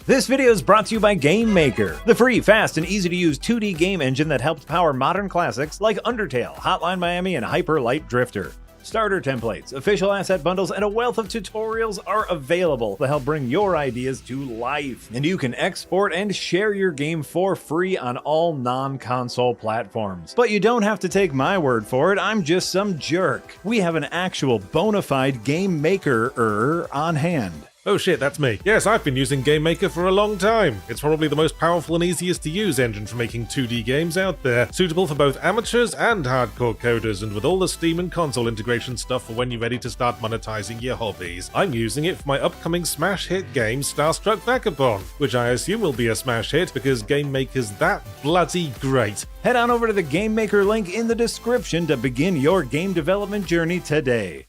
This video is brought to you by Game Maker, the free, fast, and easy-to-use 2D game engine that helps power modern classics like Undertale, Hotline Miami, and Hyper Light Drifter. Starter templates, official asset bundles, and a wealth of tutorials are available to help bring your ideas to life. And you can export and share your game for free on all non-console platforms. But you don't have to take my word for it, I'm just some jerk. We have an actual bona fide Game Maker on hand. Oh shit, that's me. Yes, I've been using Game Maker for a long time. It's probably the most powerful and easiest to use engine for making 2D games out there, suitable for both amateurs and hardcore coders, and with all the Steam and console integration stuff for when you're ready to start monetizing your hobbies. I'm using it for my upcoming smash hit game, Starstruck Vagabond, which I assume will be a smash hit because Game Maker's that bloody great. Head on over to the Game Maker link in the description to begin your game development journey today.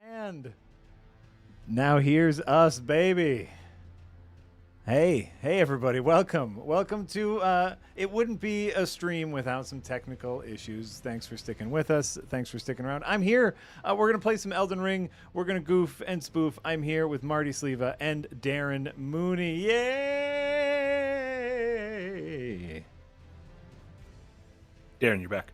And now here's us, baby. Hey everybody, welcome to it wouldn't be a stream without some technical issues. Thanks for sticking with us, thanks for sticking around. I'm here, we're gonna play some Elden Ring, we're gonna goof and spoof. I'm here with Marty Sleva and Darren Mooney. Yay! Darren, you're back.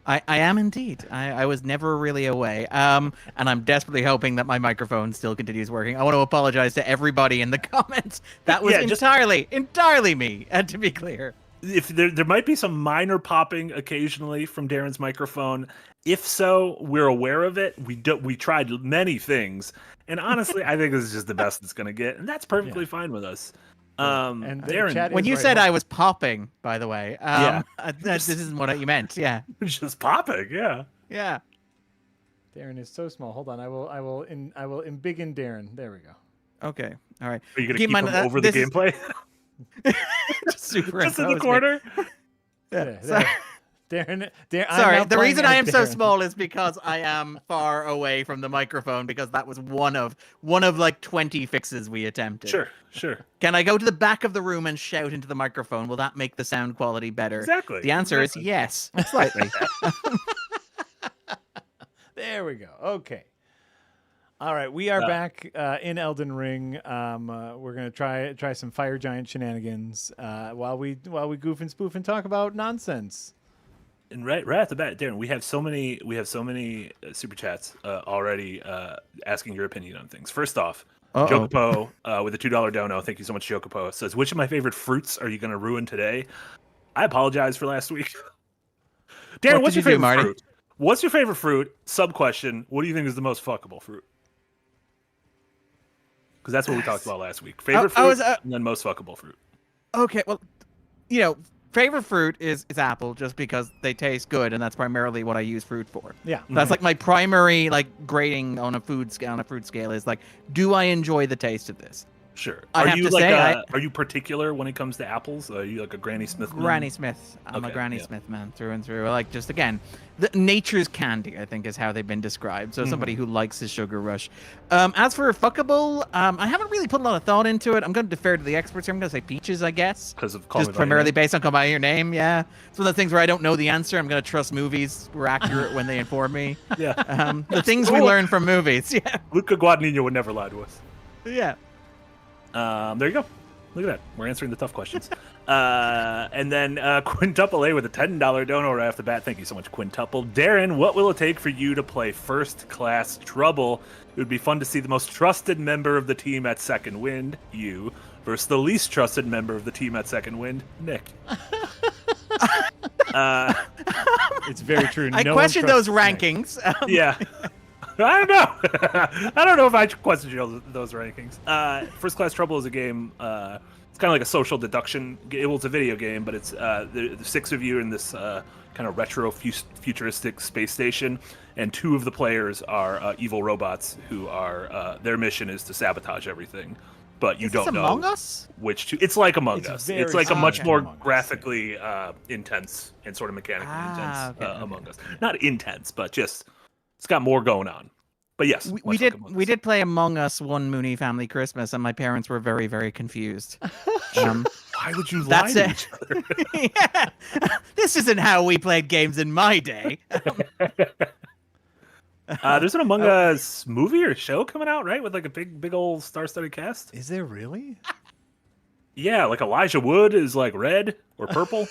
I am indeed. I was never really away. And I'm desperately hoping that my microphone still continues working. I want to apologize to everybody in the comments. That was entirely me, and to be clear. If there might be some minor popping occasionally from Darren's microphone. If so, we're aware of it. We tried many things. And honestly, I think this is just the best it's going to get. And that's perfectly fine with us. And Darren, when you said I was popping, by the way, this isn't what you meant. Yeah, just popping. Yeah. Darren is so small. Hold on, I will embiggen Darren. There we go. Okay, all right. Are you gonna keep him over the gameplay? Super. Just in the corner. Yeah. Darren, sorry, the reason I am so small is because I am far away from the microphone, because that was one of like 20 fixes we attempted. Sure. Can I go to the back of the room and shout into the microphone? Will that make the sound quality better? Exactly. The answer is yes, slightly. There we go. Okay. All right, we are back in Elden Ring. We're gonna try some fire giant shenanigans while we goof and spoof and talk about nonsense. And right at the bat, Darren, we have so many super chats already asking your opinion on things. First off, Jokopo with a $2 dono. Thank you so much, Jokopo. Says, which of my favorite fruits are you going to ruin today? I apologize for last week. Darren, what's your favorite fruit? What's your favorite fruit? Sub question. What do you think is the most fuckable fruit? Because that's what we talked about last week. Favorite fruit and then most fuckable fruit. Okay, well, favorite fruit is apple, just because they taste good, and that's primarily what I use fruit for. Yeah, that's like my primary grading on a fruit scale is like, do I enjoy the taste of this? Sure. Are you particular when it comes to apples? Are you like a Granny Smith man? Granny Smith. I'm a Granny Smith man through and through. Like, just again, nature's candy, I think, is how they've been described. So somebody who likes his sugar rush. As for fuckable, I haven't really put a lot of thought into it. I'm going to defer to the experts here. I'm going to say peaches, I guess. Because of just primarily based on Call Me by Your Name. Yeah, it's one of the things where I don't know the answer. I'm going to trust movies were accurate when they inform me. Yeah. The things we learn from movies. Yeah. Luca Guadagnino would never lie to us. Yeah. There you go. Look at that. We're answering the tough questions. And then Quintuple A with a $10 dono right off the bat. Thank you so much, Quintuple. Darren, what will it take for you to play First Class Trouble? It would be fun to see the most trusted member of the team at Second Wind, you, versus the least trusted member of the team at Second Wind, Nick. It's very true. I question those rankings. Yeah. I don't know. I don't know if I question those rankings. First Class Trouble is a game. It's kind of like a social deduction. Well, it's a video game, but it's the six of you in this kind of retro futuristic space station, and two of the players are evil robots who are their mission is to sabotage everything. But you don't know Among Us? which two. It's like Among Us. It's like a much more graphically intense and sort of mechanically intense Among Us. Not intense, but just. It's got more going on. But yes, we did play Among Us one Mooney family Christmas, and my parents were very, very confused. Why would you lie to each other? Yeah. This isn't how we played games in my day. There's an Among Us movie or show coming out, right? With like a big old star-studded cast. Is there really? Yeah, like Elijah Wood is like red or purple.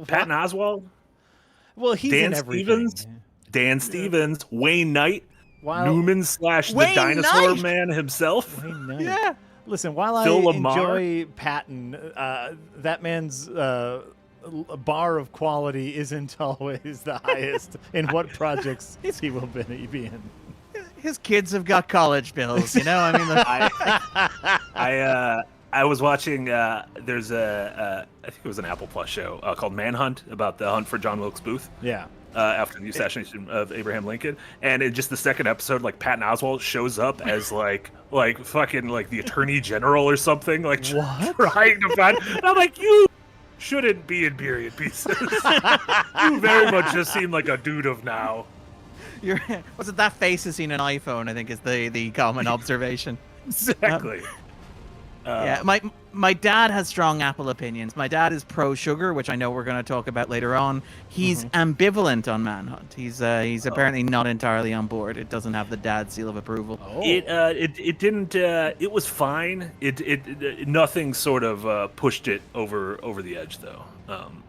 Patton Oswalt. Well, he's Dan in everything. Stevens. Dan Stevens. Wayne Knight. While, Newman / the Wayne dinosaur Knight! man himself. Wayne Knight. Yeah. Listen, while Phil I Lamar. enjoy Patton, that man's bar of quality isn't always the highest in what projects he will be in. His kids have got college bills, you know. I mean, I was watching. There's I think it was an Apple Plus show called Manhunt about the hunt for John Wilkes Booth. Yeah. After the assassination of Abraham Lincoln, and in just the second episode, like Patton Oswalt shows up as like fucking like the Attorney General or something, like trying to find. And I'm like, you shouldn't be in period pieces. You very much just seem like a dude of now. was it that face is seen an iPhone? I think is the common observation. Exactly. Yeah, my dad has strong Apple opinions. My dad is pro sugar, which I know we're going to talk about later on. He's ambivalent on Manhunt. He's apparently not entirely on board. It doesn't have the dad seal of approval. Oh. It didn't. It was fine. It nothing sort of pushed it over the edge though.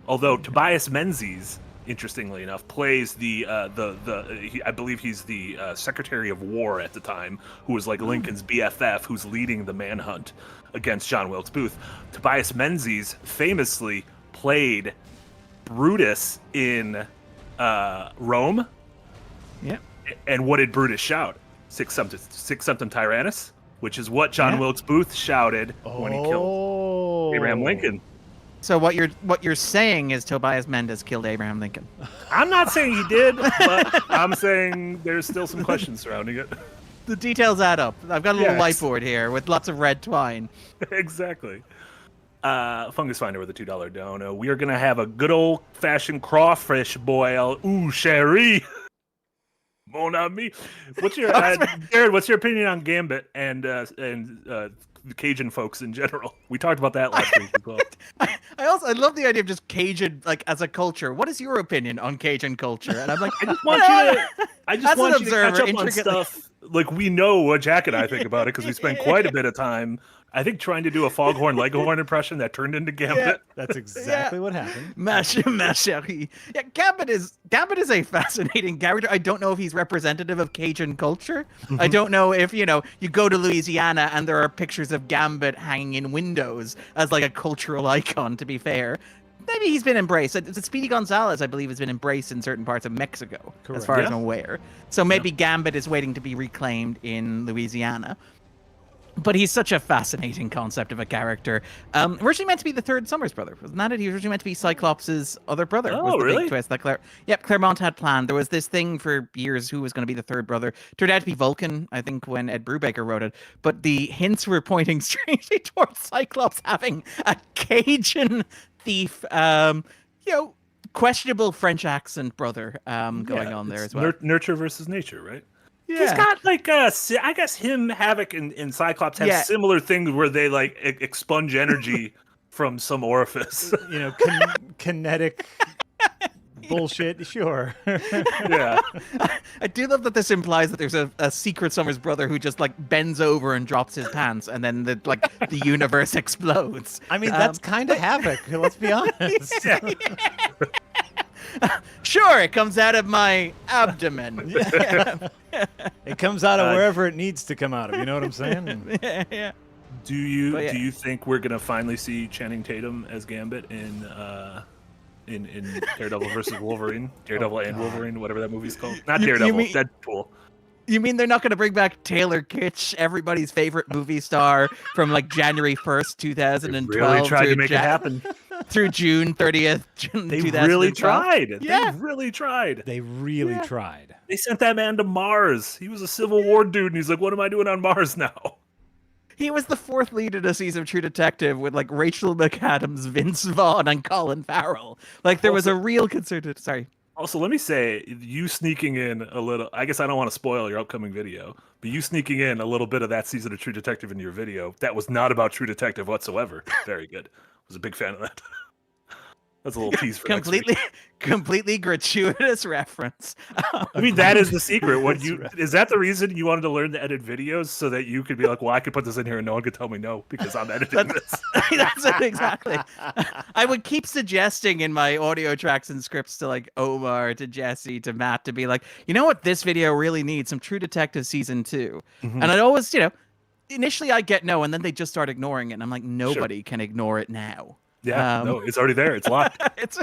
Although Tobias Menzies, interestingly enough, plays I believe he's the Secretary of War at the time, who was like Lincoln's BFF, who's leading the manhunt against John Wilkes Booth. Tobias Menzies famously played Brutus in Rome. Yeah. And what did Brutus shout? Sic Septem Tyrannus, which is what John Wilkes Booth shouted when he killed Abraham Lincoln. So what you're saying is Tobias Menzies killed Abraham Lincoln. I'm not saying he did, but I'm saying there's still some questions surrounding it. The details add up. I've got a little whiteboard here with lots of red twine. Exactly. Fungus Finder with a $2 dono. We are going to have a good old-fashioned crawfish boil. Ooh, Sherry. Mon ami. What's your Jared? What's your opinion on Gambit and the Cajun folks in general? We talked about that last week as well. I love the idea of just Cajun like as a culture. What is your opinion on Cajun culture? And I'm like, I just want you to catch up on stuff. Like, we know what Jack and I think about it because we spent quite a bit of time, I think, trying to do a Foghorn Leghorn impression that turned into Gambit. Yeah, that's exactly what happened. Ma chérie. Yeah, Gambit is a fascinating character. I don't know if he's representative of Cajun culture. I don't know if, you go to Louisiana and there are pictures of Gambit hanging in windows as like a cultural icon, to be fair. Maybe he's been embraced. Speedy Gonzalez, I believe, has been embraced in certain parts of Mexico, as far as I'm aware. So maybe Gambit is waiting to be reclaimed in Louisiana. But he's such a fascinating concept of a character. Originally meant to be the third Summers brother, wasn't that it? He was originally meant to be Cyclops' other brother. Oh, really? Big twist that Claremont had planned. There was this thing for years who was going to be the third brother. Turned out to be Vulcan, I think, when Ed Brubaker wrote it. But the hints were pointing strangely towards Cyclops having a Cajun thief, questionable French accent brother going on there as well. Nurture versus nature, right? Yeah. He's got like I guess him, Havoc, and Cyclops have similar things where they like expunge energy from some orifice. Kinetic bullshit. Sure. Yeah. I do love that this implies that there's a secret Summers brother who just like bends over and drops his pants, and then the universe explodes. I mean, that's kind of Havoc. Let's be honest. Sure, it comes out of my abdomen. It comes out of wherever it needs to come out of. You know what I'm saying? Yeah. Do you think we're gonna finally see Channing Tatum as Gambit in Daredevil versus Wolverine? Daredevil and Wolverine, whatever that movie's called. Not Daredevil, Deadpool. You mean they're not going to bring back Taylor Kitsch, everybody's favorite movie star, from like January 1st, 2012? They really tried to make it happen. Through June 30th, 2012. They really tried. Yeah. They really tried. They really tried. They sent that man to Mars. He was a Civil War dude, and he's like, what am I doing on Mars now? He was the fourth lead in a season of True Detective with like Rachel McAdams, Vince Vaughn, and Colin Farrell. Like there was a real concerted. Sorry. Also, let me say, you sneaking in a little, I guess I don't want to spoil your upcoming video, but you sneaking in a little bit of that season of True Detective in your video, that was not about True Detective whatsoever. Very good. I was a big fan of that. That's a little tease for next week. completely gratuitous reference. I mean, that is the secret. Is that the reason you wanted to learn to edit videos so that you could be like, well, I could put this in here and no one could tell me no because I'm editing this. That's it, exactly. I would keep suggesting in my audio tracks and scripts to like Omar, to Jesse, to Matt to be like, you know what, this video really needs some True Detective season 2. Mm-hmm. And I'd always, initially I get no, and then they just start ignoring it. And I'm like, nobody can ignore it now. Yeah, no, it's already there. It's locked. It's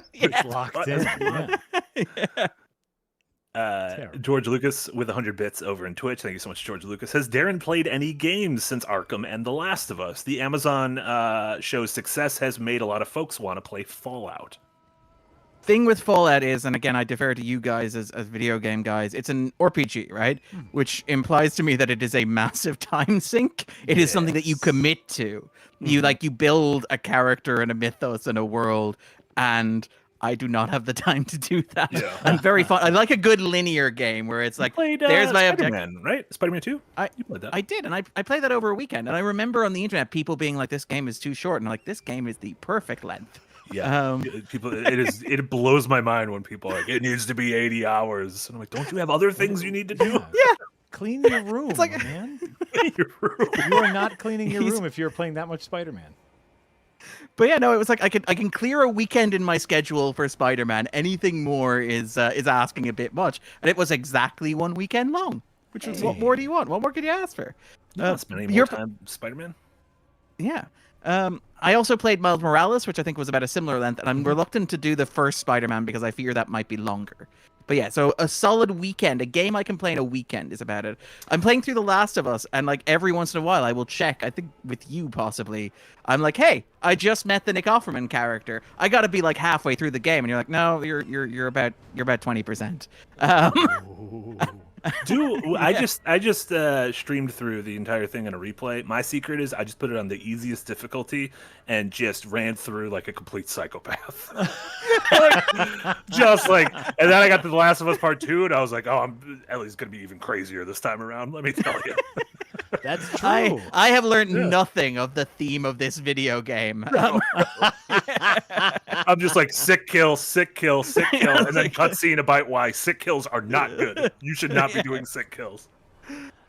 locked in. Yeah. George Lucas with 100 bits over in Twitch. Thank you so much, George Lucas. Has Darren played any games since Arkham and The Last of Us? The Amazon show's success has made a lot of folks want to play Fallout. Thing with Fallout is, and again, I defer to you guys as video game guys, it's an RPG, right? Which implies to me that it is a massive time sink. It is something that you commit to. You build a character and a mythos and a world, and I do not have the time to do that. Yeah. I'm very fun. I like a good linear game where it's like, there's my objective. Right? Spider-Man 2? You played that. I did, and I played that over a weekend. And I remember on the internet people being like, this game is too short. And I'm like, this game is the perfect length. Yeah, it blows my mind when people are like, it needs to be 80 hours. And I'm like, don't you have other things you need to do? Yeah. Clean your room, it's like, man. Clean your room. You are not cleaning your room if you're playing that much Spider-Man. But yeah, no, it was like I can clear a weekend in my schedule for Spider-Man. Anything more is asking a bit much, and it was exactly one weekend long. Which is, what more do you want? What more could you ask for? Spending more time Spider-Man. Yeah. I also played Miles Morales, which I think was about a similar length, and I'm reluctant to do the first Spider-Man because I fear that might be longer. But yeah, so a solid weekend, a game I can play in a weekend is about it. I'm playing through The Last of Us, and like every once in a while I will check, I think with you possibly, I'm like, hey, I just met the Nick Offerman character. I gotta be like halfway through the game, and you're like, no, you're about 20%. I just streamed through the entire thing in a replay. My secret is I just put it on the easiest difficulty and just ran through like a complete psychopath. And then I got to The Last of Us Part 2 and I was like, oh, Ellie's gonna be even crazier this time around, let me tell you. That's true. I have learned nothing of the theme of this video game. I'm just like sick kill, and then cutscene about why sick kills are not good. You should not be doing sick kills.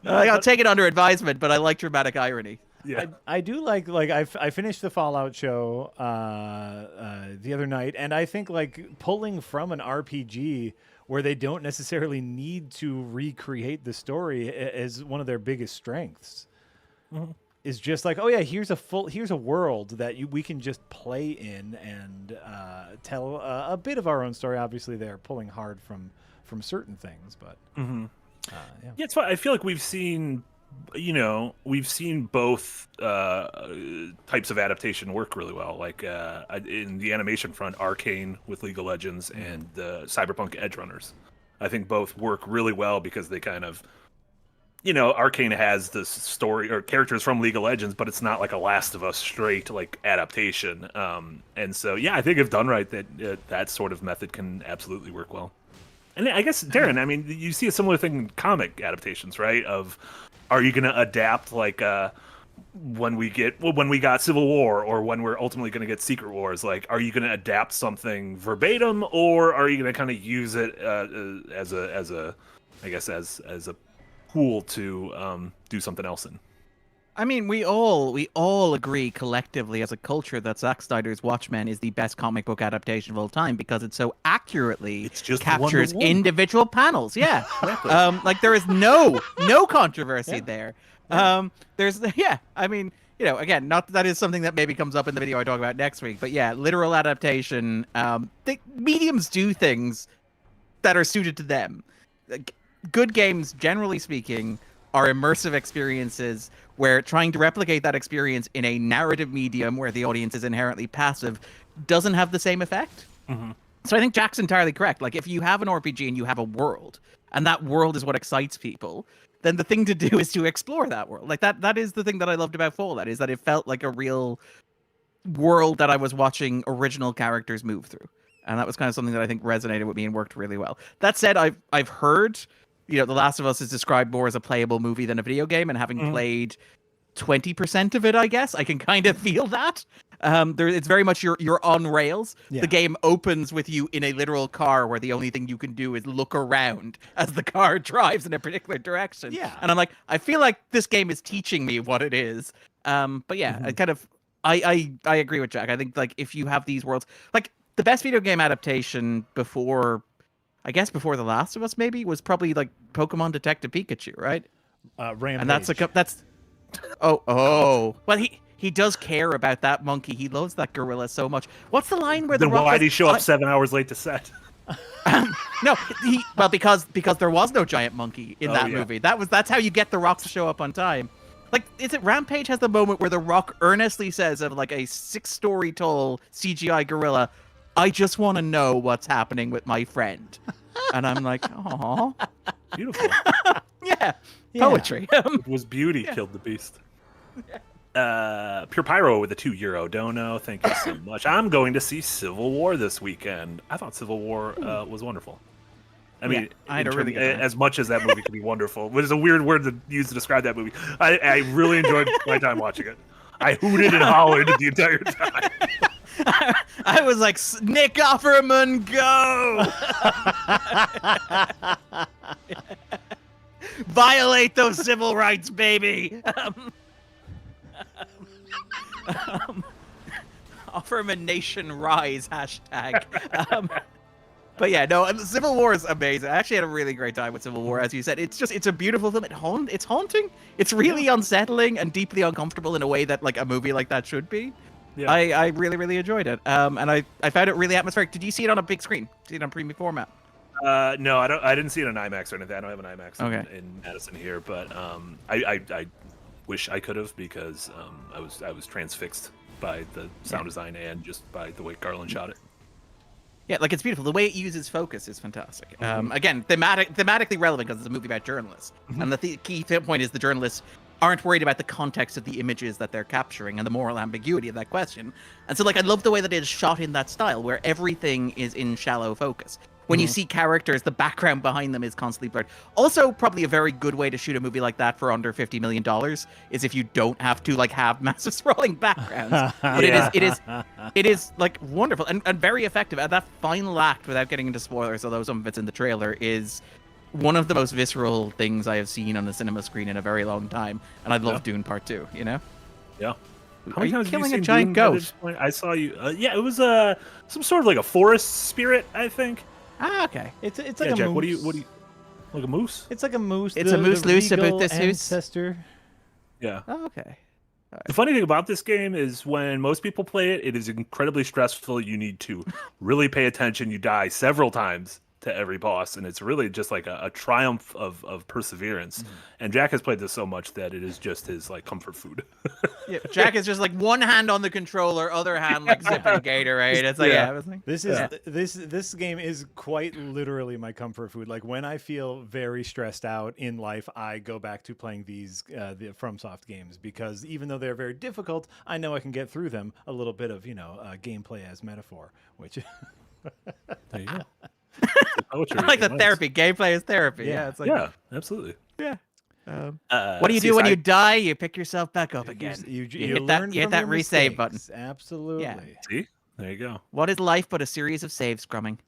I'll take it under advisement, but I like dramatic irony. Yeah, I do like I finished the Fallout show the other night, and I think like pulling from an RPG where they don't necessarily need to recreate the story is one of their biggest strengths. Mm-hmm. Is just like, oh yeah, here's a world that we can just play in and tell a bit of our own story. Obviously, they're pulling hard from certain things, but yeah, it's fun. I feel like we've seen both types of adaptation work really well. Like in the animation front, Arcane with League of Legends and Cyberpunk Edge Runners. I think both work really well because they kind of, Arcane has this story or characters from League of Legends, but it's not like a Last of Us straight like adaptation. And so, yeah, I think if done right, that sort of method can absolutely work well. And I guess, Darren, I mean, you see a similar thing in comic adaptations, right? Of, are you going to adapt like when we got Civil War or when we're ultimately going to get Secret Wars? Like, are you going to adapt something verbatim, or are you going to kind of use it as a pool to do something else in? I mean, we all agree collectively as a culture that Zack Snyder's Watchmen is the best comic book adaptation of all time because it so accurately captures individual panels. Yeah, like there is no controversy there. I mean, again, not that is something that maybe comes up in the video I talk about next week, but yeah, literal adaptation. Mediums do things that are suited to them. Like, good games, generally speaking, are immersive experiences where trying to replicate that experience in a narrative medium where the audience is inherently passive doesn't have the same effect. Mm-hmm. So I think Jack's entirely correct. Like, if you have an RPG and you have a world, and that world is what excites people, then the thing to do is to explore that world. Like, that is the thing that I loved about Fallout, is that it felt like a real world that I was watching original characters move through. And that was kind of something that I think resonated with me and worked really well. That said, I've heard... The Last of Us is described more as a playable movie than a video game, and having played 20% of it, I guess, I can kind of feel that. It's very much you're on rails. Yeah. The game opens with you in a literal car where the only thing you can do is look around as the car drives in a particular direction. Yeah. And I'm like, I feel like this game is teaching me what it is. But yeah, I agree with Jack. I think like if you have these worlds, like the best video game adaptation before The Last of Us maybe was probably like Pokemon Detective Pikachu, right? Rampage. And that's oh. Well, he does care about that monkey. He loves that gorilla so much. What's the line where Then the Rock why goes, did he show up 7 hours late to set? No, because there was no giant monkey in that yeah. movie. That's how you get the Rock to show up on time. Like, is it Rampage has the moment where the Rock earnestly says of like a 6-story tall CGI gorilla, "I just want to know what's happening with my friend," and I'm like, "Aw, Beautiful. yeah, poetry." It was beauty killed the beast. Pure Pyro with a €2 dono. Thank you so much. I'm going to see Civil War this weekend. I thought Civil War was wonderful. I mean, I had a really good time. as much as that movie can be wonderful, which is a weird word to use to describe that movie. I really enjoyed my time watching it. I hooted and hollered the entire time. I was like, Nick Offerman, go! Violate those civil rights, baby! Offerman Nation Rise, hashtag. But yeah, no, Civil War is amazing. I actually had a really great time with Civil War, as you said. It's a beautiful film. It's haunting. It's really unsettling and deeply uncomfortable in a way that like a movie like that should be. Yeah. I really, really enjoyed it. And I found it really atmospheric. Did you see it on a big screen? See it on premium format? No, I didn't see it on IMAX or anything. I don't have an IMAX in Madison here, but I wish I could have because I was transfixed by the sound design and just by the way Garland shot it. Yeah, like it's beautiful. The way it uses focus is fantastic. Again, thematically relevant because it's a movie about journalists, and the key point is the journalists aren't worried about the context of the images that they're capturing and the moral ambiguity of that question. And so, like, I love the way that it is shot in that style, where everything is in shallow focus. When you see characters, the background behind them is constantly blurred. Also, probably a very good way to shoot a movie like that for under $50 million is if you don't have to like have massive scrolling backgrounds. But it is like wonderful and very effective. And that final act, without getting into spoilers, although some of it's in the trailer, is one of the most visceral things I have seen on the cinema screen in a very long time. And I love Dune Part 2, you know? Yeah. How many times killing a giant goat? I saw you. Yeah, it was some sort of like a forest spirit, I think. Ah, okay. It's like a Jack, moose. What do you like a moose? It's like a moose. It's a moose loose regal about this ancestor. Yeah. Oh, okay. Right. The funny thing about this game is when most people play it, it is incredibly stressful. You need to really pay attention. You die several times to every boss, and it's really just like a triumph of perseverance. And Jack has played this so much that it is just his like comfort food. Yeah, Jack is just like one hand on the controller, other hand like zipping Gatorade. It's like this game is quite literally my comfort food. Like when I feel very stressed out in life, I go back to playing these the FromSoft games because even though they're very difficult, I know I can get through them. A little bit of gameplay as metaphor, which there you go. I like the therapy. Gameplay is therapy. Yeah, it's like absolutely. Yeah. What do you do when you die? You pick yourself back up again. You hit that resave button. Absolutely. Yeah. See, there you go. What is life but a series of saves, Scrumming?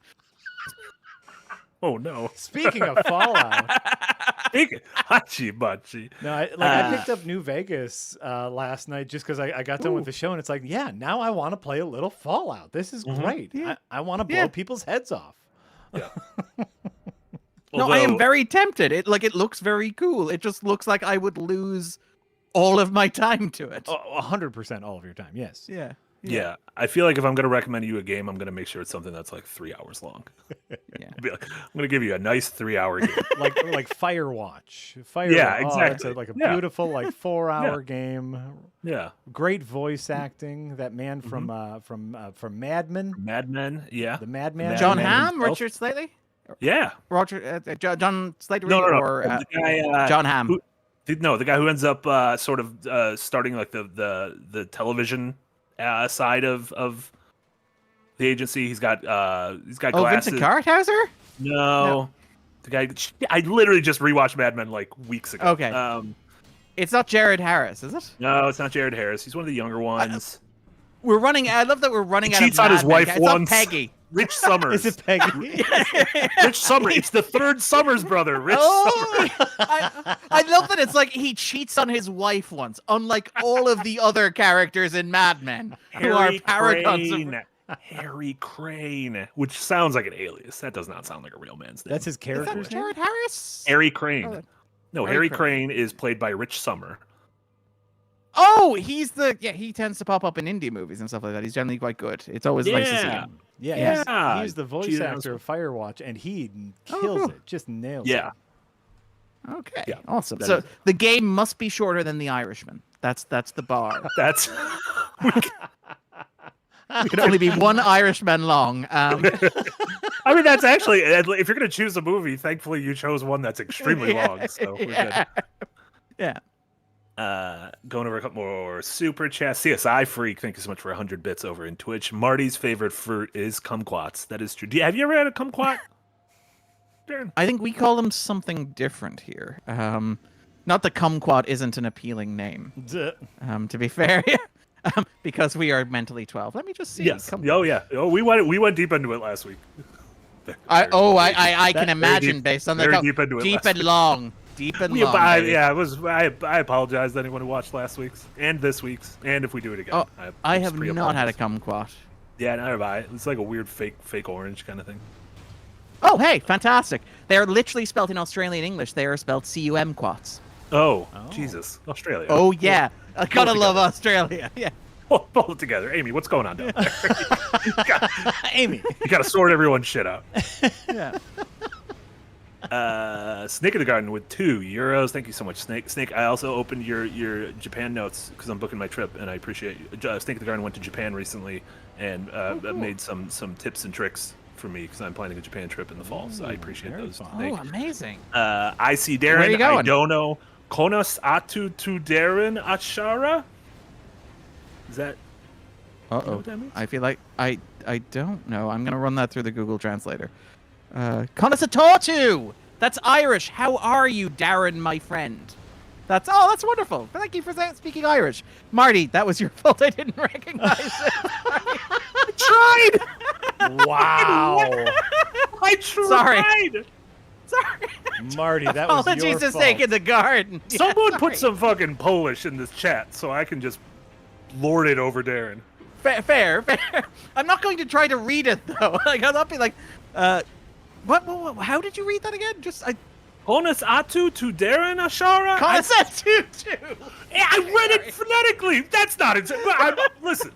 Oh no! Speaking of Fallout, hachi. No, I picked up New Vegas last night just because I got done with the show, and it's like, now I want to play a little Fallout. This is great. Yeah. I want to blow people's heads off. Yeah. No, I am very tempted. It looks very cool. It just looks like I would lose all of my time to it. 100% all of your time. Yes. Yeah. I feel like if I'm going to recommend you a game, I'm going to make sure it's something that's like 3 hours long. Yeah. I'm going to give you a nice 3-hour game. like Firewatch. Exactly. It's like a beautiful 4-hour game. Yeah. Great voice acting. That man from Mad Men. Mad Men. Yeah. The Madman. John Hamm, Richard Slately. Yeah. John Slattery No. or the guy, John Hamm. The guy who ends up sort of starting like the television side of the agency. He's got glasses. Vincent Karthauser? No. The guy. I literally just rewatched Mad Men like weeks ago. Okay. It's not Jared Harris, is it? No, it's not Jared Harris. He's one of the younger ones. We're running. I love that we're running He out of cheats on his Mad Men. wife It's once. not Peggy. Rich Summers. Is it Peggy? Rich Summers. It's the third Summers brother. Rich Oh, Summers. I love that it's like he cheats on his wife once, unlike all of the other characters in Mad Men who are paragons of. Harry Crane, which sounds like an alias. That does not sound like a real man's name. That's his Is character's that name? Jared Harris? Harry Crane. Oh, No, Harry Harry Crane. Crane is played by Rich Summer. Oh, he's the he tends to pop up in indie movies and stuff like that. He's generally quite good. It's always nice to see him. Yeah, Yeah. he's the voice Cheated on actor his- of Firewatch, and he kills cool. it, just nails Yeah. it. Okay, Yeah, awesome. that So is- the game must be shorter than The Irishman. That's the bar. That's It could only be one Irishman long. I mean, that's actually, if you're going to choose a movie, thankfully you chose one that's extremely long. So we're good. Yeah. Going over a couple more super chats. CSI Freak, thank you so much for 100 bits over in Twitch. Marty's favorite fruit is kumquats. That is true. Have you ever had a kumquat? Darren? I think we call them something different here. Not that kumquat isn't an appealing name. Duh. To be fair, because we are mentally 12. Let me just see. Yes. Oh, yeah. Oh, we went deep into it last week. I can That- imagine based on the very deep into it deep last and long. Deep and long. baby. Yeah, it was. I apologize to anyone who watched last week's and this week's, and if we do it again. Oh, I just have not had a kumquat. Yeah, neither have I. It's like a weird fake orange kind of thing. Oh, hey, fantastic. They're literally spelled in Australian English. They are spelled cum-quats. Oh, Jesus, Australia. Oh, yeah. I gotta Pull it love together. Australia. Yeah. Pull it together, Amy. What's going on down there? Amy. You gotta sort everyone's shit out. Yeah. Snake in the Garden with €2. Thank you so much, Snake. Snake, I also opened your Japan notes because I'm booking my trip, and I appreciate Snake in the Garden went to Japan recently and made some tips and tricks for me because I'm planning a Japan trip in the fall, so I appreciate very those. fun. Snake. Oh, amazing. I see Darren. Where are you going? I don't know. Konos atu to Darren Achara? Is that... Uh know oh. what that means? I feel like I don't know. I'm gonna run that through the Google Translator. Konosatatu! That's Irish. How are you, Darren, my friend? That's wonderful. Thank you for speaking Irish. Marty, that was your fault. I didn't recognize it. tried! Wow. I tried! Sorry. Marty, that was Apologies your to fault. Snake in the Garden. Yeah, Someone put sorry. some fucking Polish in this chat so I can just lord it over Darren. Fair. I'm not going to try to read it though. Like I'll not be like, what? How did you read that again? Konos atu to Darren Ashara? Konosatatu. I read it phonetically. That's not it. Listen,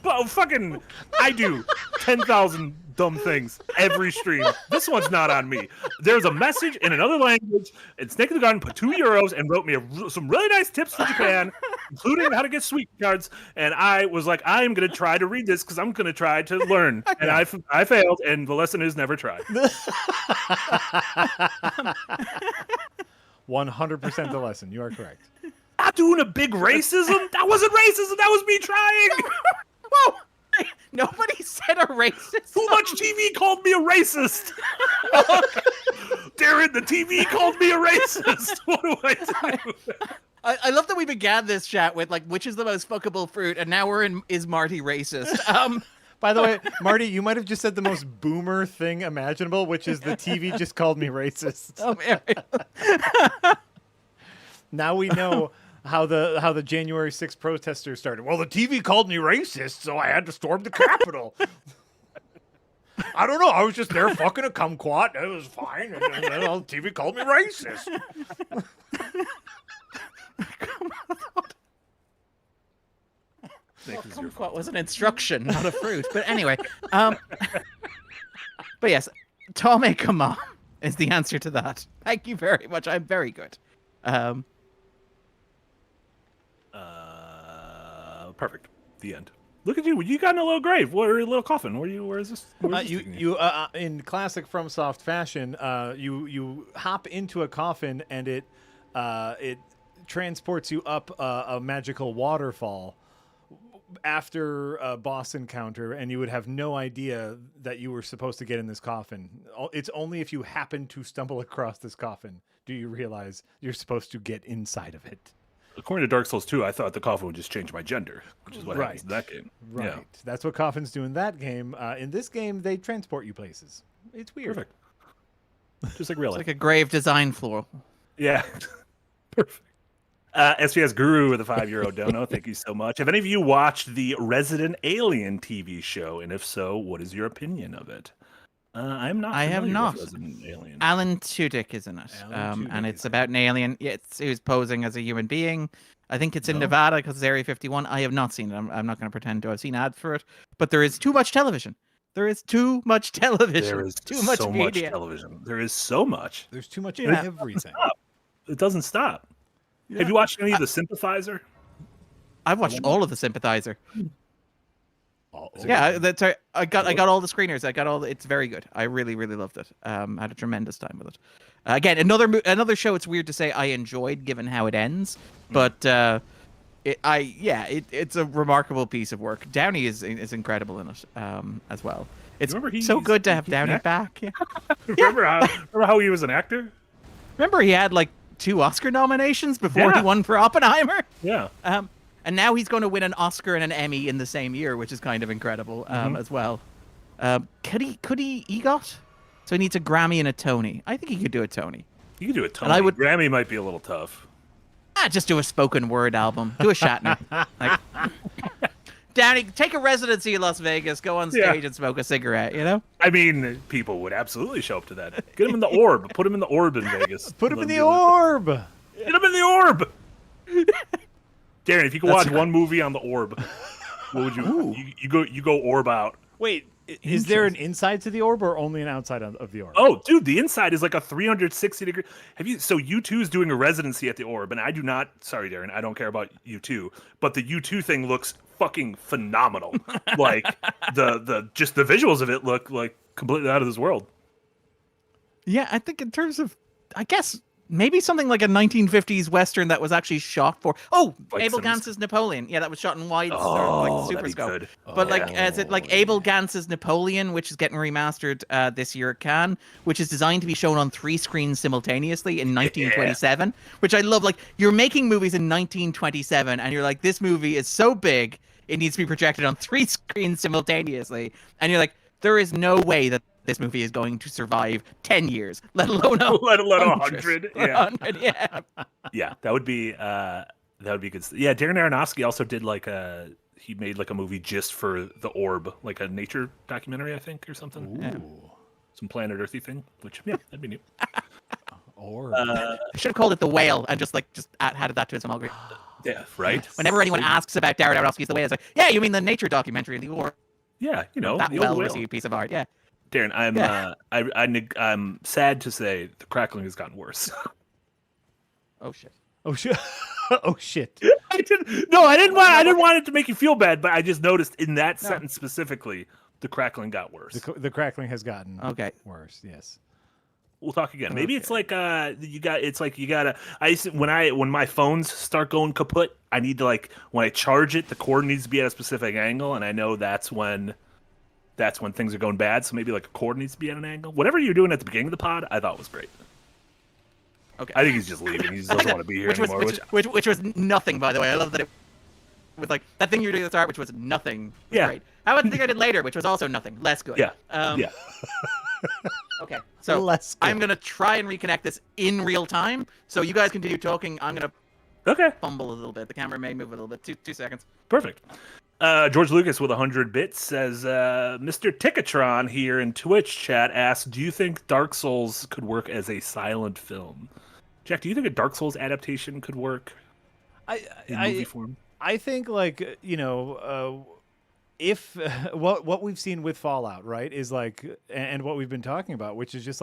but fucking, I do 10,000 dumb things every stream. This one's not on me. There's a message in another language, and Snake in the Garden put €2 and wrote me some really nice tips for Japan, including how to get sweet cards. And I was like, I'm going to try to read this because I'm going to try to learn. And I failed, and the lesson is never try. 100% the lesson. You are correct. Not doing a big racism. That wasn't racism. That was me trying. Whoa! Nobody said a racist. Too much TV called me a racist. Darren, the TV called me a racist. What do I do? I love that we began this chat with like, which is the most fuckable fruit, and now we're in is Marty racist? By the way, Marty, you might have just said the most boomer thing imaginable, which is the TV just called me racist. Now we know how the January 6th protesters started. Well, the TV called me racist, so I had to storm the Capitol. I don't know. I was just there fucking a kumquat. It was fine. And then the TV called me racist. Kumquat was an instruction, not a fruit. But anyway, but yes, Tome Kama is the answer to that. Thank you very much. I'm very good. Perfect. The end. Look at you. You got in a little grave. Where a little coffin? Where is this? You in classic FromSoft fashion, you hop into a coffin and it transports you up a magical waterfall after a boss encounter, and you would have no idea that you were supposed to get in this coffin. It's only if you happen to stumble across this coffin do you realize you're supposed to get inside of it. according to Dark Souls 2, I thought the coffin would just change my gender, which is what happens in that game. Right. Yeah. That's what coffins do in that game. In this game, they transport you places. It's weird. Perfect. Just like real It's life. like a grave design floor. Yeah. Perfect. SPS Guru with a €5 dono. Thank you so much. Have any of you watched the Resident Alien TV show? And if so, what is your opinion of it? I'm not. I have familiar not. with Resident Alien. Alan Tudyk is in it, Alan Tudyk and is it's in about an alien. Yeah, who's posing as a human being. I think it's in No. Nevada because it's Area 51. I have not seen it. I'm not going to pretend to. I've seen ads for it, but there is too much television. There is too much television. There is too much so media. much television. There is so much. There's too much Yeah. everything. It doesn't stop. Have you watched any of the Sympathizer? I've watched all of the Sympathizer. Oh, Yeah, that's right. I got all the screeners. I got all. It's very good. I really loved it. Had a tremendous time with it. Again, another show. It's weird to say I enjoyed, given how it ends, but it's a remarkable piece of work. Downey is incredible in it as well. It's Remember so good to have he's Downey an back. Yeah. remember how he was an actor? Remember he had like 2 Oscar nominations before he Yeah. won for Oppenheimer. Yeah. And now he's going to win an Oscar and an Emmy in the same year, which is kind of incredible as well. Could he EGOT? So he needs a Grammy and a Tony. I think he could do a Tony. You can do a Tony. And I would- Grammy might be a little tough. Just do a spoken word album. Do a Shatner. Like, Downey, take a residency in Las Vegas. Go on stage and smoke a cigarette. You know. I mean, people would absolutely show up to that. Get him in the orb. Put him in the orb in Vegas. Put him in the Let him do orb. Get him in the orb. Darren, if you could watch one movie on the orb, what would you? You go orb out. Wait, is there an inside to the orb or only an outside of the orb? Oh, dude, the inside is like a 360-degree. Have you? So U2 is doing a residency at the Orb, and I do not. Sorry, Darren, I don't care about U2, but the U2 thing looks fucking phenomenal. Like the just the visuals of it look like completely out of this world. Yeah, I think in terms of, I guess maybe something like a 1950s Western that was actually shot for. Oh, Like Abel some- Gance's Napoleon. Yeah, that was shot in wide or Oh, like that'd be Super Scope. good. But like, is it like Abel Gance's Napoleon, which is getting remastered this year at Cannes, which is designed to be shown on 3 screens simultaneously in 1927, which I love. Like, you're making movies in 1927, and you're like, this movie is so big, it needs to be projected on 3 screens simultaneously, and you're like, there is no way that this movie is going to survive 10 years, let alone 100. Yeah. 100, yeah. Yeah, that would be good. Yeah, Darren Aronofsky also did he made like a movie just for the Orb, like a nature documentary, I think, or something. Yeah. Some planet Earthy thing, which that'd be neat. Orb. I should have called it The Whale and just added that to its filmography. Yeah, right. Whenever anyone asks about Darren Aronofsky's The Whale, it's like, yeah, you mean the nature documentary, the Orb, Yeah, that the old whale. well-received piece of art, yeah. Darren, I'm sad to say the crackling has gotten worse. Oh, shit. Oh shit. Oh shit. I didn't want it to make you feel bad, but I just noticed in that sentence specifically, the crackling got worse. The crackling has gotten Okay. worse. Yes. We'll talk again. Maybe it's like you gotta. When my phones start going kaput, I need to when I charge it, the cord needs to be at a specific angle, and I know that's when things are going bad. So maybe like a cord needs to be at an angle. Whatever you're doing at the beginning of the pod, I thought was great. Okay. I think he's just leaving. He just doesn't want to be here anymore. Which was nothing, by the way. I love that it was like that thing you were doing at the start, which was nothing. Was Yeah. Great. How about the thing I did later, which was also nothing, less good. Yeah. Yeah. Okay. So Less good. I'm gonna try and reconnect this in real time, so you guys continue talking. I'm gonna Okay. fumble a little bit. The camera may move a little bit. Two seconds. Perfect. George Lucas with 100 bits says, Mr. Ticketron here in Twitch chat asks, do you think Dark Souls could work as a silent film? Jack, do you think a Dark Souls adaptation could work in movie form? I think if what we've seen with Fallout, right, is and what we've been talking about, which is just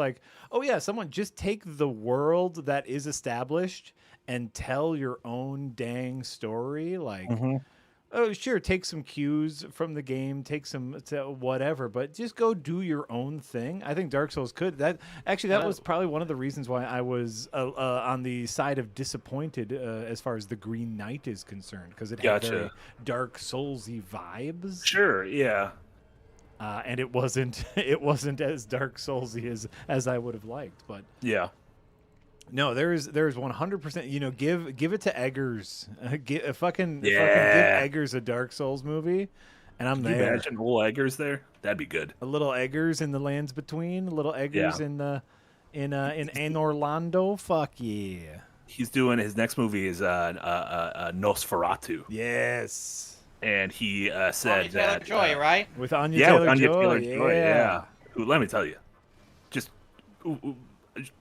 someone just take the world that is established and tell your own dang story, oh sure, take some cues from the game, take some whatever, but just go do your own thing. I think Dark Souls could. That was probably one of the reasons why I was on the side of disappointed as far as the Green Knight is concerned, because it had very Dark Soulsy vibes. Sure, yeah. And it wasn't as Dark Soulsy as I would have liked, but Yeah. No, there's 100%. You know, give it to Eggers. Fucking give Yeah. Eggers a Dark Souls movie, and I'm Can you there. imagine little Eggers there? That'd be good. A little Eggers in the lands between. A little Eggers Yeah. in the in Orlando. Fuck yeah. He's doing his next movie is Nosferatu, Yes. and he said that Joy, right? With Anya yeah, with Taylor-Joy. Anya Taylor-Joy, yeah. Who, let me tell you, just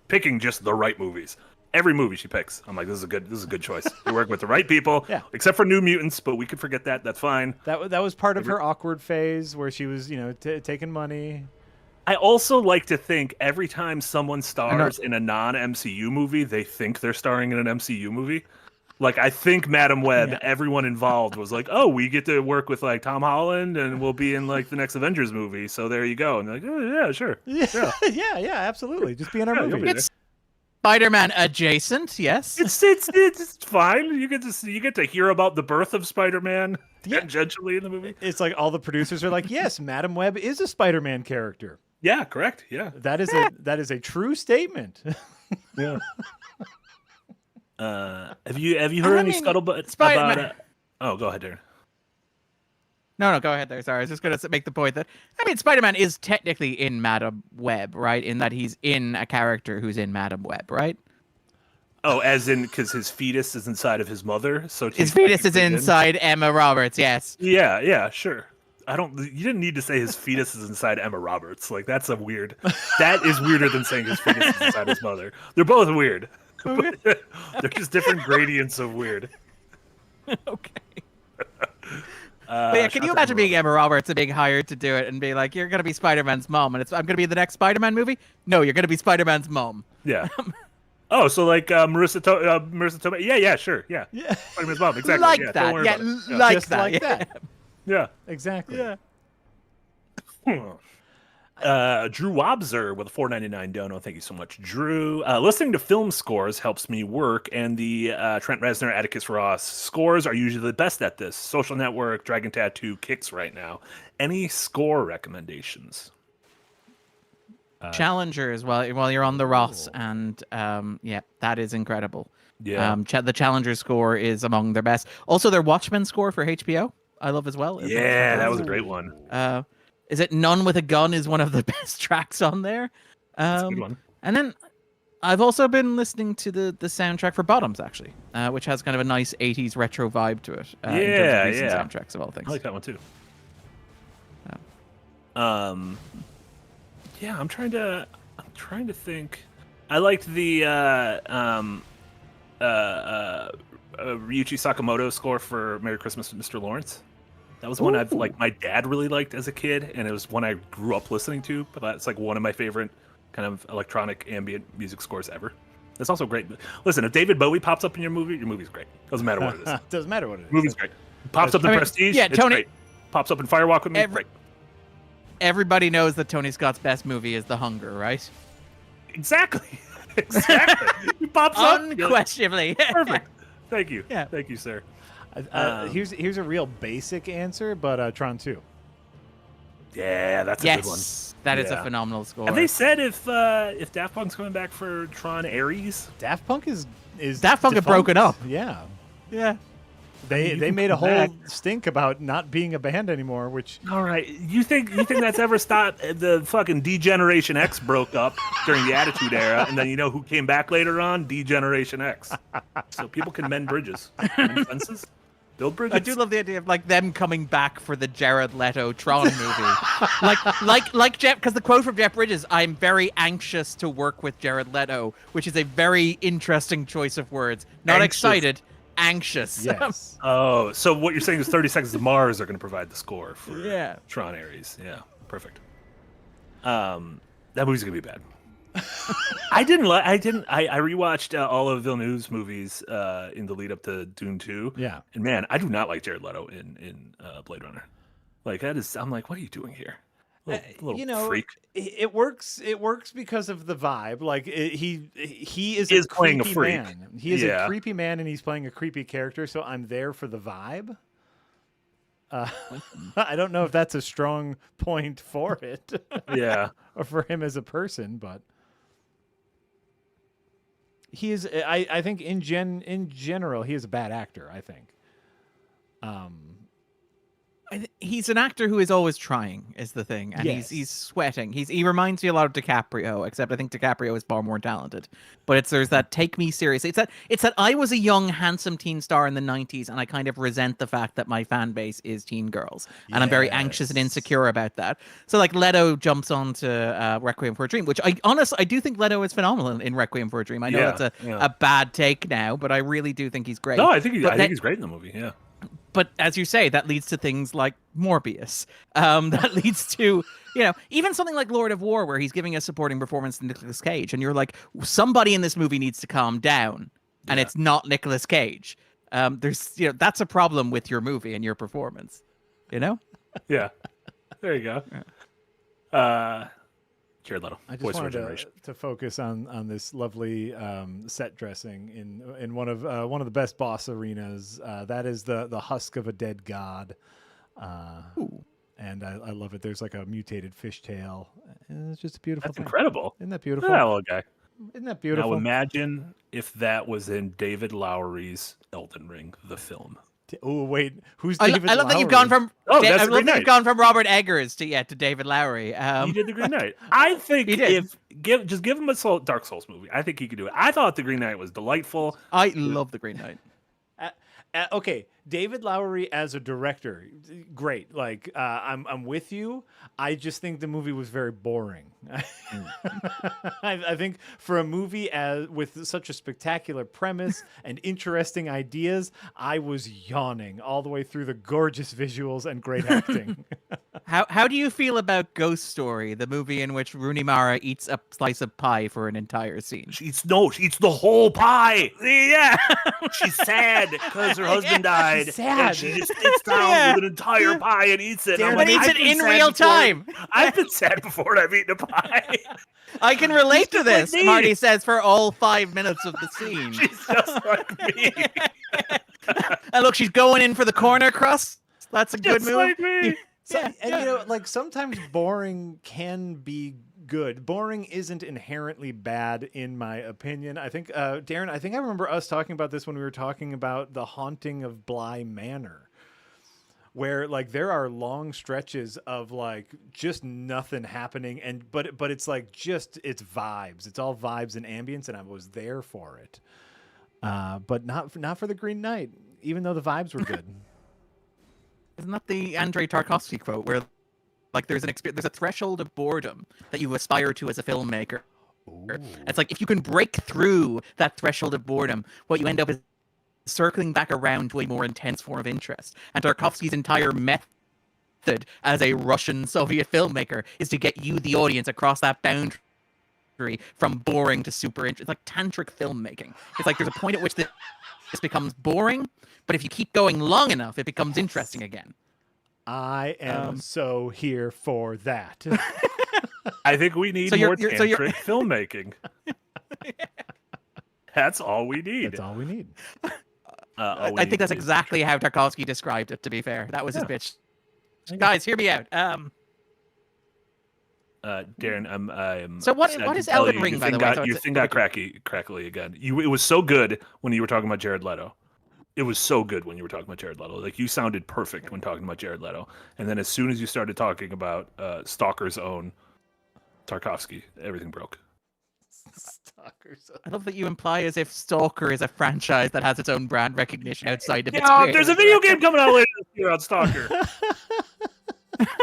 picking just the right movies. Every movie she picks, I'm like, this is a good choice. You're working with the right people, Yeah. except for New Mutants, but we could forget that. That's fine. That was part of her awkward phase where she was, you know, taking money. I also like to think every time someone stars in a non-MCU movie, they think they're starring in an MCU movie. Like, I think Madam Web, everyone involved was like, oh, we get to work with, like, Tom Holland, and we'll be in, like, the next Avengers movie, so there you go. And they're like, oh, yeah, sure. Yeah, absolutely. Just be in our Yeah, you'll movie. be It's Spider-Man adjacent, yes. It's fine. You get to hear about the birth of Spider-Man tangentially in the movie. It's like all the producers are like, yes, Madam Web is a Spider-Man character. Yeah, correct. Yeah. That is a true statement. Yeah. Have you heard any scuttlebutt Spider-Man. about? Oh, go ahead, Darren. No, go ahead there. Sorry, I was just going to make the point that, I mean, Spider-Man is technically in Madam Web, right? In that he's in a character who's in Madam Web, right? Oh, as in because his fetus is inside of his mother, so His fetus is inside Emma Roberts, yes. Yeah, sure. You didn't need to say his fetus is inside Emma Roberts. Like, that's a weird. That is weirder than saying his fetus is inside his mother. They're both weird. But they're just different gradients of weird. Okay. But yeah, can you imagine being Emma Roberts and being hired to do it and be like, you're going to be Spider-Man's mom, and I'm going to be in the next Spider-Man movie? No, you're going to be Spider-Man's mom. Yeah. Oh, so like Marissa Tomei. Yeah, sure. Yeah. Spider-Man's mom, exactly. Like yeah, that. don't worry Yeah, about it. like Just that. like that. Yeah. Exactly. Yeah. Drew Wobser with a $4.99 dono. Thank you so much, Drew. Listening to film scores helps me work, and the Trent Reznor, Atticus Ross scores are usually the best at this. Social Network, Dragon Tattoo kicks right now. Any score recommendations? Challenger as well, while you're on the Ross, and yeah, that is incredible. Yeah. The Challenger score is among their best. Also, their Watchmen score for HBO, I love as well. Yeah, that was a great one. Is it None with a Gun is one of the best tracks on there. That's a good one. And then I've also been listening to the soundtrack for Bottoms, actually, which has kind of a nice 80s retro vibe to it. In terms of recent soundtracks of all things. I like that one too. Yeah, I'm trying to think. I liked the Ryuichi Sakamoto score for Merry Christmas, Mr. Lawrence. That was one my dad really liked as a kid, and it was one I grew up listening to. But that's like one of my favorite kind of electronic ambient music scores ever. It's also great. Listen, if David Bowie pops up in your movie's great. Doesn't matter what it is. Doesn't matter what it is. Movie's great. Pops up in Prestige. Yeah, it's Tony. great. Pops up in Firewalk with Me. Great. Everybody knows that Tony Scott's best movie is The Hunger, right? Exactly. He pops up. Unquestionably. Perfect. Thank you. Yeah. Thank you, sir. Here's a real basic answer, but Tron 2. Yeah, that's a good one. Yes, that is a phenomenal score. Have they said if Daft Punk's coming back for Tron Ares? Daft Punk is Daft Punk have defunct. broken up. Yeah. Yeah. They made a whole stink about not being a band anymore, which All right, you think that's ever stopped? The fucking D-Generation X broke up during the Attitude Era, and then you know who came back later on? D-Generation X. So people can mend bridges, mend fences, build bridges. I do love the idea of like them coming back for the Jared Leto Tron movie, like Jeff, because the quote from Jeff Bridges, "I'm very anxious to work with Jared Leto," which is a very interesting choice of words. Not Anxious. Excited, anxious. yes. Oh, so what you're saying is 30 Seconds to Mars are going to provide the score for Yeah. Tron Ares. Yeah, perfect. That movie's going to be bad. I rewatched all of Villeneuve's movies in the lead up to Dune 2. Yeah. And man, I do not like Jared Leto in Blade Runner. Like that is, I'm like, what are you doing here? Little freak. It works. It works because of the vibe. Like he is playing a creepy freak. man. He is a creepy man, and he's playing a creepy character. So I'm there for the vibe. I don't know if that's a strong point for it. Yeah. Or for him as a person, but he is. I think in general, he is a bad actor. I think. He's an actor who is always trying, is the thing, and Yes. he's sweating. He reminds me a lot of DiCaprio, except I think DiCaprio is far more talented. But there's that take me seriously. It's that I was a young, handsome teen star in the '90s, and I kind of resent the fact that my fan base is teen girls, and I'm very anxious and insecure about that. So like Leto jumps onto Requiem for a Dream, which I do think Leto is phenomenal in Requiem for a Dream. I know it's a bad take now, but I really do think he's great. No, I think he's great in the movie. Yeah. But as you say, that leads to things like Morbius. That leads to, even something like Lord of War, where he's giving a supporting performance to Nicolas Cage. And you're like, somebody in this movie needs to calm down. And it's not Nicolas Cage. That's a problem with your movie and your performance. Yeah. There you go. Jared Leto. I just wanted to focus on this lovely set dressing in one of the best boss arenas. That is the husk of a dead god, and I love it. There's like a mutated fishtail, and it's just a beautiful. That's thing. incredible. Isn't that beautiful? Yeah, little guy. Isn't that beautiful? Now imagine if that was in David Lowery's Elden Ring, the film. Oh wait, who's I David? love that you've gone from. that's I the love Green that Knight. you've gone from Robert Eggers to David Lowery. He did the Green Knight. I think He did. just give him a Dark Souls movie. I think he could do it. I thought the Green Knight was delightful. I love the Green Knight. Okay, David Lowery as a director, great. Like, I'm with you. I just think the movie was very boring. I think for a movie with such a spectacular premise and interesting ideas, I was yawning all the way through the gorgeous visuals and great acting. How do you feel about Ghost Story, the movie in which Rooney Mara eats a slice of pie for an entire scene? She eats the whole pie. Yeah, she's sad because her husband died. She's sad. And she just sits down with an entire pie and eats it. But eats it in real time. I've been sad before and I've eaten a pie. I can relate to this, like me. Marty says, for all 5 minutes of the scene. She's just like me. And look, she's going in for the corner crust. That's a good Just move. like me. And sometimes boring can be good. Boring isn't inherently bad, in my opinion. I think, Darren, I remember us talking about this when we were talking about The Haunting of Bly Manor, where like there are long stretches of like just nothing happening, but it's like it's vibes. It's all vibes and ambience, and I was there for it. But not for the Green Knight, even though the vibes were good. Isn't that the Andrei Tarkovsky quote where like there's a threshold of boredom that you aspire to as a filmmaker? Ooh. It's like if you can break through that threshold of boredom, what you end up is circling back around to a more intense form of interest. And Tarkovsky's entire method as a Russian Soviet filmmaker is to get you, the audience, across that boundary from boring to super interesting. It's like tantric filmmaking. It's like there's a point at which this becomes boring, but if you keep going long enough, it becomes interesting again. I am so here for that. I think we need more tantric filmmaking. That's all we need. That's all we need. I think that's exactly how Tarkovsky described it, to be fair. That was his pitch. Guys, hear me out. Darren, I'm So what is Elden Ring, by the way? Your thing got crackly again. It was so good when you were talking about Jared Leto. It was so good when you were talking about Jared Leto. Like, you sounded perfect when talking about Jared Leto. And then as soon as you started talking about Stalker's own Tarkovsky, everything broke. I love that you imply as if Stalker is a franchise that has its own brand recognition outside of its Yeah, creators. there's a video game coming out later this year on Stalker.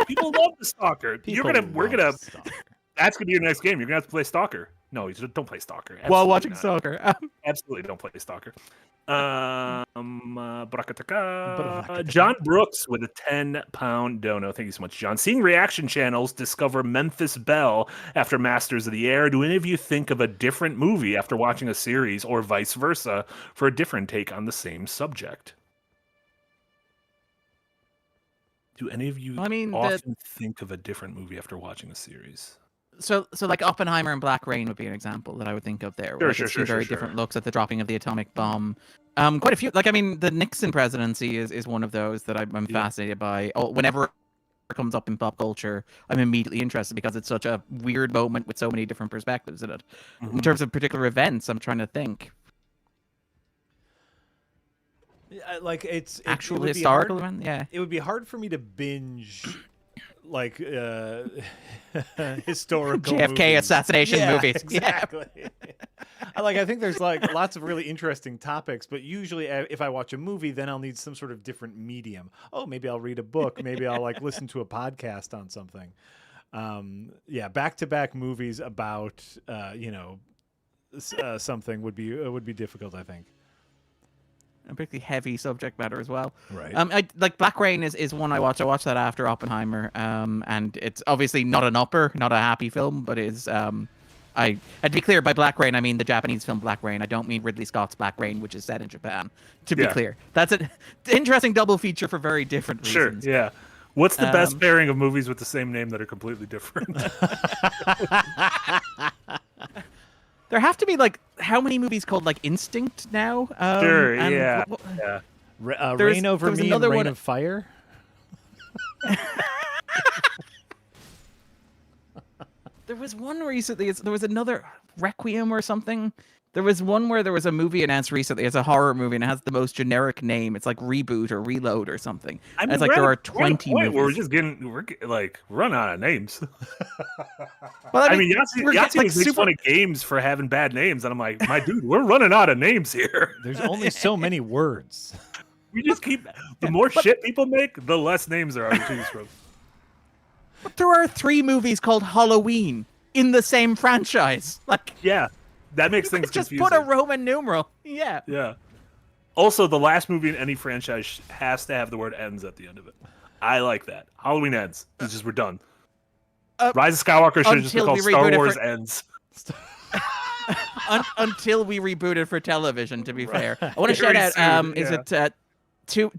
People love the Stalker. That's gonna be your next game. You're gonna have to play Stalker. No, you don't play Stalker. While Absolutely watching not. Stalker. Absolutely don't play Stalker. John Brooks with a £10 dono. Thank you so much, John. Seeing reaction channels discover Memphis Belle after Masters of the Air. Do any of you think of a different movie after watching a series, or vice versa, for a different take on the same subject? Do any of you often think of a different movie after watching a series? So like Oppenheimer and Black Rain would be an example that I would think of there. Where it's two very different looks at the dropping of the atomic bomb. Quite a few. Like, I mean, the Nixon presidency is one of those that I'm fascinated by. Whenever comes up in pop culture, I'm immediately interested because it's such a weird moment with so many different perspectives in it. In terms of particular events, I'm trying to think. Like it Actual would be historical hard- event, yeah. It would be hard for me to binge like historical JFK movies. assassination movies. Exactly. I think there's like lots of really interesting topics, but usually if I watch a movie, then I'll need some sort of different medium. Oh, maybe I'll read a book. Maybe I'll like listen to a podcast on something. Back-to-back movies about something would be difficult, I think. A particularly heavy subject matter as well. Right. I like Black Rain is one I watched. I watched that after Oppenheimer. And it's obviously not an upper, not a happy film, but is to be clear, by Black Rain I mean the Japanese film Black Rain. I don't mean Ridley Scott's Black Rain, which is set in Japan. To be clear, that's an interesting double feature for very different reasons. Sure. Yeah. What's the best pairing of movies with the same name that are completely different? There have to be like how many movies called like Instinct now? Sure. and Yeah. yeah. Rain Over Me and another Rain one- of Fire. There was one recently. There was another Requiem or something. There was one where there was a movie announced recently. It's a horror movie and it has the most generic name. It's like Reboot or Reload or something. I mean, it's like there are 20 movies. movies. We're run out of names. Well, I mean, we're Yahtzee like makes super- fun of games for having bad names, and I'm like, my dude, we're running out of names here. There's only so many words. We just keep the more shit people make, the less names there are to choose from. But there are 3 movies called Halloween in the same franchise. Like, Yeah, that makes things just confusing. put a Roman numeral. Yeah. Yeah. Also, the last movie in any franchise has to have the word "ends" at the end of it. I like that. Halloween ends. It's just we're done. Rise of Skywalker should have just been until called we Star reboot it Wars for- Ends. Until we reboot it for television, to be fair. I want to Very shout out, soon, is yeah. it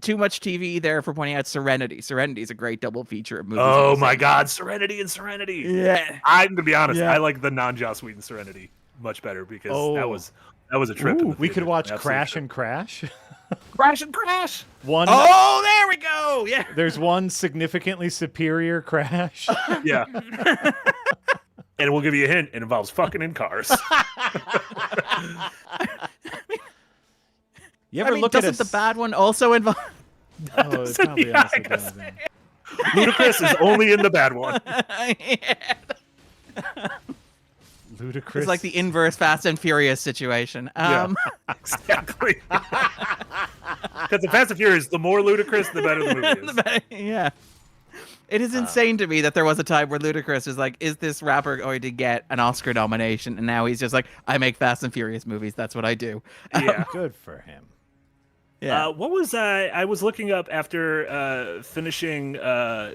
too much TV there for pointing out Serenity. Serenity is a great double feature of movies. Oh of the my same- God, Serenity and Serenity. Yeah. I'm gonna be honest. Yeah. I like the non-Joss Whedon Serenity much better because Oh. that was a trip. in the We could theater. watch Absolute Crash trip. and Crash. Crash and Crash. One. Oh, there we go. Yeah. There's one significantly superior Crash. Yeah. And we'll give you a hint. It involves fucking in cars. You ever I mean, look at doesn't the bad one also involve? Oh, it probably Yeah, also I guess. doesn't. Ludacris is only in the bad one. Ludicrous. It's like the inverse Fast and Furious situation. Yeah. Exactly. Because the Fast and Furious, the more ludicrous, the better the movie is. Yeah. It is insane to me that there was a time where Ludacris was like, is this rapper going to get an Oscar nomination? And now he's just like, I make Fast and Furious movies. That's what I do. Yeah. Good for him. Yeah. What was I was looking up after finishing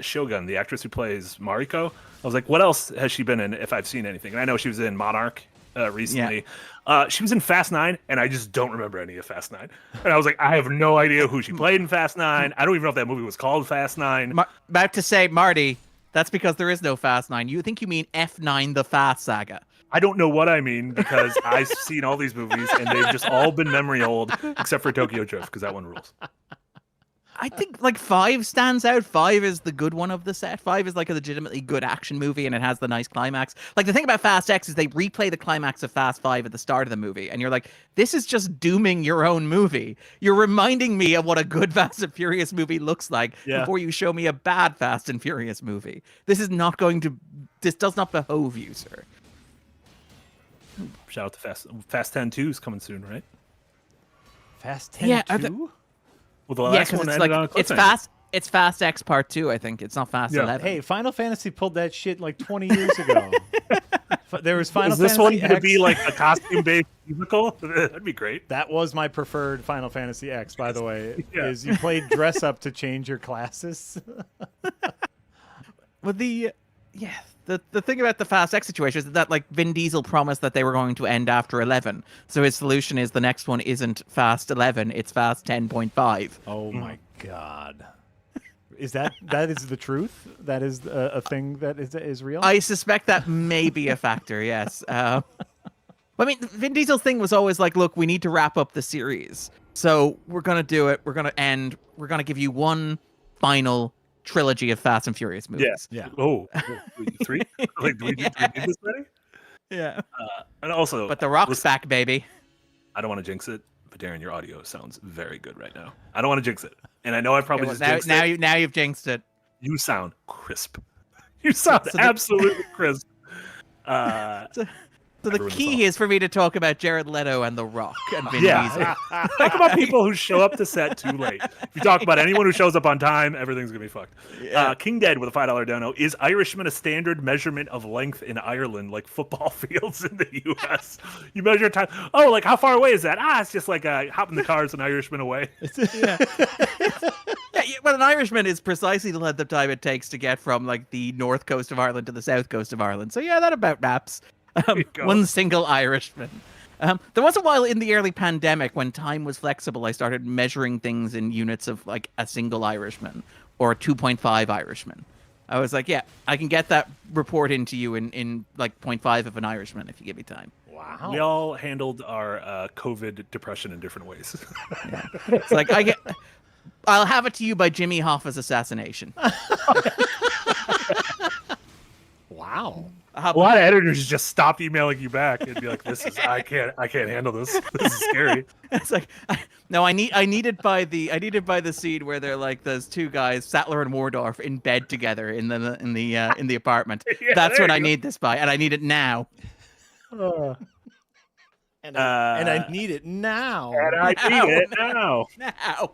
Shogun, the actress who plays Mariko. I was like, what else has she been in if I've seen anything? And I know she was in Monarch recently. She was in Fast 9, and I just don't remember any of Fast 9. And I was like, I have no idea who she played in Fast 9. I don't even know if that movie was called Fast 9. About to say, Marty, that's because there is no Fast 9. You think you mean F9, the Fast Saga. I don't know what I mean because I've seen all these movies, and they've just all been memory old, except for Tokyo Drift, because that one rules. I think like 5 stands out. 5 is the good one of the set. 5 is like a legitimately good action movie and it has the nice climax. Like the thing about Fast X is they replay the climax of Fast 5 at the start of the movie and you're like, this is just dooming your own movie. You're reminding me of what a good Fast and Furious movie looks like before you show me a bad Fast and Furious movie. This does not behove you, sir. Shout out to Fast 10 2 is coming soon, right? Fast 10 Yeah, 2? Well, the last one it's ended on a it's cliffhanger. It's Fast X Part 2, I think. It's not Fast Yeah. 11. Hey, Final Fantasy pulled that shit like 20 years ago. There was Final Is this Fantasy one going to X. be like a costume-based musical? That'd be great. That was my preferred Final Fantasy X, by the way. Yeah. Is you played dress up to change your classes. Well, the thing about the Fast X situation is that like Vin Diesel promised that they were going to end after 11. So his solution is the next one isn't Fast 11, it's Fast 10.5. Oh my god. Is that is the truth? That is a thing that is real? I suspect that may be a factor, yes. I mean, Vin Diesel's thing was always like, look, we need to wrap up the series. So we're going to do it. We're going to end. We're going to give you one final trilogy of Fast and Furious movies. Yeah. Oh, 3? Like, do we need this ready? Yeah. And also, But The Rock's listen, back, baby. I don't want to jinx it, but Darren, your audio sounds very good right now. I don't want to jinx it, and I know I probably just jinxed it. Now you've jinxed it. You sound crisp. You sound absolutely crisp. So the key is for me to talk about Jared Leto and The Rock and Vin Diesel. Talk about people who show up to set too late. If you talk about anyone who shows up on time, everything's gonna be fucked. Yeah. King Dead with a $5 dono. Is Irishman a standard measurement of length in Ireland, like football fields in the U.S.? You measure time. Oh, like how far away is that? It's just like hop in the car, it's an Irishman away. Yeah, but an Irishman is precisely the length of time it takes to get from like the north coast of Ireland to the south coast of Ireland. So yeah, that about maps. One single Irishman. There was a while in the early pandemic when time was flexible. I started measuring things in units of like a single Irishman or 2.5 Irishman. I was like, yeah, I can get that report into you in like 0.5 of an Irishman if you give me time. Wow. We all handled our COVID depression in different ways. Yeah. It's like I'll have it to you by Jimmy Hoffa's assassination. Wow. A lot of editors just stopped emailing you back and be like, I can't handle this. This is scary. It's like, I needed by the scene where they're like those two guys, Sattler and Wardorf, in bed together in the apartment. Yeah, that's what I need this by, and I need it now. And I need it now. And I need it now. Now.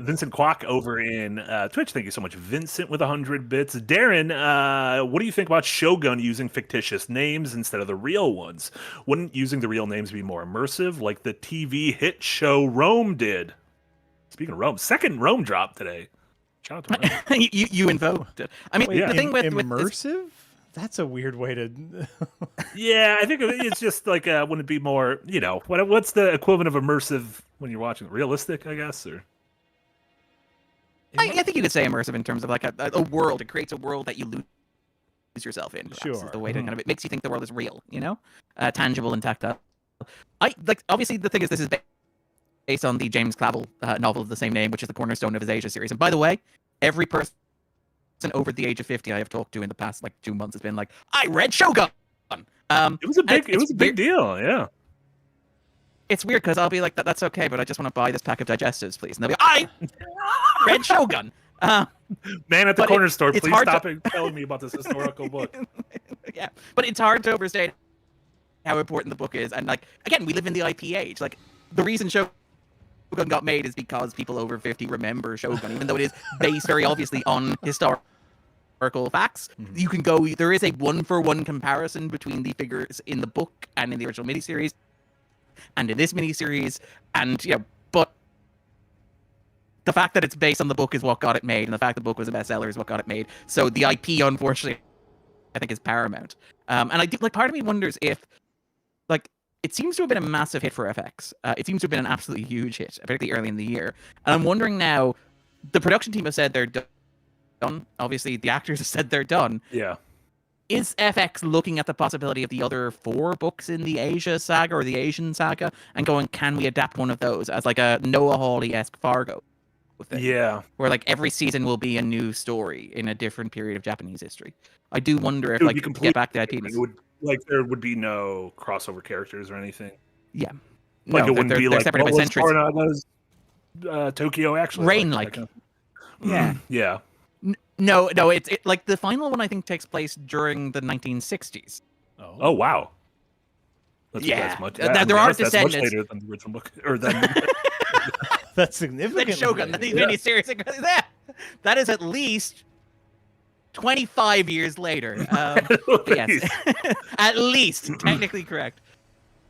Vincent Kwok over in Twitch. Thank you so much, Vincent, with 100 bits. Darren, what do you think about Shogun using fictitious names instead of the real ones? Wouldn't using the real names be more immersive, like the TV hit show Rome did? Speaking of Rome, second Rome drop today. Shout out to Rome. you invoked it. I mean, Wait, the thing with immersive? That's a weird way to. Yeah, I think it's just like, wouldn't it be more, what's the equivalent of immersive when you're watching? Realistic, I guess, or. I think you could say immersive in terms of like a world. It creates a world that you lose yourself in. Perhaps, Sure. Is the way to kind of it makes you think the world is real, tangible and tactile. Obviously the thing is this is based on the James Clavell novel of the same name, which is the cornerstone of his Asia series. And by the way, every person over the age of 50 I have talked to in the past like 2 months has been like, I read Shogun. It was a big deal, yeah. It's weird because I'll be like, that's okay, but I just want to buy this pack of digestives, please. And they'll be, I read Shogun. Man at the corner store, please stop telling me about this historical book. Yeah, but it's hard to overstate how important the book is. And like, again, we live in the IP age. Like, the reason Shogun got made is because people over 50 remember Shogun, even though it is based very obviously on historical facts. Mm-hmm. You can go, there is a one-for-one comparison between the figures in the book and in the original miniseries. And in this miniseries, and but the fact that it's based on the book is what got it made, and the fact the book was a bestseller is what got it made. So the IP, unfortunately, I think is paramount. And I do, part of me wonders if, it seems to have been a massive hit for FX. It seems to have been an absolutely huge hit, particularly early in the year. And I'm wondering now, the production team has said they're done. Obviously, the actors have said they're done. Yeah. Is FX looking at the possibility of the other 4 books in the Asia saga or the Asian saga and going, can we adapt one of those as like a Noah Hawley-esque Fargo thing? Yeah. Where every season will be a new story in a different period of Japanese history. I do wonder if get back to IP. There would be no crossover characters or anything. Yeah. It wouldn't be they're like separate by centuries. Tokyo actually. Rain Yeah. Yeah. No, it's like the final one I think takes place during the 1960s. Oh wow. That's much. There are descendants. That's much later than the original book, or than. That's significant. Like Shogun, the miniseries. That is at least 25 years later. Yes, at least technically correct.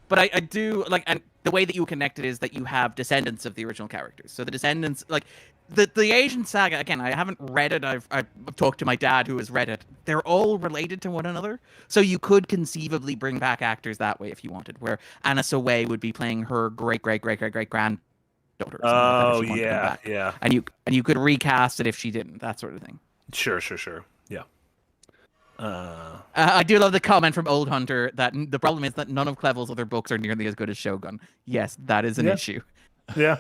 But I do like, and the way that you connect it is that you have descendants of the original characters. So the descendants, like the Asian saga. Again, I haven't read it. I've talked to my dad who has read it. They're all related to one another. So you could conceivably bring back actors that way if you wanted. Where Anna Sawai would be playing her great granddaughter. Oh yeah. And you could recast it if she didn't. That sort of thing. Sure. Yeah. I do love the comment from Old Hunter that the problem is that none of Clevell's other books are nearly as good as Shogun. Yes, that is an issue. Yeah.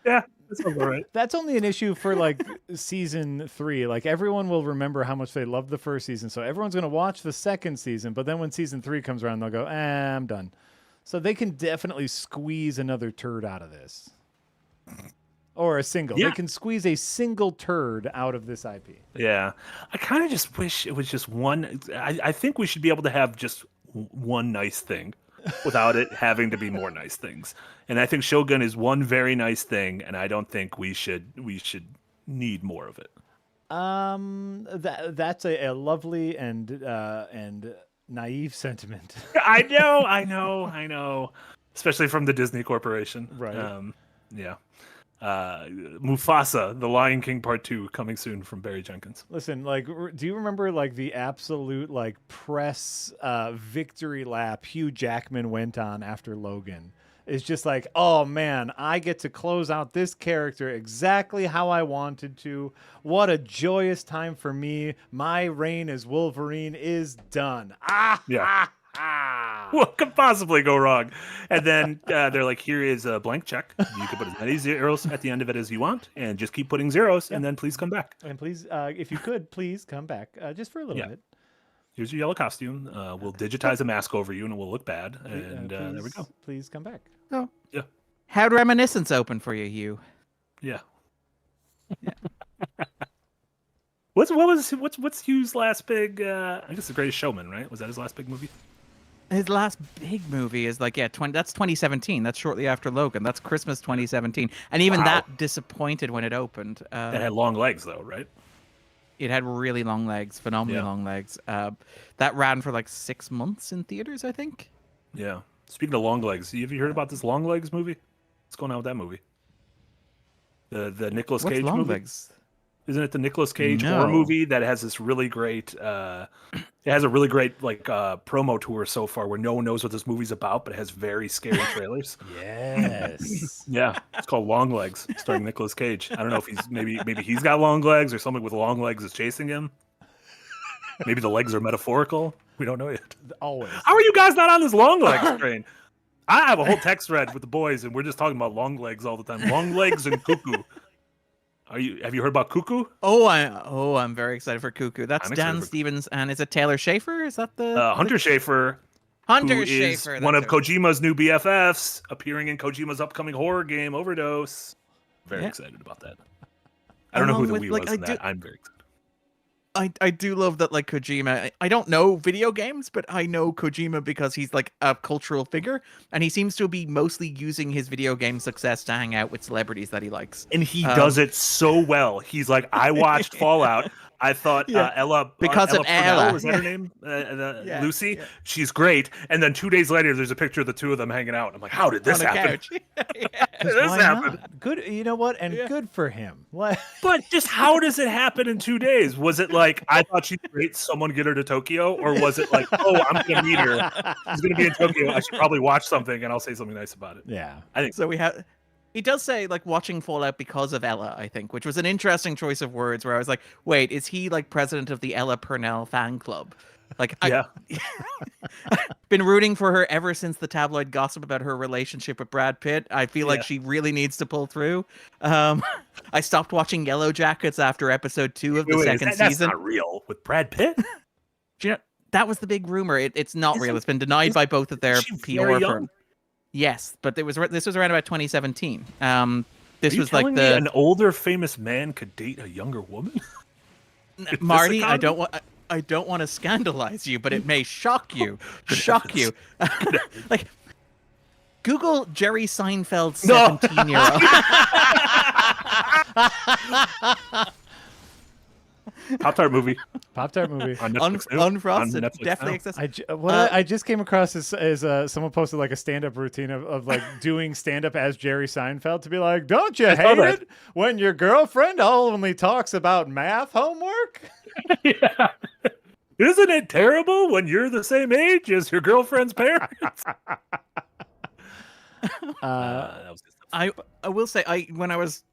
Yeah. That's all right. That's only an issue for like season 3. Like everyone will remember how much they loved the first season, so everyone's going to watch the second season. But then when season 3 comes around, they'll go, I'm done. So they can definitely squeeze another turd out of this, or a single. Yeah. They can squeeze a single turd out of this IP. Yeah, I kind of just wish it was just one. I think we should be able to have just one nice thing without it having to be more nice things. And I think Shogun is one very nice thing, and I don't think we should need more of it. That's a lovely and naive sentiment. I know. Especially from the Disney Corporation. Right. Yeah. Mufasa, The Lion King Part 2, coming soon from Barry Jenkins. Listen, like, do you remember like the absolute like press victory lap Hugh Jackman went on after Logan? It's just like, oh man, I get to close out this character exactly how I wanted to. What a joyous time for me. My reign as Wolverine is done. Yeah. What could possibly go wrong? And then they're like, here is a blank check. You can put as many zeros at the end of it as you want, and just keep putting zeros, and then please come back. And please, if you could, please come back just for a little bit. Here's your yellow costume. We'll digitize a mask over you, and it will look bad. And there we go. Please come back. Oh. Yeah. How'd Reminiscence open for you, Hugh? Yeah. What's Hugh's last big? I guess The Greatest Showman, right? Was that his last big movie? His last big movie is like, that's 2017. That's shortly after Logan. That's Christmas 2017. And even that disappointed when it opened. It had long legs, though, right? It had really long legs, phenomenally long legs. That ran for like 6 months in theaters, I think. Yeah. Speaking of long legs, have you heard about this Long Legs movie? What's going on with that movie? The Nicolas Cage Long movie? Legs? Isn't it the Nicolas Cage horror movie that has this really great? It has a really great like promo tour so far, where no one knows what this movie's about, but it has very scary trailers. Yes. Yeah, it's called Long Legs, starring Nicolas Cage. I don't know if he's maybe he's got long legs, or someone with long legs is chasing him. Maybe the legs are metaphorical. We don't know yet. Always. How are you guys not on this long legs train? I have a whole text thread with the boys, and we're just talking about long legs all the time. Long legs and cuckoo. Have you heard about Cuckoo? I'm very excited for Cuckoo. That's Dan Stevens, and is it Taylor Schaefer? Is that the Hunter Schaefer? Hunter Schaefer, one of Kojima's new BFFs, appearing in Kojima's upcoming horror game Overdose. Very excited about that. I don't know who the we was in that. I'm very excited. I do love that, like, Kojima, I don't know video games, but I know Kojima because he's like a cultural figure, and he seems to be mostly using his video game success to hang out with celebrities that he likes. And he does it so well. He's like, I watched Fallout. I thought Ella, because of Ella, was that her name? Lucy. Yeah. She's great. And then 2 days later, there's a picture of the two of them hanging out. I'm like, how did this happen? This happened. Good, you know what? And good for him. But just how does it happen in 2 days? Was it like, I thought she's great, someone get her to Tokyo? Or was it like, oh, I'm going to meet her. She's going to be in Tokyo. I should probably watch something and I'll say something nice about it. Yeah. I think so. He does say, like, watching Fallout because of Ella, I think, which was an interesting choice of words, where I was like, wait, is he, like, president of the Ella Purnell fan club? Like, I've been rooting for her ever since the tabloid gossip about her relationship with Brad Pitt. I feel like she really needs to pull through. I stopped watching Yellow Jackets after episode 2 of the second season. That's not real with Brad Pitt. Do you know, that was the big rumor. It's not real. It's been denied by both of their PR firms. Yes, but this was around about 2017. This was like an older famous man could date a younger woman. Marty, I don't want to scandalize you, but it may shock you. Like, Google Jerry Seinfeld 17-year-old. Pop-Tart movie. Pop-Tart movie. On Netflix, unfrosted. Definitely accessible. I just came across is someone posted like a stand-up routine of like doing stand-up as Jerry Seinfeld, to be like, don't you hate it when your girlfriend only talks about math homework? Yeah. Isn't it terrible when you're the same age as your girlfriend's parents? I will say, when I was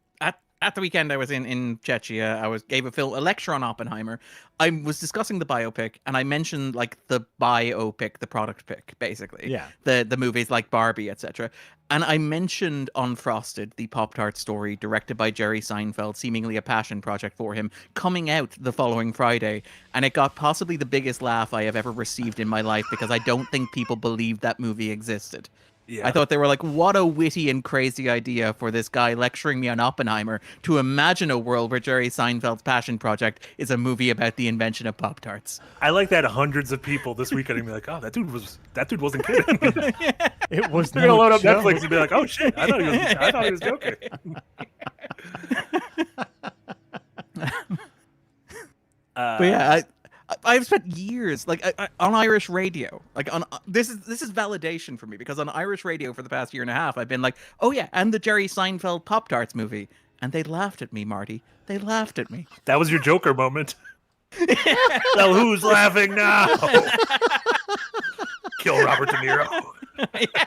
at at the weekend I was in Czechia. I gave a lecture on Oppenheimer. I was discussing the biopic, and I mentioned like the biopic, the product pick, basically. Yeah. The movies like Barbie, etc. And I mentioned Unfrosted, the Pop-Tarts story directed by Jerry Seinfeld, seemingly a passion project for him, coming out the following Friday. And it got possibly the biggest laugh I have ever received in my life because I don't think people believed that movie existed. Yeah. I thought they were like, what a witty and crazy idea for this guy lecturing me on Oppenheimer to imagine a world where Jerry Seinfeld's passion project is a movie about the invention of Pop-Tarts. I like that hundreds of people this weekend are gonna be like, oh, that dude wasn't kidding. It was. They're gonna load up Netflix and be like, oh shit, I thought he was joking. But yeah, I've spent years like on Irish radio. Like on this is validation for me because on Irish radio for the past year and a half, I've been like, oh yeah, and the Jerry Seinfeld Pop-Tarts movie, and they laughed at me, Marty. They laughed at me. That was your Joker moment. So who's laughing now? Kill Robert De Niro. Yeah.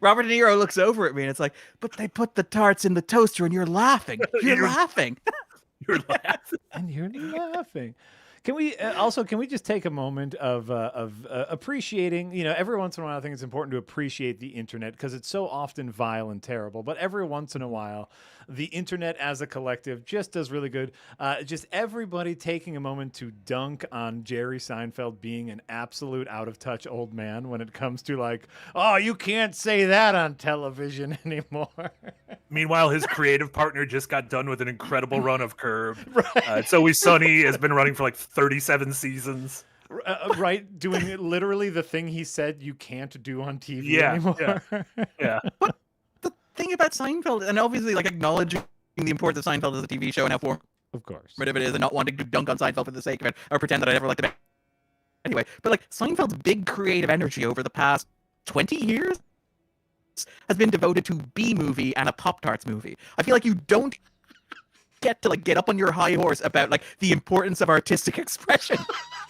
Robert De Niro looks over at me and it's like, but they put the tarts in the toaster and you're laughing. You're laughing. You're laughing. And you're laughing. Can we can we just take a moment of appreciating, every once in a while I think it's important to appreciate the internet because it's so often vile and terrible, but every once in a while the internet as a collective just does really good. Just everybody taking a moment to dunk on Jerry Seinfeld being an absolute out of touch old man when it comes to like, oh, you can't say that on television anymore. Meanwhile, his creative partner just got done with an incredible run of Curb. Right. It's Always Sunny has been running for like 37 seasons. Right, doing literally the thing he said you can't do on TV anymore. Yeah. But the thing about Seinfeld, and obviously like acknowledging the importance of Seinfeld as a TV show and how formative it is, and not wanting to dunk on Seinfeld for the sake of it or pretend that I never liked it anyway. But like Seinfeld's big creative energy over the past 20 years has been devoted to B-movie and a Pop-Tarts movie. I feel like you don't get to like get up on your high horse about like the importance of artistic expression.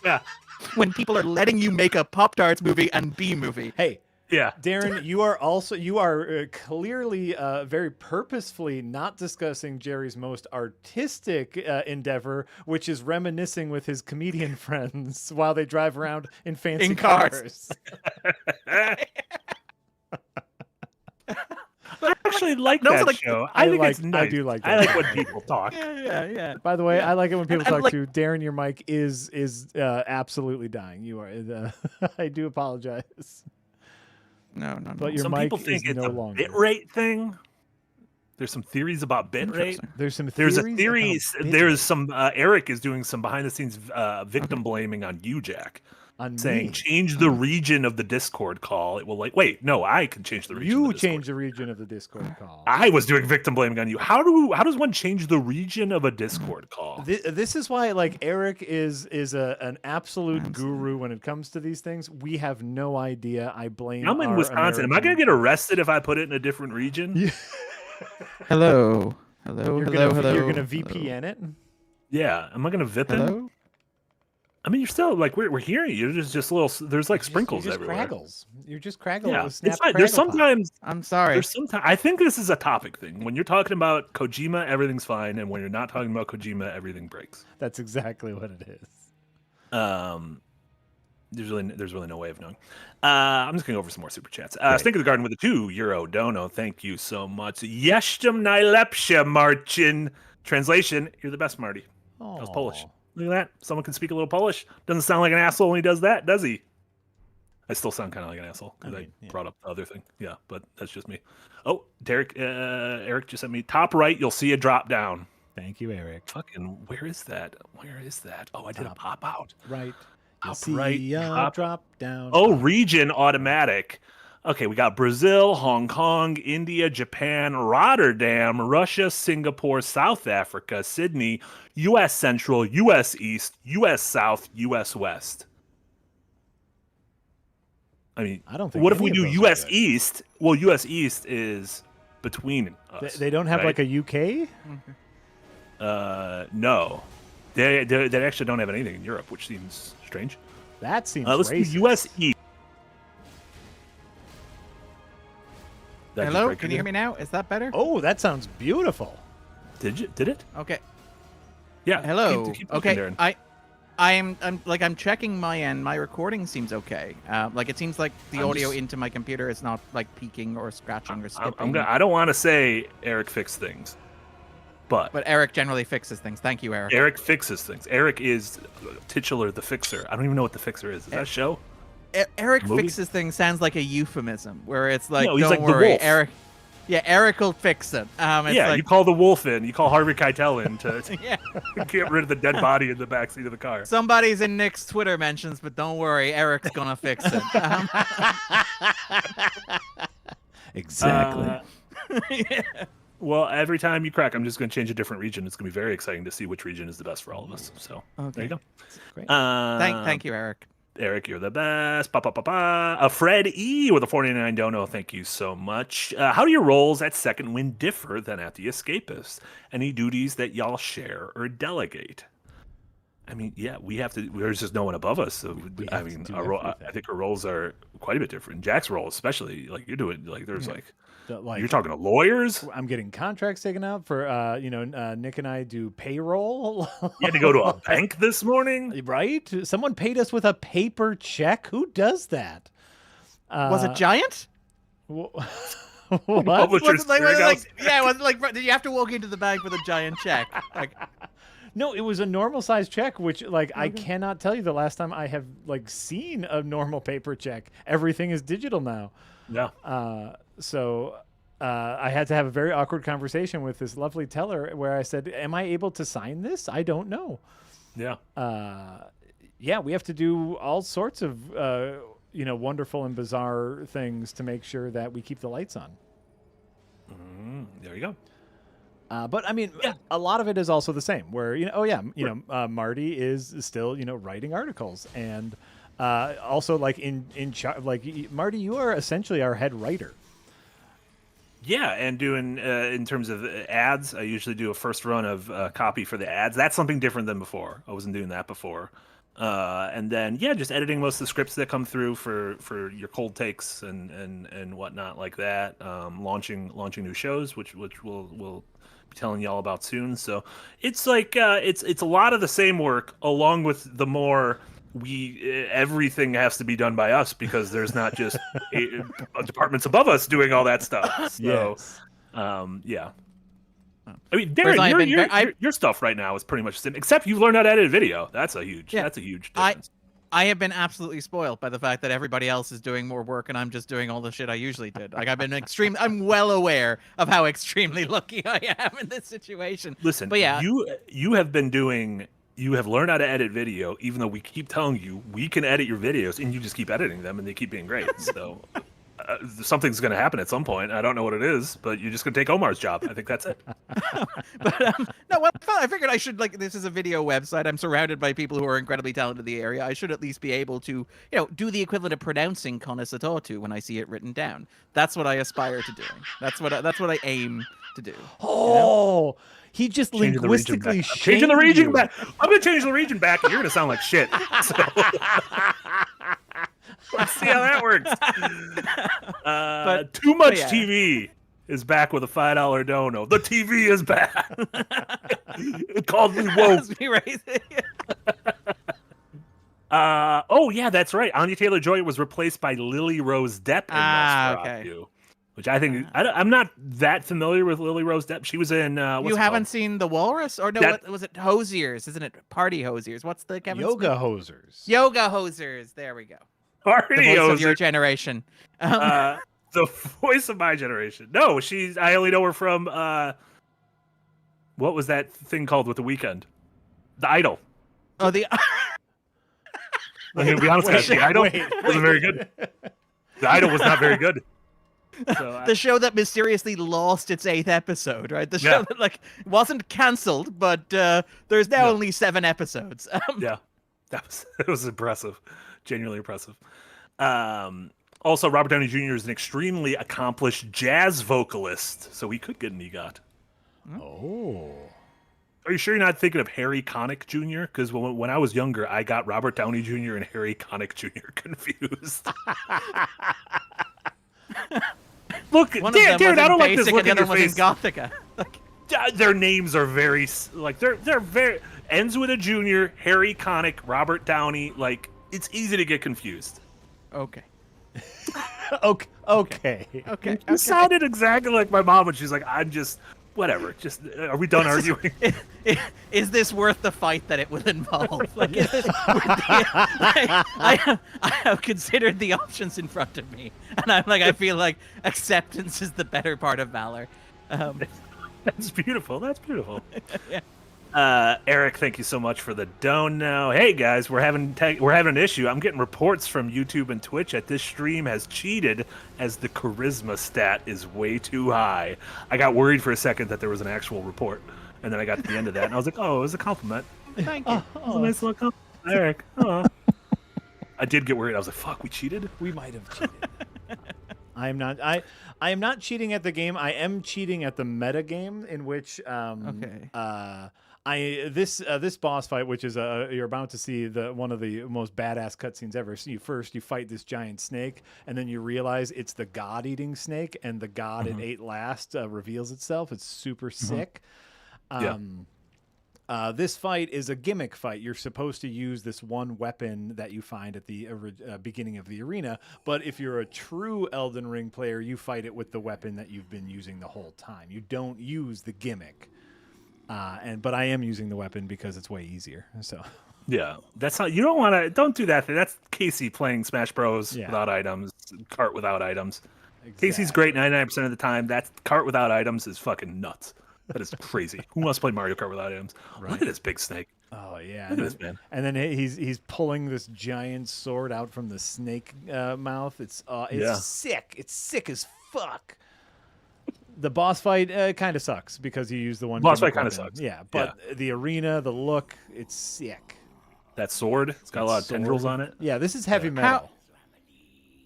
Yeah. When people are letting you make a Pop-Tarts movie and B-movie. Hey, yeah, Darren, you are clearly very purposefully not discussing Jerry's most artistic endeavor, which is reminiscing with his comedian friends while they drive around in fancy cars. I actually like that show. I think it's nice. I do like that. I like when people talk. Yeah. By the way, I like it when people talk too. Darren, your mic is absolutely dying. You are. I do apologize. No. But your Some mic people think is it's no a longer. bit rate thing. There's some theories about bit rate. There's a theory. There's some. Eric is doing some behind the scenes victim blaming on you, Jack. Saying change the region of the Discord call. It will wait, no, I can change the region. You change the region of the Discord call. I was doing victim blaming on you. How does one change the region of a Discord call? This is why Eric is an absolute guru when it comes to these things. We have no idea. I blame. I'm in Wisconsin. Am I going to get arrested if I put it in a different region? Yeah. Hello. You're going to VPN it? Yeah. Am I going to VIP it? I mean, you're still like we're hearing you. There's just little. There's like sprinkles everywhere. You're just craggles. Yeah, Snap there's sometimes. I'm sorry. There's sometimes. I think this is a topic thing. When you're talking about Kojima, everything's fine, and when you're not talking about Kojima, everything breaks. That's exactly what it is. There's really no way of knowing. I'm just gonna go over some more super chats. Stink of the Garden with a €2 dono. Thank you so much. Yeshtem najlepsha, Marcin. Translation: You're the best, Marty. That was Polish. Look at that. Someone can speak a little Polish. Doesn't sound like an asshole when he does that, does he? I still sound kind of like an asshole because I brought up the other thing. Yeah, but that's just me. Oh, Eric just sent me top right. You'll see a drop down. Thank you, Eric. Fucking, where is that? Oh, I did a pop out. Right. You'll see a drop down. Oh, region automatic. Okay, we got Brazil, Hong Kong, India, Japan, Rotterdam, Russia, Singapore, South Africa, Sydney, U.S. Central, U.S. East, U.S. South, U.S. West. I mean, I don't think. What if we do U.S. East? Well, U.S. East is between us. They don't have right? like a UK? No. They actually don't have anything in Europe, which seems strange. That seems let's racist. do U.S. East. Hello? Can you hear me now? Is that better? Oh, that sounds beautiful. Did it? Okay. Yeah. Hello. Keep talking, Okay. Darren. I'm checking my end. My recording seems okay. Like it seems like the audio into my computer is not like peaking or scratching or skipping. I don't want to say Eric fixed things, but Eric generally fixes things. Thank you, Eric. Eric fixes things. Eric is titular the fixer. I don't even know what the fixer is. Is that a show? Eric Movie? Fixes things sounds like a euphemism where it's like, No, he's don't like the worry, wolf. Eric. Yeah, Eric will fix it. It's Yeah, like, you call the wolf in. You call Harvey Keitel in to yeah. get rid of the dead body in the backseat of the car. Somebody's in Nick's Twitter mentions, but don't worry, Eric's gonna fix it. Exactly. Yeah. Well, every time you crack, I'm just going to change a different region. It's going to be very exciting to see which region is the best for all of us. So there you go. Great. Thank you, Eric. Eric, you're the best. Fred E with a 49 dono. Thank you so much. How do your roles at Second Wind differ than at The Escapist? Any duties that y'all share or delegate? I mean, yeah, we have to. There's just no one above us. So I think our roles are quite a bit different. Jack's role, especially, like you're doing, like there's you're talking to lawyers. I'm getting contracts taken out for, Nick and I do payroll. You had to go to a bank this morning, Right? Someone paid us with a paper check. Who does that? Was it giant? What? Publishers Clearinghouse. Yeah, it wasn't like. Did you have to walk into the bank with a giant check? Like, No, it was a normal size check, which I cannot tell you the last time I have seen a normal paper check. Everything is digital now. Yeah. So I had to have a very awkward conversation with this lovely teller where I said, "Am I able to sign this? I don't know." Yeah. Yeah, we have to do all sorts of wonderful and bizarre things to make sure that we keep the lights on. There you go. But I mean, a lot of it is also the same. Where Marty is still writing articles, and also Marty, you are essentially our head writer. Yeah, and doing in terms of ads, I usually do a first run of copy for the ads. That's something different than before. I wasn't doing that before. And then just editing most of the scripts that come through for your cold takes and whatnot like that. Launching new shows, which we'll be telling y'all about soon. So it's it's a lot of the same work, along with the more everything has to be done by us because there's not just departments above us doing all that stuff. So, yeah. I mean, Darren, your stuff right now is pretty much the same, except you've learned how to edit video. That's a huge difference. I have been absolutely spoiled by the fact that everybody else is doing more work and I'm just doing all the shit I usually did. Like I'm well aware of how extremely lucky I am in this situation. Listen, but yeah, you have learned how to edit video, even though we keep telling you we can edit your videos, and you just keep editing them, and they keep being great. So something's going to happen at some point. I don't know what it is, but you're just going to take Omar's job. I think that's it. But no, well, I figured I should, this is a video website. I'm surrounded by people who are incredibly talented in the area. I should at least be able to, do the equivalent of pronouncing Konisatotu when I see it written down. That's what I aspire to doing. That's what I aim to do. Oh. He just linguistically changing the region back. I'm going to change the region back, and you're going to sound like shit. So. Let's see how that works. Too Much TV is back with a $5 dono. The TV is back. It called me woke. Oh, yeah, that's right. Anya Taylor-Joy was replaced by Lily Rose Depp in Nosferatu. Which I think I'm not that familiar with Lily Rose Depp. She was in. You haven't seen The Walrus, or no? What was it? Hosiers, isn't it? Party Hosiers. What's the Kevin Yoga Smith? Hosers. Yoga Hosers. There we go. Party the voice Hosers of your generation. The voice of my generation. No, I only know her from. What was that thing called with The Weeknd? The Idol. Oh, the. I'm gonna be honest, guys. The Idol wasn't very good. The Idol was not very good. So the show that mysteriously lost its 8th episode, right? The show that wasn't cancelled, but there's now only 7 episodes. Yeah, it was impressive, genuinely impressive. Also, Robert Downey Jr. is an extremely accomplished jazz vocalist, so he could get an EGOT. Oh. Are you sure you're not thinking of Harry Connick Jr.? Because when I was younger, I got Robert Downey Jr. and Harry Connick Jr. confused. Look, Darren, I don't like this look in your face. Gothica. Their names are very like they're very ends with a junior, Harry Connick, Robert Downey. Like it's easy to get confused. Okay. Okay. You sounded exactly like my mom when she's like, "I'm just whatever. Just are we done arguing?" Is this worth the fight that it will involve? Like, is this I have considered the options in front of me, and I feel like acceptance is the better part of valor. That's beautiful. That's beautiful. Yeah. Eric, thank you so much for the dono. Hey guys, we're having an issue. I'm getting reports from YouTube and Twitch that this stream has cheated as the charisma stat is way too high. I got worried for a second that there was an actual report, and then I got to the end of that, and I was like, oh, it was a compliment. Thank you. It was a nice little compliment, Eric. Oh. I did get worried. I was like, fuck, we cheated? We might have cheated. I am not. I am not cheating at the game. I am cheating at the meta game in which Okay. this boss fight, which is you're about to see one of the most badass cutscenes ever. So you fight this giant snake, and then you realize it's the god eating snake, and the god it ate last reveals itself. It's super sick. This fight is a gimmick fight. You're supposed to use this one weapon that you find at the beginning of the arena, but if you're a true Elden Ring player, you fight it with the weapon that you've been using the whole time. You don't use the gimmick. But I am using the weapon because it's way easier. So yeah, that's not. You don't do that thing. That's Casey playing Smash Bros. Without items, cart without items. Exactly. Casey's great 99% of the time. That cart without items is fucking nuts. That is crazy. Who wants to play Mario Kart without items? Right. Look at this big snake. Oh yeah, look at this man. And then he's pulling this giant sword out from the snake mouth. It's sick. It's sick as fuck. The boss fight kind of sucks because you use the one. Boss fight kind of sucks. Yeah, but the arena, the look, it's sick. That sword, it's got a lot of tendrils on it. Yeah, this is heavy metal.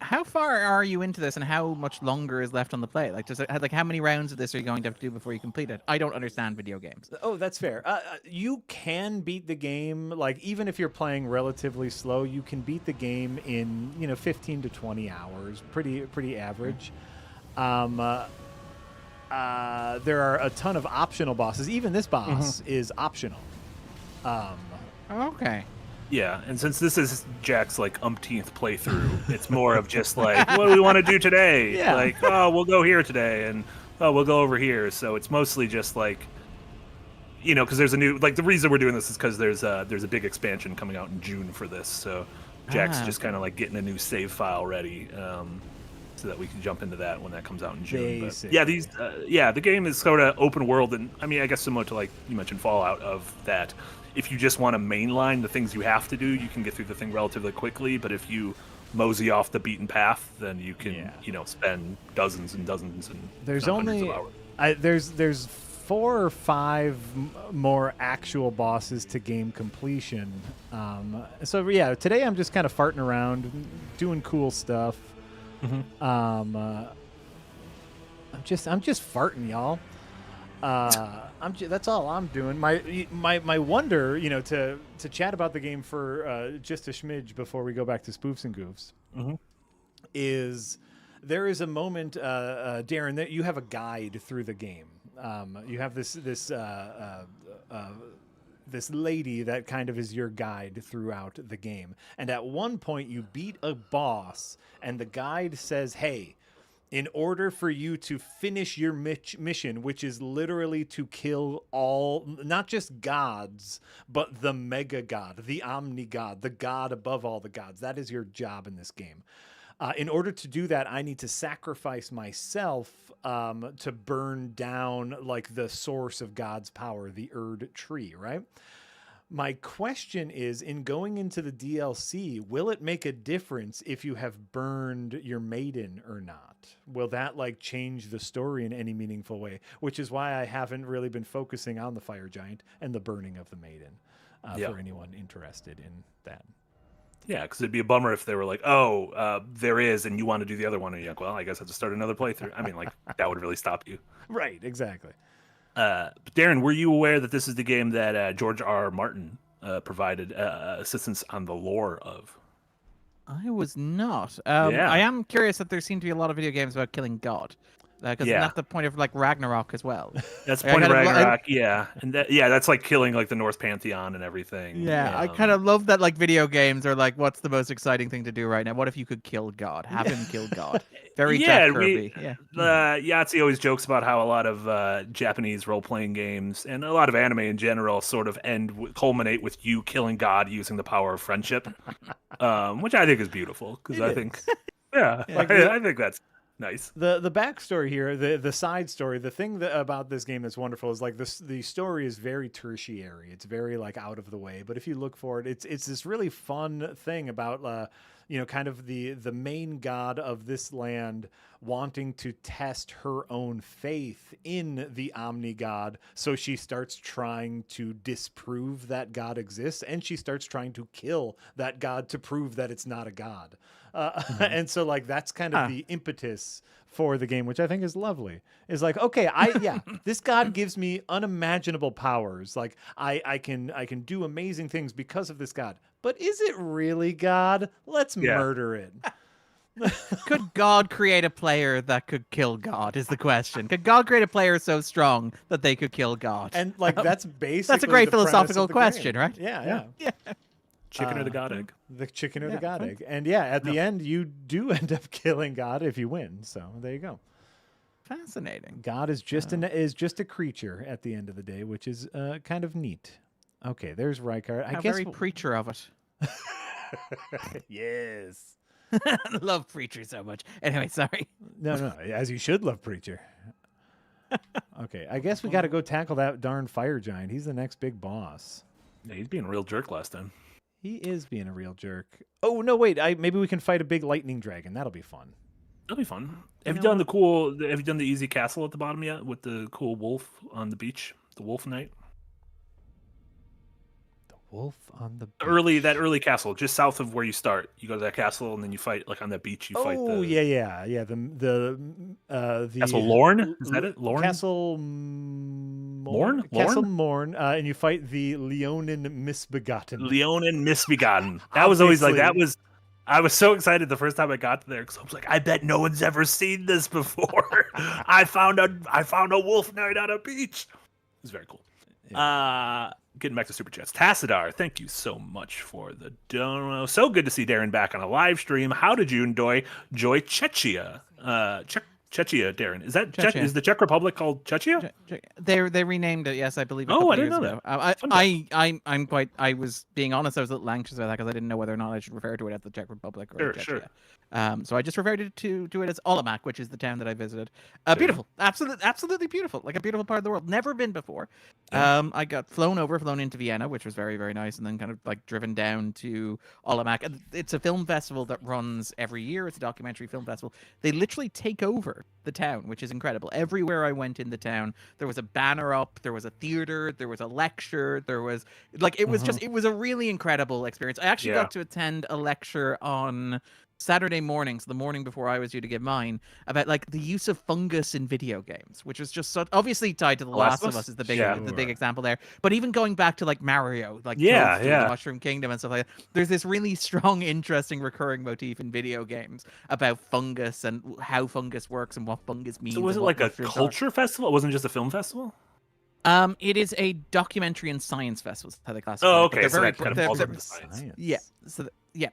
How far are you into this, and how much longer is left on the play? Like, how many rounds of this are you going to have to do before you complete it? I don't understand video games. Oh, that's fair. You can beat the game, like even if you're playing relatively slow, you can beat the game in 15 to 20 hours. Pretty average. There are a ton of optional bosses. Even this boss is optional. Okay. Yeah, and since this is Jack's like umpteenth playthrough, it's more of just like, what do we want to do today? Yeah. Like, oh, we'll go here today, and oh, we'll go over here. So it's mostly just like, because there's a new the reason we're doing this is because there's a big expansion coming out in June for this. So Jack's just kind of like getting a new save file ready. So that we can jump into that when that comes out in June. But yeah, the game is sort of open world, and I mean, I guess similar to like you mentioned Fallout, of that. If you just want to mainline the things you have to do, you can get through the thing relatively quickly. But if you mosey off the beaten path, then you can spend dozens and dozens and there's only there's 4 or 5 more actual bosses to game completion. So yeah, today I'm just kind of farting around, doing cool stuff. I'm just farting, y'all. That's all I'm doing. My wonder, to chat about the game for just a smidge before we go back to spoofs and goofs, is there is a moment, Darren, that you have a guide through the game. You have this lady that kind of is your guide throughout the game. And at one point you beat a boss and the guide says, hey, in order for you to finish your mission, which is literally to kill all, not just gods, but the mega god, the omni god, the god above all the gods. That is your job in this game. In order to do that, I need to sacrifice myself to burn down like the source of God's power, the Erdtree, right? My question is, in going into the DLC, will it make a difference if you have burned your maiden or not? Will that like change the story in any meaningful way? Which is why I haven't really been focusing on the fire giant and the burning of the maiden for anyone interested in that. Yeah, because it'd be a bummer if they were like, oh, there is, and you want to do the other one, and you're like, well, I guess I have to start another playthrough. I mean, like, that would really stop you. Right, exactly. But Darren, were you aware that this is the game that George R. Martin provided assistance on the lore of? I was not. I am curious that there seem to be a lot of video games about killing God. Because that's the point of like Ragnarok as well. That's the point of Ragnarok, and that's like killing like the Norse pantheon and everything. Yeah, I kind of love that like video games are like, what's the most exciting thing to do right now? What if you could kill God? Have him kill God. Very Jack Kirby. Yahtzee always jokes about how a lot of Japanese role-playing games and a lot of anime in general sort of culminate with you killing God using the power of friendship, which I think is beautiful because I think, I think that's nice. The backstory here, the side story, the thing about this game that's wonderful is like the story is very tertiary. It's very like out of the way. But if you look for it, it's this really fun thing about kind of the main god of this land wanting to test her own faith in the Omni God. So she starts trying to disprove that God exists, and she starts trying to kill that God to prove that it's not a god. And so like that's kind of the impetus for the game, which I think is lovely. Is like, okay, this god gives me unimaginable powers. Like I can do amazing things because of this god. But is it really God? Let's murder it. Could God create a player that could kill God is the question. Could God create a player so strong that they could kill God? And like that's basically that's a great the philosophical question, right? Yeah. Chicken or the God egg? The chicken or the God egg. And at the end, you do end up killing God if you win. So there you go. Fascinating. God is just a creature at the end of the day, which is kind of neat. Okay, there's Rykard. I guess very preacher of it. Yes. I love Preacher so much. Anyway, sorry. No, as you should love Preacher. Okay, I guess we got to go tackle that darn fire giant. He's the next big boss. Yeah, he's being a real jerk last time. He is being a real jerk. Oh, no, wait. Maybe we can fight a big lightning dragon. That'll be fun. That'll be fun. Have you done the easy castle at the bottom yet with the cool wolf on the beach? The wolf knight? Wolf on the beach. Early castle, just south of where you start. You go to that castle and then you fight like on that beach. Yeah. The Castle Lorne, is that it? Lorne? Castle Lorne? Castle Morn, and you fight the Leonin Misbegotten. Leonin Misbegotten. That was always like that was. I was so excited the first time I got there because I was like, I bet no one's ever seen this before. I found a wolf knight on a beach. It was very cool. Yeah. Getting back to Super Chats. Tassadar, thank you so much for the dono. So good to see Darren back on a live stream. How did you enjoy Czechia? Czechia, Darren. Is that is the Czech Republic called Czechia? They renamed it. Yes, I believe. I didn't know that. I was being honest. I was a little anxious about that because I didn't know whether or not I should refer to it as the Czech Republic or Czechia. Sure. So I just referred to it as Olomouc, which is the town that I visited. Beautiful, absolutely beautiful, like a beautiful part of the world. Never been before. I got flown into Vienna, which was very, very nice, and then kind of like driven down to Olomouc. It's a film festival that runs every year. It's a documentary film festival. They literally take over the town, which is incredible. Everywhere I went in the town, there was a banner up, there was a theater, there was a lecture, there was like it was a really incredible experience. I actually got to attend a lecture on Saturday morning, so the morning before I was due to give mine, about like the use of fungus in video games, which was just so obviously tied to The Last of Us is the big example there. But even going back to like Mario, like the Mushroom Kingdom and stuff like that, there's this really strong, interesting recurring motif in video games about fungus and how fungus works and what fungus means. So was it like a culture festival? It wasn't just a film festival? It is a documentary and science festival. How they classify. Oh, okay. So that kind of falls under science. Yeah.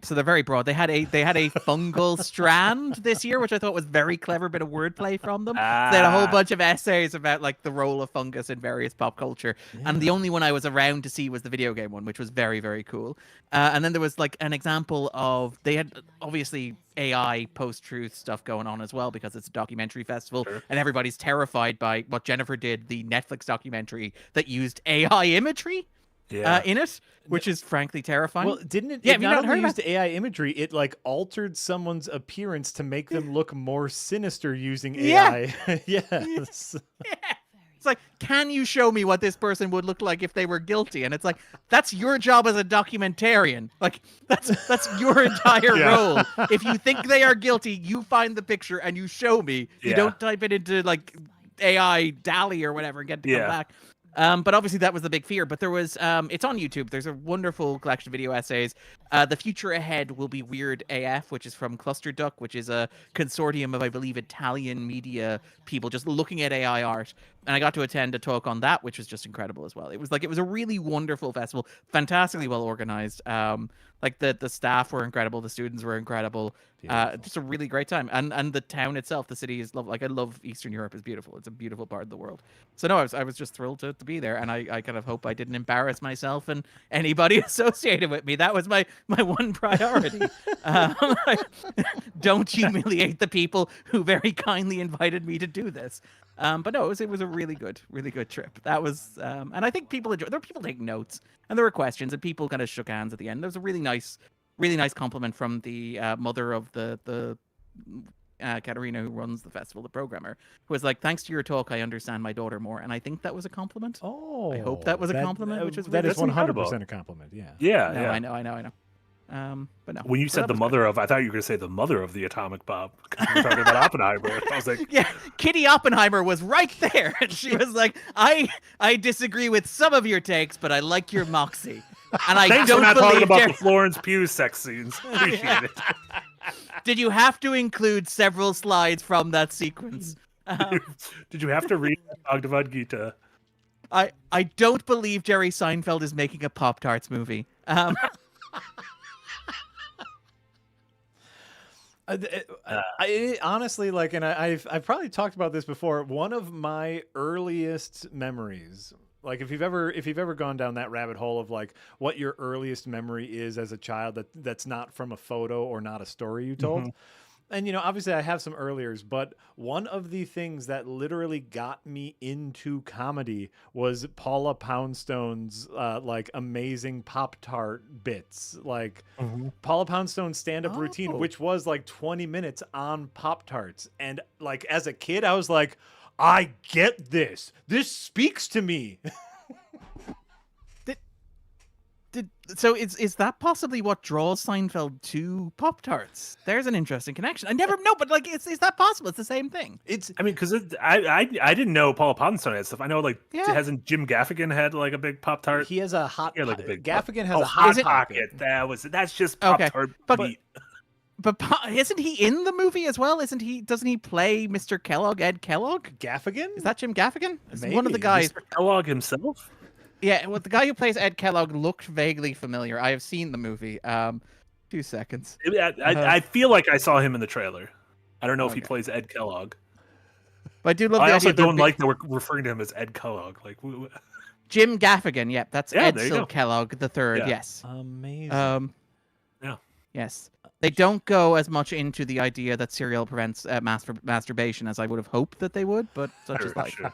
So they're very broad. They had a fungal strand this year, which I thought was very clever bit of wordplay from them. They had a whole bunch of essays about like the role of fungus in various pop culture, and the only one I was around to see was the video game one, which was very, very cool. And then there was like an example of they had obviously AI post-truth stuff going on as well because it's a documentary festival, and everybody's terrified by what Jennifer did, the Netflix documentary that used AI imagery. In it, which is frankly terrifying. Well, didn't it? Yeah, not only used AI imagery, it like altered someone's appearance to make them look more sinister using AI. Yes. It's like, can you show me what this person would look like if they were guilty? And it's like, that's your job as a documentarian. Like, that's your entire role. If you think they are guilty, you find the picture and you show me. You don't type it into like AI DALL-E or whatever and get to come back. But obviously that was the big fear. But there was, it's on YouTube. There's a wonderful collection of video essays The future ahead will be Weird AF, which is from Cluster Duck, which is a consortium of, I believe, Italian media people just looking at AI art. And I got to attend a talk on that, which was just incredible as well. It was a really wonderful festival, fantastically well organized. Like the staff were incredible, the students were incredible. Just a really great time. And the town itself, the city is lovely. Like I love Eastern Europe; it's beautiful. It's a beautiful part of the world. So no, I was just thrilled to be there, and I kind of hope I didn't embarrass myself and anybody associated with me. That was my one priority. Don't humiliate the people who very kindly invited me to do this. But no, it was a really good trip. That was, and I think people enjoyed. There were people taking notes, and there were questions, and people kind of shook hands at the end. There was a really nice compliment from the mother of the Katerina, who runs the festival, the programmer, who was like, "Thanks to your talk, I understand my daughter more." And I think that was a compliment. Oh, I hope that was a compliment, which is that really is 100% a compliment. Yeah. Yeah, No, yeah. I know. But no. When you So said that the was mother of, I thought you were going to say the mother of the atomic bomb. 'Cause you were talking about Oppenheimer. I was like, great. Yeah, Kitty Oppenheimer was right there, and she was like, "I disagree with some of your takes, but I like your moxie." And I thanks for don't not talking believe about there- the Florence Pugh sex scenes. Appreciate it. Did you have to include several slides from that sequence? Did you have to read Bhagavad Gita? I don't believe Jerry Seinfeld is making a Pop-Tarts movie. Honestly, like, and I've probably talked about this before. One of my earliest memories, like if you've ever gone down that rabbit hole of like what your earliest memory is as a child that's not from a photo or not a story you told. And, obviously I have some earliers, but one of the things that literally got me into comedy was Paula Poundstone's like amazing Pop-Tart bits. Like Paula Poundstone's stand-up routine, which was like 20 minutes on Pop-Tarts. And like as a kid, I was like, I get this. This speaks to me. So is that possibly what draws Seinfeld to Pop-Tarts? There's an interesting connection. I never know, but like, is that possible? It's the same thing. I mean, because I didn't know Paula Poundstone had stuff. I know, like, Yeah. hasn't Jim Gaffigan had like a big Pop-Tart? He has a hot. Yeah, like a big Gaffigan has a Hot hot Pocket. That's just Pop-Tart meat. But isn't he in the movie as well? Doesn't he play Mr. Kellogg, Ed Kellogg? Gaffigan? Is that Jim Gaffigan? Is one of the Maybe. guys. Mr. Kellogg himself? Yeah, well, the guy who plays Ed Kellogg looked vaguely familiar. I have seen the movie. 2 seconds. I feel like I saw him in the trailer. I don't know if he Okay. plays Ed Kellogg. But I do love I the also idea don't like that we're referring to him as Ed Kellogg. Like, Jim Gaffigan. Yep, that's Yeah, there you Edsel go. Kellogg the third. Yeah. Yes. Amazing. Yeah. Yes. They don't go as much into the idea that cereal prevents masturbation as I would have hoped that they would, but such is life. Sure.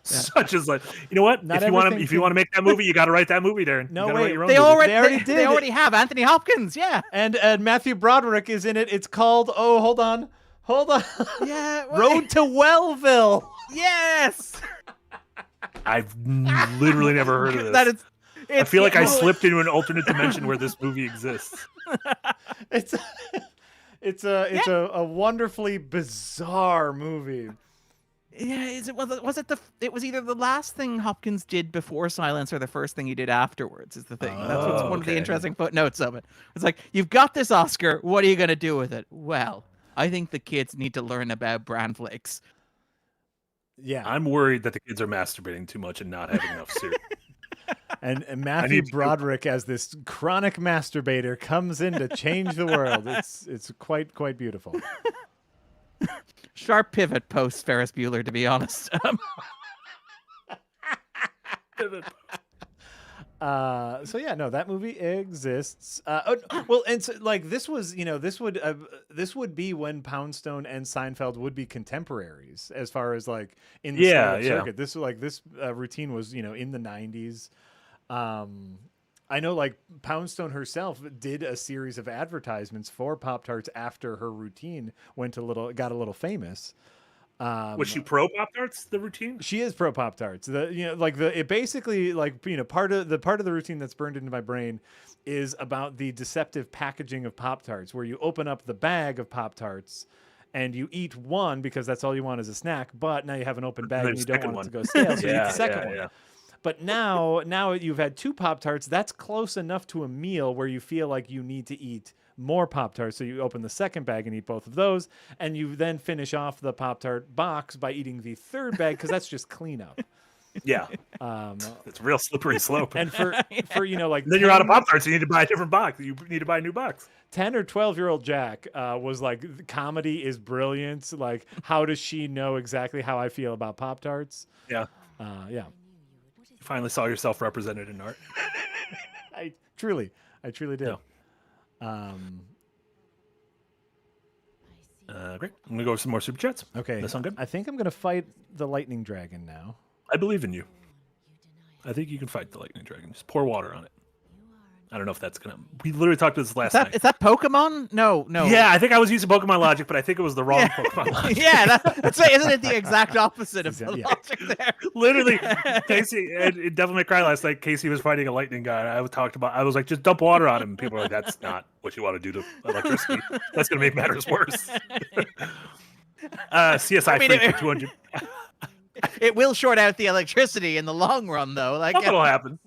Such as like, you know what? Not If you want everything to make that movie, you got to write that movie, Darren. No, You gotta wait, write your own They movie. already did they it. already have Anthony Hopkins. Yeah. And Matthew Broderick is in it. It's called, hold on. Yeah. Road to Wellville. Yes. I've literally never heard of this. That is. I feel like I well, slipped into an alternate dimension where this movie exists. It's a wonderfully bizarre movie. Yeah, it was either the last thing Hopkins did before Silence or the first thing he did afterwards is the thing. That's what's one of the okay. interesting footnotes of it. It's like, you've got this Oscar, what are you going to do with it? Well, I think the kids need to learn about bran flakes. Yeah. I'm worried that the kids are masturbating too much and not having enough cereal. And Matthew need to- Broderick as this chronic masturbator comes in to change the world. It's quite beautiful. Sharp pivot post Ferris Bueller, to be honest. So yeah, no, that movie exists. Well, and so, like this was, this would be when Poundstone and Seinfeld would be contemporaries as far as like in the stand-up circuit. This routine was, in the 90s. I know like Poundstone herself did a series of advertisements for Pop-Tarts after her routine got a little famous. Was she pro Pop-Tarts, the routine? She is pro Pop-Tarts. It basically part of the routine that's burned into my brain is about the deceptive packaging of Pop-Tarts, where you open up the bag of Pop-Tarts and you eat one because that's all you want as a snack, but now you have an open bag and you don't want it to go stale, so you eat the second one. But now you've had 2 Pop-Tarts. That's close enough to a meal where you feel like you need to eat more Pop-Tarts. So you open the second bag and eat both of those. And you then finish off the Pop-Tart box by eating the third bag because that's just cleanup. Yeah. It's a real slippery slope. And for like then you're out of Pop-Tarts. You need to buy a different box. You need to buy a new box. 10 or 12-year-old Jack was like, comedy is brilliant. Like, how does she know exactly how I feel about Pop-Tarts? Yeah. Yeah. You finally saw yourself represented in art. I truly did. Yeah. Great. I'm gonna go with some more super chats. Okay. That sound good? I think I'm gonna fight the lightning dragon now. I believe in you. I think you can fight the lightning dragon. Just pour water on it. I don't know if that's gonna. We literally talked about this last night. Is that Pokemon? No. Yeah, I think I was using Pokemon logic, but I think it was the wrong Pokemon logic. Yeah, that's right. Isn't it the exact opposite of the logic there? Literally, Casey, and Devil May Cry last night, Casey was fighting a lightning guy. And I was like, just dump water on him. And people were like, that's not what you want to do to electricity. That's going to make matters worse. CSI free for 200. It will short out the electricity in the long run, though. Like, That'll happen.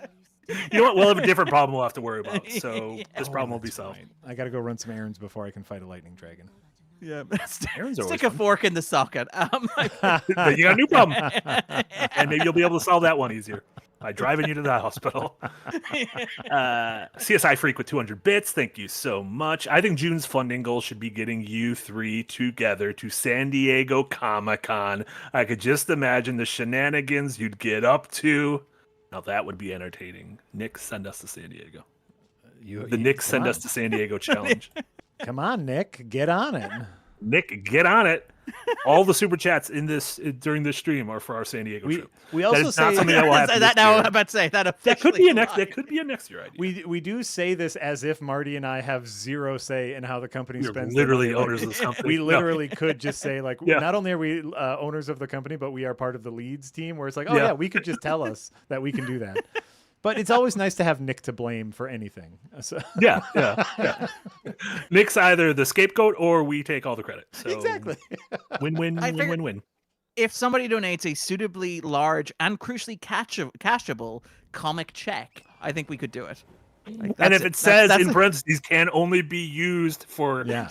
You know what? We'll have a different problem we'll have to worry about. So this problem will be solved. I got to go run some errands before I can fight a lightning dragon. Yeah, Errands are stick always a fork in the socket. Then you got a new problem, and maybe you'll be able to solve that one easier by driving you to the hospital. CSI Freak with 200 bits. Thank you so much. I think June's funding goal should be getting you 3 together to San Diego Comic-Con. I could just imagine the shenanigans you'd get up to. Now that would be entertaining. Nick, send us to San Diego. The Nick send us to San Diego challenge. Come on, Nick, get on it. Nick, get on it. All the super chats in this during this stream are for our San Diego trip. We also that is not say something that will happen that this now year. I'm about to say that That could be a next year idea. We do say this as if Marty and I have zero say in how the company We're spends. literally their money. owners of this company. We literally could just say like, Yeah. not only are we owners of the company, but we are part of the leads team. Where it's like, oh yeah, we could just tell us that we can do that. But it's always nice to have Nick to blame for anything. So. Yeah. Nick's either the scapegoat or we take all the credit. So Exactly. Win-win. If somebody donates a suitably large and crucially cashable comic check, I think we could do it. Like, And if it says that's in parentheses can only be used for Yeah.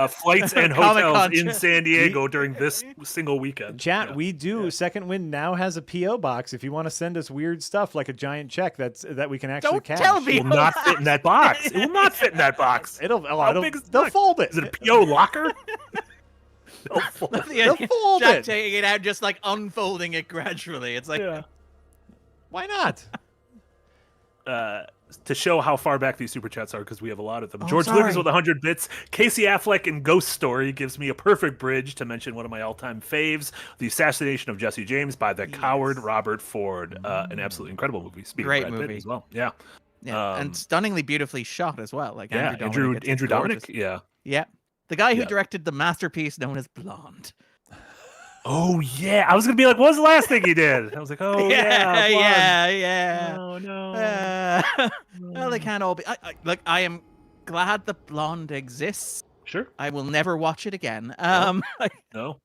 flights and Comic-Con hotels in trip. San Diego during this single weekend. Chat, Yeah. we do. Second Wind now has a PO box. If you want to send us weird stuff like a giant check that we can actually Don't cash. tell me. It will not fit in that box. It will not fit in that box. How big is the they'll box? fold it. Is it a PO locker? They'll fold it. They'll fold Jack it. taking it out, just like unfolding it gradually. It's like, Why not? To show how far back these super chats are, because we have a lot of them. Oh, George sorry. Lucas with 100 bits. Casey Affleck in Ghost Story gives me a perfect bridge to mention one of my all-time faves, The Assassination of Jesse James by the coward Robert Ford. An absolutely incredible movie. Speaking Great of Brad Pitt movie. as well. Yeah. and stunningly beautifully shot as well. Like Andrew Dominic. Yeah. Yeah. The guy who Yeah. directed the masterpiece known as Blonde. Oh yeah, I was gonna be like, what was the last thing he did? I was like, oh yeah, yeah. Oh no. Well, they can't all be. I am glad the Blonde exists. Sure. I will never watch it again. No.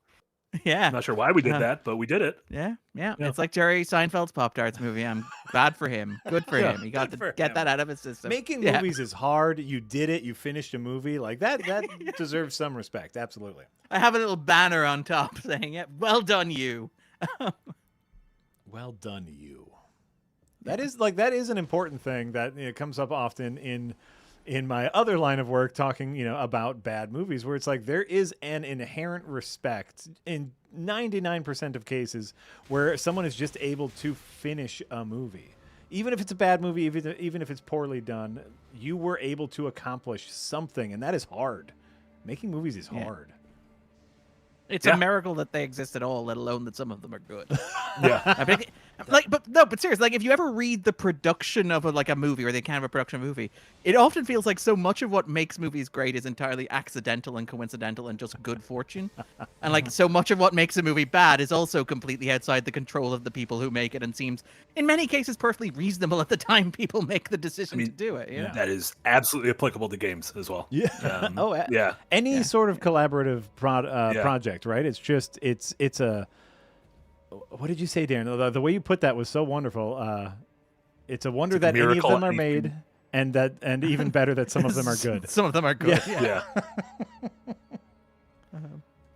Yeah. I'm not sure why we did that, but we did it. Yeah. It's like Jerry Seinfeld's Pop-Tarts movie. I'm glad for him. Good for him. He got to get that out of his system. Making movies is hard. You did it. You finished a movie like that. That deserves some respect. Absolutely. I have a little banner on top saying, "Yeah, well done, you." Well done, you. That is an important thing that comes up often in my other line of work, talking about bad movies, where it's like there is an inherent respect in 99% of cases where someone is just able to finish a movie. Even if it's a bad movie, even if it's poorly done, you were able to accomplish something, and that is hard. Making movies is hard. It's a miracle that they exist at all, let alone that some of them are good. Yeah. But seriously, like if you ever read the production of a movie or the account of a production of a movie, it often feels like so much of what makes movies great is entirely accidental and coincidental and just good fortune. And like so much of what makes a movie bad is also completely outside the control of the people who make it and seems in many cases perfectly reasonable at the time people make the decision to do it. Yeah. That is absolutely applicable to games as well. Yeah. Any sort of collaborative project, right? It's just it's What did you say, Darren? The way you put that was so wonderful. It's a wonder It's like a that any of miracle them are anything. made, and even better that some of them are good. Some of them are good. Yeah.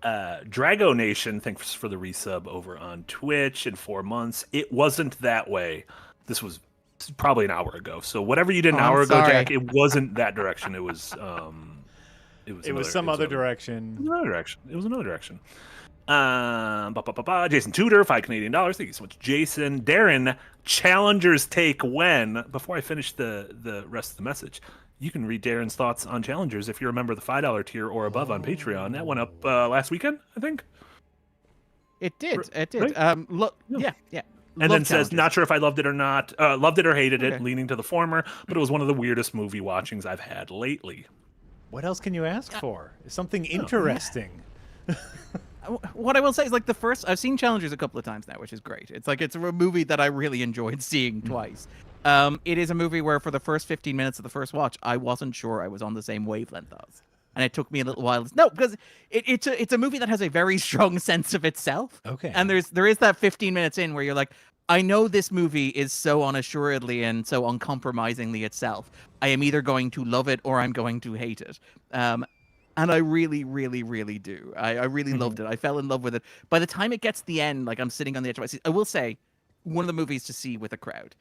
Drago Nation, thanks for the resub over on Twitch in 4 months. It wasn't that way. This was probably an hour ago. So whatever you did an Oh, I'm hour ago, sorry. Jack, it wasn't that direction. It was Some other direction. Another direction. It was another direction. Jason Tudor, $5 Canadian. Thank you so much, Jason. Darren, Challengers take when? Before I finish the rest of the message, you can read Darren's thoughts on Challengers if you're a member of the $5 tier or above on Patreon. That went up last weekend, I think. It did. It did. Right? Look. Yeah. And Love then says, Challengers. not sure if I loved it or not. Loved it or hated it, Okay. leaning to the former, but it was one of the weirdest movie watchings I've had lately. What else can you ask for? Something interesting. What I will say is, like, I've seen Challengers a couple of times now, which is great. It's a movie that I really enjoyed seeing twice. It is a movie where for the first 15 minutes of the first watch, I wasn't sure I was on the same wavelength as. And it took me a little while. No, because it's a movie that has a very strong sense of itself. Okay. And there is that 15 minutes in where you're like, I know this movie is so unassuredly and so uncompromisingly itself. I am either going to love it or I'm going to hate it. And I really, really, really do. I really loved it. I fell in love with it. By the time it gets to the end, like, I'm sitting on the edge of my seat. I will say, one of the movies to see with a crowd.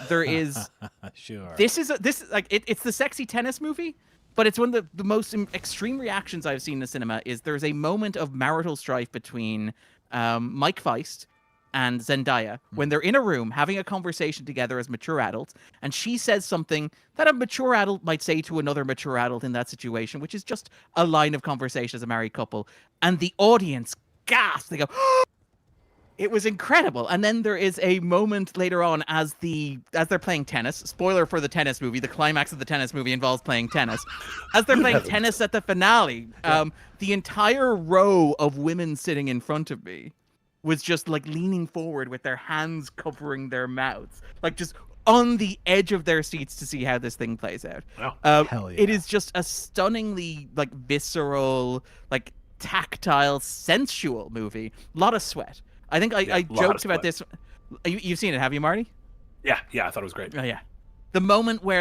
There is Sure. this is like it's the sexy tennis movie, but it's one of the most extreme reactions I've seen in the cinema. Is there's a moment of marital strife between Mike Feist and Zendaya when they're in a room having a conversation together as mature adults, and she says something that a mature adult might say to another mature adult in that situation, which is just a line of conversation as a married couple, and the audience gasp. They go. It was incredible. And then there is a moment later on as they're playing tennis. Spoiler for the tennis movie. The climax of the tennis movie involves playing tennis. As they're playing tennis at the finale, the entire row of women sitting in front of me was just like leaning forward with their hands covering their mouths, like just on the edge of their seats to see how this thing plays out. Wow. Hell yeah. It is just a stunningly like visceral, like tactile, sensual movie. A lot of sweat. I think I lot of joked about sweat. this. You've seen it, have you, Marty? Yeah, I thought it was great. Oh yeah. The moment where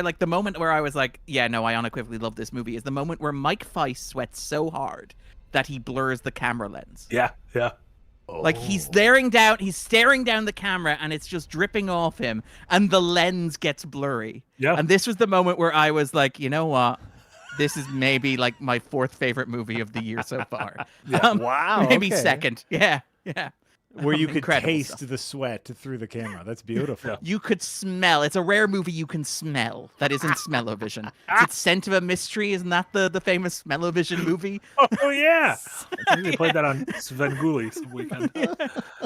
I was like, yeah, no, I unequivocally love this movie is the moment where Mike Feist sweats so hard that he blurs the camera lens. Yeah. Like he's staring down the camera and it's just dripping off him and the lens gets blurry. Yeah. And this was the moment where I was like, you know what? This is maybe like my fourth favorite movie of the year so far. Wow, Maybe okay. second. Yeah. Where you could Incredible taste stuff. the sweat through the camera. That's beautiful. You could smell. It's a rare movie you can smell. That isn't smell-o-vision. Is it Scent of a Mystery? Isn't that the famous smell-o-vision movie? Oh yeah. I think they played that on Svengoolie some weekend.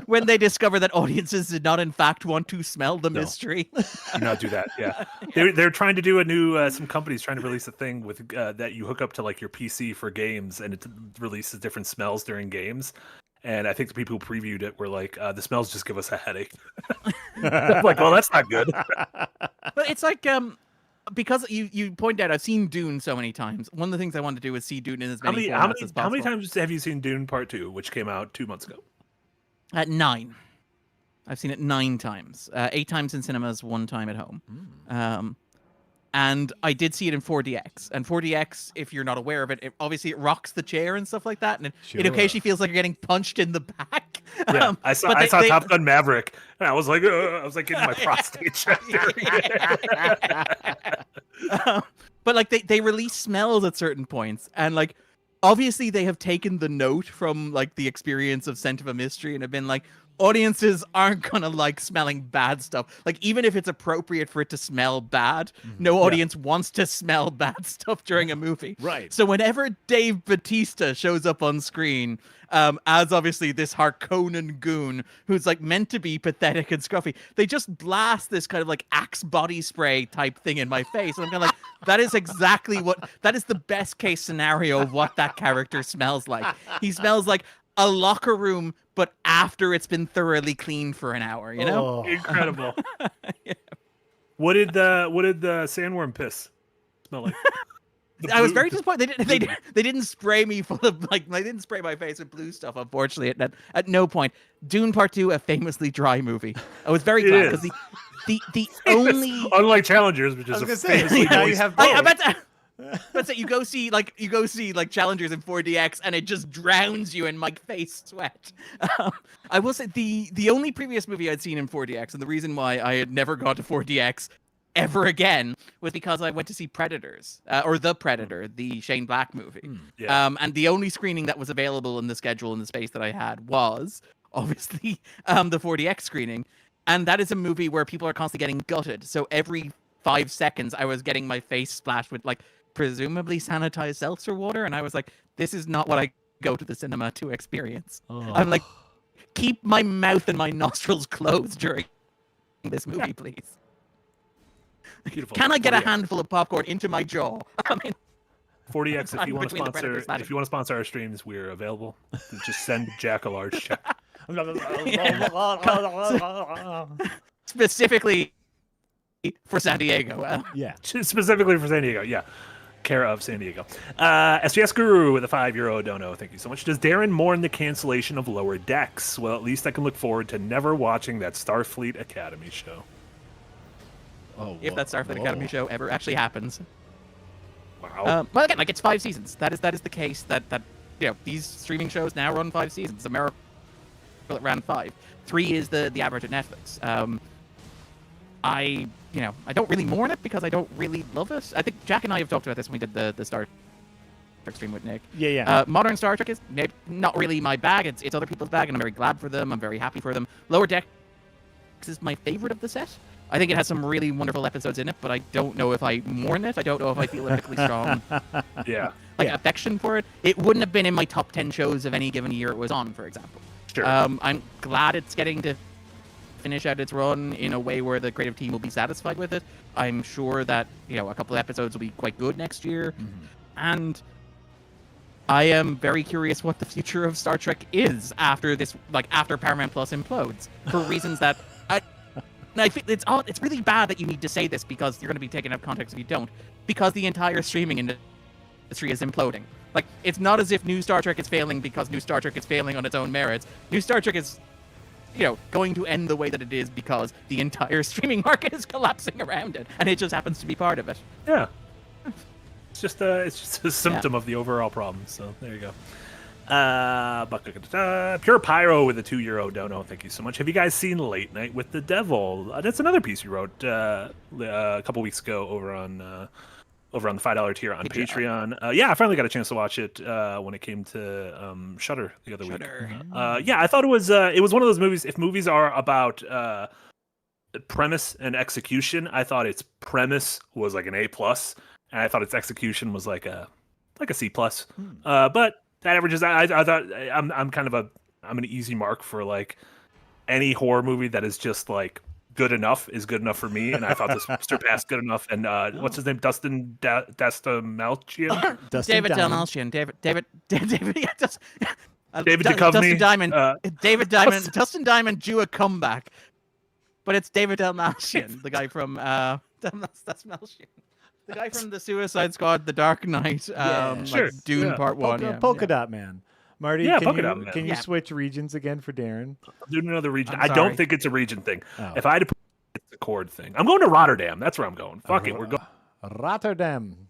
When they discover that audiences did not in fact want to smell the mystery. Do not do that. Yeah, they're trying to do a new. Some companies trying to release a thing with that you hook up to like your PC for games, and it releases different smells during games. And I think the people who previewed it were like, the smells just give us a headache. I'm like, well, that's not good. But it's like because you point out I've seen Dune so many times. One of the things I want to do is see Dune in as many formats as possible. How many times have you seen Dune Part 2, which came out 2 months ago? At 9. I've seen it 9 times. 8 times in cinemas, 1 time at home. And I did see it in 4DX. And 4DX, if you're not aware of it, obviously it rocks the chair and stuff like that. And it occasionally feels like you're getting punched in the back. Yeah, I saw Top Gun Maverick, and I was like getting my prostate checked. But like they release smells at certain points, and like obviously they have taken the note from like the experience of Scent of a Mystery and have been like, audiences aren't gonna like smelling bad stuff. Like even if it's appropriate for it to smell bad, no audience wants to smell bad stuff during a movie. Right. So whenever Dave Bautista shows up on screen, as obviously this Harkonnen goon who's like meant to be pathetic and scruffy, they just blast this kind of like Axe body spray type thing in my face, and I'm kind of like, that is the best case scenario of what that character smells like. He smells like a locker room, but after it's been thoroughly cleaned for an hour, you know? Oh. Incredible. What did the sandworm piss smell like? I was very disappointed. They didn't spray me full of they didn't spray my face with blue stuff. Unfortunately, at no point. Dune Part 2, a famously dry movie. I was very glad because the only unlike Challengers, which is famously now you have I bet that you go see Challengers in 4DX and it just drowns you in my face sweat. I will say the only previous movie I'd seen in 4DX, and the reason why I had never gone to 4DX ever again was because I went to see Predators, or The Predator, the Shane Black movie. Yeah. And the only screening that was available in the schedule in the space that I had was obviously the 4DX screening. And that is a movie where people are constantly getting gutted. So every 5 seconds I was getting my face splashed with presumably sanitized seltzer water. And I was like, this is not what I go to the cinema to experience. I'm like, keep my mouth and my nostrils closed during this movie, please. Beautiful. Can I get a handful of popcorn into my jaw? I mean, 40X, if you want to Between the Predators, sponsor our streams, we're available. Just send Jack a large check. Specifically for San Diego. Yeah. Specifically for San Diego, yeah. Care of San Diego. SGS Guru with a €5 dono. Thank you so much. Does Darren mourn the cancellation of Lower Decks? Well, at least I can look forward to never watching that Starfleet Academy show. If that Starfleet Academy show ever actually happens. Wow. Well, again, it's 5 seasons. That is the case. That these streaming shows now run 5 seasons. America ran 5. 3 is the average at Netflix. I don't really mourn it because I don't really love it. I think Jack and I have talked about this when we did the Star Trek stream with Nick. Yeah. Modern Star Trek is not really my bag. It's other people's bag, and I'm very glad for them. I'm very happy for them. Lower Decks is my favorite of the set. I think it has some really wonderful episodes in it, but I don't know if I mourn it. I don't know if I feel a particularly strong affection for it. It wouldn't have been in my top 10 shows of any given year it was on, for example. Sure. I'm glad it's getting to finish out its run in a way where the creative team will be satisfied with it. I'm sure that a couple of episodes will be quite good next year, and I am very curious what the future of Star Trek is after this, after Paramount Plus implodes, for reasons that I think it's really bad that you need to say this because you're going to be taken out of context if you don't, because the entire streaming industry is imploding. It's not as if New Star Trek is failing because New Star Trek is failing on its own merits. New Star Trek is going to end the way that it is because the entire streaming market is collapsing around it, and it just happens to be part of it. Yeah. It's just a symptom of the overall problem. So there you go. Pure Pyro with a €2 dono. Thank you so much. Have you guys seen Late Night with the Devil? That's another piece you wrote a couple weeks ago over on the $5 tier on Patreon. I finally got a chance to watch it when it came to Shudder the other week. I thought it was one of those movies. If movies are about premise and execution, I thought its premise was an A+, and I thought its execution was like a C+. But that averages. I thought I'm kind of I'm an easy mark for any horror movie that is just good enough is good enough for me, and I thought this surpassed good enough. And what's his name? Dustin Dastamalchian? David Dalmalchian. David Duchovny. Dustin Diamond. David Diamond. Dustin Diamond drew a comeback, but it's David Dalmalchian, the guy from Dalmalchian. The guy from the Suicide Squad, The Dark Knight, Dune Part 1. Polka Dot Man. Marty, can you Yeah. switch regions again for Darren? Doing another region. I'm I sorry. don't think it's a region thing. Oh. If I had to put it's a chord thing. I'm going to Rotterdam. That's where I'm going. Fuck it. We're going. Rotterdam.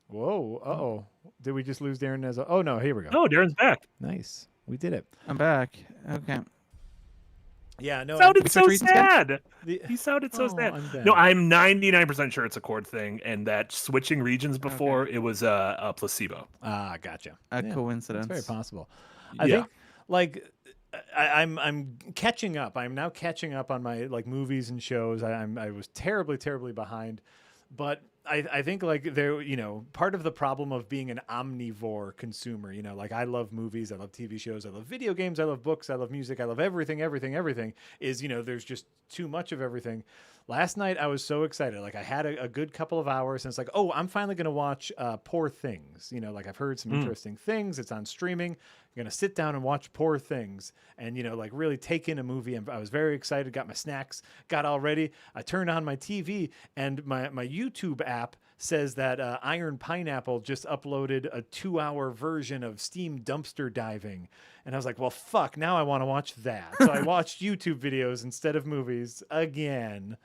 Whoa. Uh-oh. Did we just lose Darren as a... Oh, no. Here we go. Oh, Darren's back. Nice. We did it. I'm back. Okay. Yeah, no. Sounded so Reasons, guys? sad. He sounded so sad. I'm back. No, I'm 99% sure it's a chord thing, and that switching regions before it was a placebo. Ah, gotcha. A Yeah, coincidence. It's very possible. I think, I'm catching up. I'm now catching up on my movies and shows. I was terribly behind, but I think there, part of the problem of being an omnivore consumer, I love movies, I love TV shows, I love video games, I love books, I love music, I love everything is, there's just too much of everything. Last night I was so excited. I had a good couple of hours and it's I'm finally going to watch Poor Things. I've heard some interesting things. It's on streaming. gonna sit down and watch Poor Things, and like really take in a movie. And I was very excited. Got my snacks, got all ready. I turned on my TV, and my YouTube app says that Iron Pineapple just uploaded a 2-hour version of Steam Dumpster Diving, and I was like, well, fuck. Now I want to watch that. So I watched YouTube videos instead of movies again.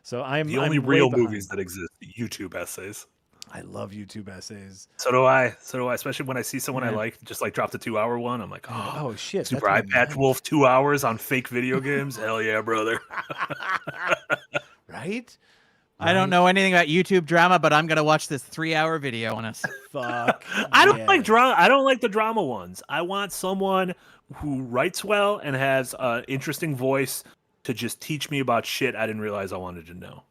So I'm the only I'm way real behind. movies that exist. YouTube essays. I love YouTube essays. So do I. Especially when I see someone I like, just like drop the 2-hour one. I'm like, Oh shit! Super Eye Patch Wolf 2 hours on fake video games. Hell yeah, brother. Right? I don't know anything about YouTube drama, but I'm gonna watch this 3-hour video on it. Fuck. I don't like drama. I don't like the drama ones. I want someone who writes well and has an interesting voice to just teach me about shit I didn't realize I wanted to know.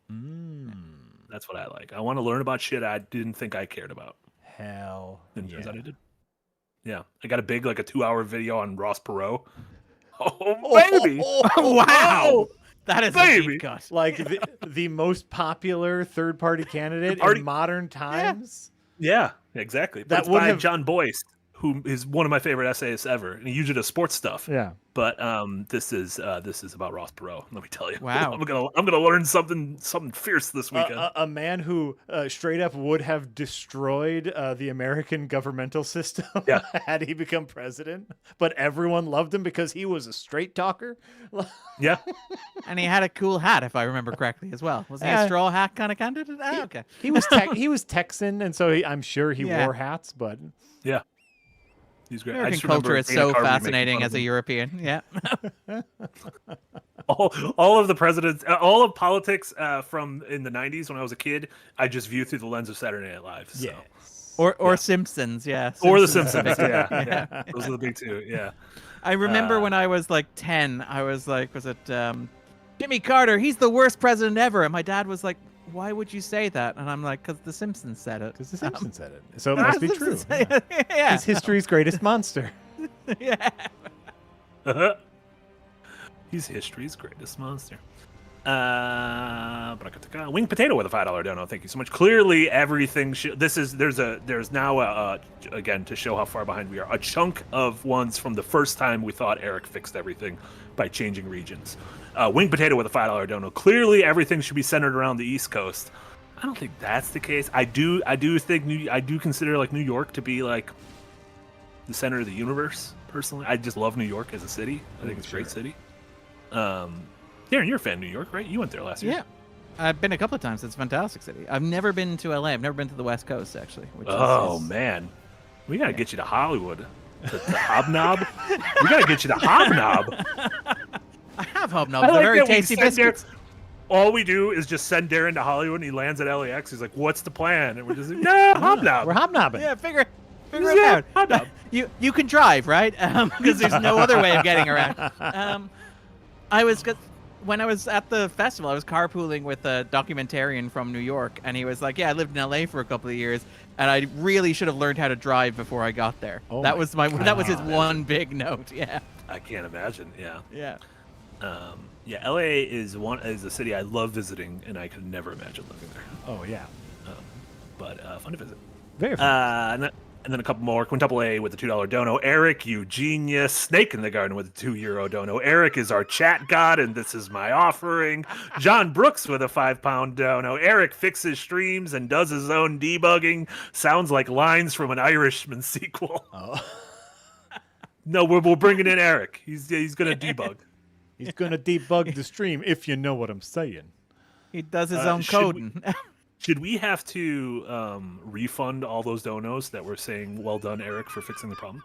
That's what I like. I want to learn about shit I didn't think I cared about. Hell. And turns out I did. Yeah. I got a 2-hour video on Ross Perot. Oh, baby. Wow. That is a Baby. deep cut. Like the most popular third-party candidate in modern times. Yeah, exactly. But That it's would by have- John Boyce, who is one of my favorite essayists ever. And he usually does sports stuff. Yeah. But this is about Ross Perot. Let me tell you. Wow. I'm gonna learn something fierce this weekend. A man who straight up would have destroyed the American governmental system had he become president, but everyone loved him because he was a straight talker. Yeah. And he had a cool hat, if I remember correctly, as well. Was he a straw hat kind of candidate? Okay. He was Texan, and so I'm sure he wore hats, but Yeah. He's great. American culture is so fascinating as a European. Yeah. all of the presidents, all of politics from in the 90s when I was a kid, I just view through the lens of Saturday Night Live. So. yeah. Or Simpsons, yeah. Or The Simpsons. Simpsons, yeah. Those are the big two, yeah. I remember when I was like 10, I was like, was it Jimmy Carter? He's the worst president ever. And my dad was like, why would you say that? And I'm like, because The Simpsons said it. Because The Simpsons said it. So it must be true. Yeah. He's history's greatest monster. Yeah. He's history's greatest monster. Winged potato with a $5 dono. Thank you so much. Clearly, everything. There's now again to show how far behind we are. A chunk of ones from the first time we thought Eric fixed everything by changing regions. Winged potato with a $5 dono. Clearly, everything should be centered around the East Coast. I don't think that's the case. I do consider like New York to be like the center of the universe. Personally, I just love New York as a city. I think it's a great city. Darren, you're a fan of New York, right? You went there last year. Yeah. I've been a couple of times. It's a fantastic city. I've never been to LA. I've never been to the West Coast, actually. Which Man. We got to get you to Hollywood. To Hobnob. We got to get you to Hobnob. I have Hobnobs. They're very tasty biscuits. All we do is just send Darren to Hollywood, and he lands at LAX. He's like, what's the plan? And we're just like, no, Hobnob. We're hobnobbing. Yeah, figure it out. Hobnob. You can drive, right? Because there's no other way of getting around. When I was at the festival, I was carpooling with a documentarian from New York, and he was like, yeah, I lived in LA for a couple of years, and I really should have learned how to drive before I got there. Oh that was his one big note. Yeah. I can't imagine. Yeah. Yeah. LA is a city I love visiting, and I could never imagine living there. Oh yeah. But fun to visit. Very fun. And then a couple more. Quintuple A with the $2 dono. Eric, you genius. Snake in the Garden with a €2 dono. Eric is our chat god, and this is my offering. John Brooks with a £5 dono. Eric fixes streams and does his own debugging. Sounds like lines from an Irishman sequel. Oh. No, we're bringing in Eric. He's going to debug. He's gonna debug the stream, if you know what I'm saying. He does his own coding. Should we have to refund all those donos that were saying, well done, Eric, for fixing the problem?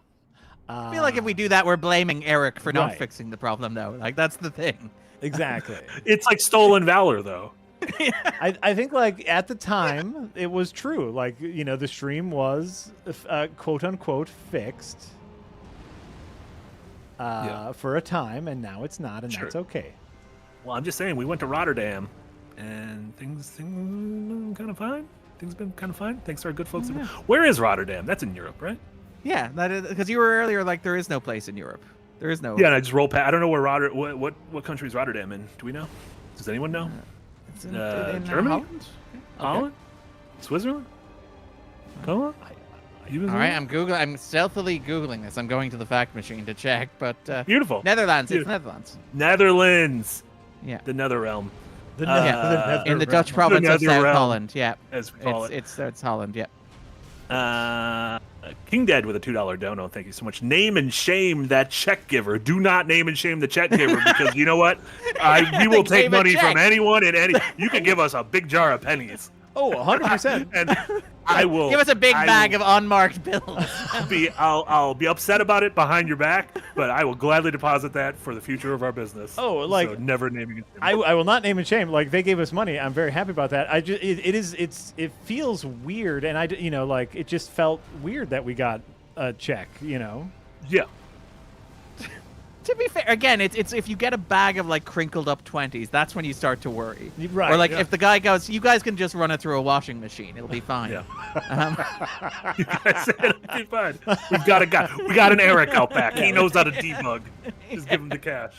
I feel like if we do that, we're blaming Eric for not Right. fixing the problem, though. Like, that's the thing. Exactly. It's like stolen valor, though. I think, like, at the time, it was true. Like, the stream was, quote-unquote, fixed for a time, and now it's not, and Sure. that's okay. Well, I'm just saying, we went to Rotterdam, and things been kind of fine. Things been kind of fine. Thanks to our good folks. Yeah. Where is Rotterdam? That's in Europe, right? Yeah, that is because you were earlier like there is no place in Europe. There is no. Yeah, and I just roll past. I don't know where what country is Rotterdam in. Do we know? Does anyone know? It's in Germany? Holland? Holland? Switzerland? Come on. You as All right, well? I'm stealthily googling this. I'm going to the fact machine to check, but Beautiful. Netherlands. Beautiful. It's Netherlands. Netherlands. Yeah. The Nether Realm. The Uh, In the Dutch province of Nether South Realm, Holland. Yeah. as we call it. It's Holland. Yeah. King Dead with a $2 dono. Thank you so much. Name and shame that check giver. Do not name and shame the check giver because you know what? We will take gave a money check. from anyone and any. You can give us a big jar of pennies, Oh, 100%. and I will Give us a big I bag will of unmarked bills. I'll be upset about it behind your back, but I will gladly deposit that for the future of our business. Oh, like, so never naming it. I will not name and shame. Like, they gave us money. I'm very happy about that. It feels weird, and like, it just felt weird that we got a check, Yeah. To be fair, again, it's if you get a bag of like crinkled up 20s, that's when you start to worry. Right, Or like yeah. if the guy goes, you guys can just run it through a washing machine, it'll be fine. Yeah. You guys said it'll be fine. We've got a guy. We got an Eric out back. He knows how to debug. Just give him the cash.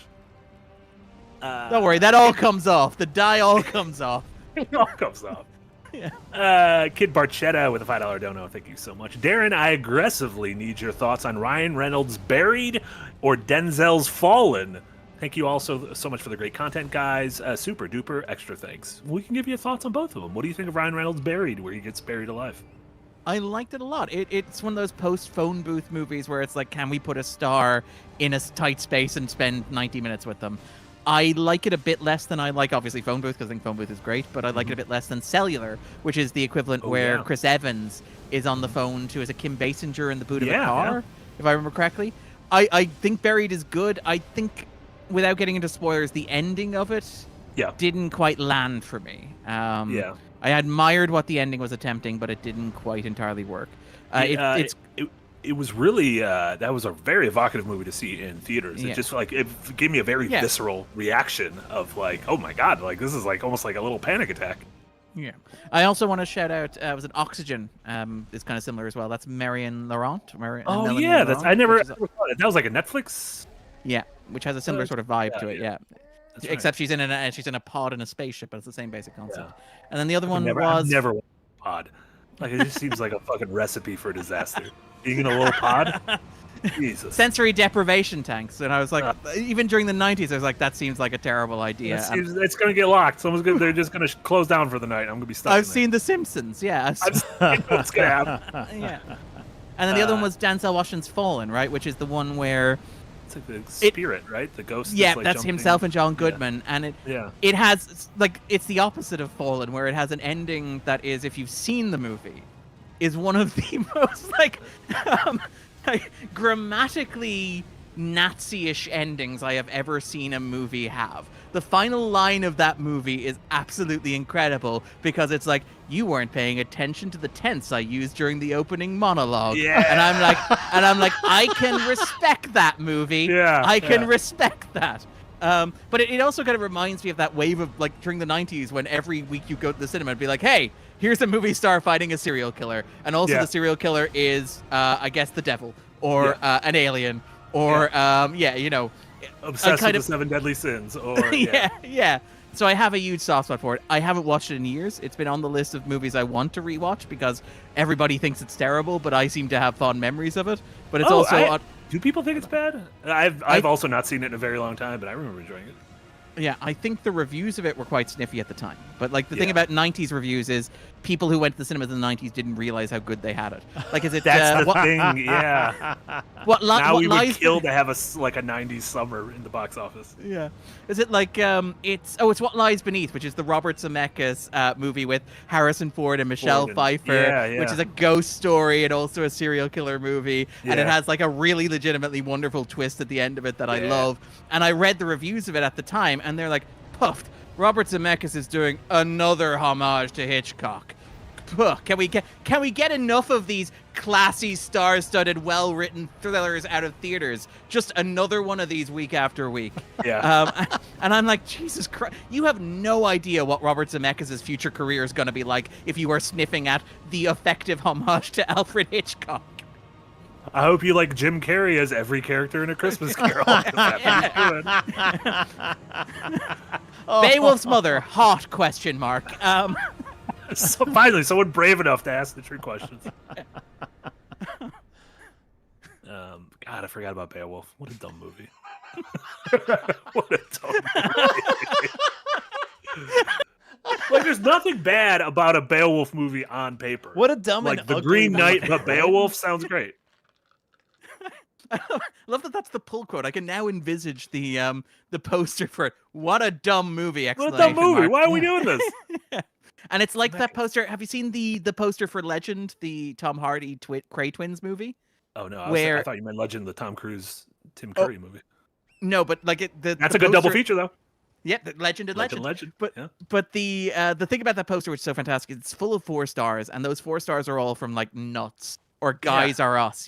Don't worry, that all comes off. The die all comes off. It all comes off. Kid Barchetta with a $5 dono. Thank you so much. Darren, I aggressively need your thoughts on Ryan Reynolds' Buried or Denzel's Fallen. Thank you also so much for the great content, guys. Super duper extra thanks. We can give you thoughts on both of them. What do you think of Ryan Reynolds' Buried, where he gets buried alive? I liked it a lot. It's one of those post-phone booth movies where it's like, can we put a star in a tight space and spend 90 minutes with them? I like it a bit less than I like, obviously, Phone Booth, because I think Phone Booth is great, but I like it a bit less than Cellular, which is the equivalent where yeah. Chris Evans is on the phone to, is it Kim Basinger in the boot of a Yeah, car, yeah. if I remember correctly. I think Buried is good. I think, without getting into spoilers, the ending of it Yeah. didn't quite land for me. Yeah. I admired what the ending was attempting, but it didn't quite entirely work. It was really that was a very evocative movie to see in theaters. Yeah. It just like it gave me a very visceral reaction of like, oh my god, like this is like almost like a little panic attack. Yeah. I also want to shout out, was it Oxygen? Is kind of similar as well. That's Marion Laurent. Oh yeah, that's I never thought it. That was like a Netflix. Yeah, which has a similar sort of vibe to it. Yeah. That's right. Except she's in a pod in a spaceship, but it's the same basic concept. And then the other one I've was never watched a pod. Like it just seems like a fucking recipe for disaster. Being in a little pod. Jesus. sensory deprivation tanks, and I was like, even during the 90s, I was like, that seems like a terrible idea. It's gonna get locked. They're just gonna close down for the night. I'm gonna be stuck. I've seen The Simpsons. Yeah. I've seen what's gonna happen. Yeah. And then the other one was Denzel Washington's Fallen, right? Which is the one where It's like the spirit, right? The ghost. yeah, like that's jumping. himself and John Goodman, and it has like it's the opposite of Fallen, where it has an ending that is, if you've seen the movie, is one of the most like grammatically Nazi-ish endings I have ever seen a movie have. The final line of that movie is absolutely incredible because it's like, you weren't paying attention to the tense I used during the opening monologue. Yeah. And I'm like, I can respect that movie. Yeah. I can respect that. But it also kind of reminds me of that wave of like during the 90s when every week you go to the cinema and be like, hey, here's a movie star fighting a serial killer. And also the serial killer is, I guess, the devil or an alien or, obsessed kind with of the 7 deadly sins. Or yeah. So I have a huge soft spot for it. I haven't watched it in years. It's been on the list of movies I want to rewatch because everybody thinks it's terrible, but I seem to have fond memories of it. But it's do people think it's bad? I've also not seen it in a very long time, but I remember enjoying it. Yeah, I think the reviews of it were quite sniffy at the time. But like the thing about 90s reviews is people who went to the cinemas in the 90s didn't realize how good they had it. Like, is it that's the thing? Yeah. Now we would kill to have a 90s summer in the box office. Yeah. Is it like it's What Lies Beneath, which is the Robert Zemeckis movie with Harrison Ford and Michelle Pfeiffer, which is a ghost story and also a serial killer movie, and it has like a really legitimately wonderful twist at the end of it that I love. And I read the reviews of it at the time, and they're like, puffed. Robert Zemeckis is doing another homage to Hitchcock. Can we get enough of these classy, star-studded, well-written thrillers out of theaters? Just another one of these week after week. Yeah. And I'm like, Jesus Christ, you have no idea what Robert Zemeckis' future career is going to be like if you are sniffing at the effective homage to Alfred Hitchcock. I hope you like Jim Carrey as every character in A Christmas Carol. Beowulf's mother, hot question mark. So finally, someone brave enough to ask the true questions. God, I forgot about Beowulf. What a dumb movie. What a dumb movie. Like, there's nothing bad about a Beowulf movie on paper. What a dumb like and the ugly Green Knight, movie, but Beowulf sounds great. I love that. That's the pull quote. I can now envisage the poster for it. What a dumb movie! What a dumb movie. Mark. Why are we doing this? And it's like that poster. Have you seen the poster for Legend, the Tom Hardy Cray Twins movie? Oh no, Where I thought you meant Legend, the Tom Cruise, Tim Curry movie. No, but like That's a good double feature though. Yeah, Legend and Legend. But the thing about that poster, which is so fantastic, it's full of 4 stars, and those 4 stars are all from like Nuts or Guys Are Us,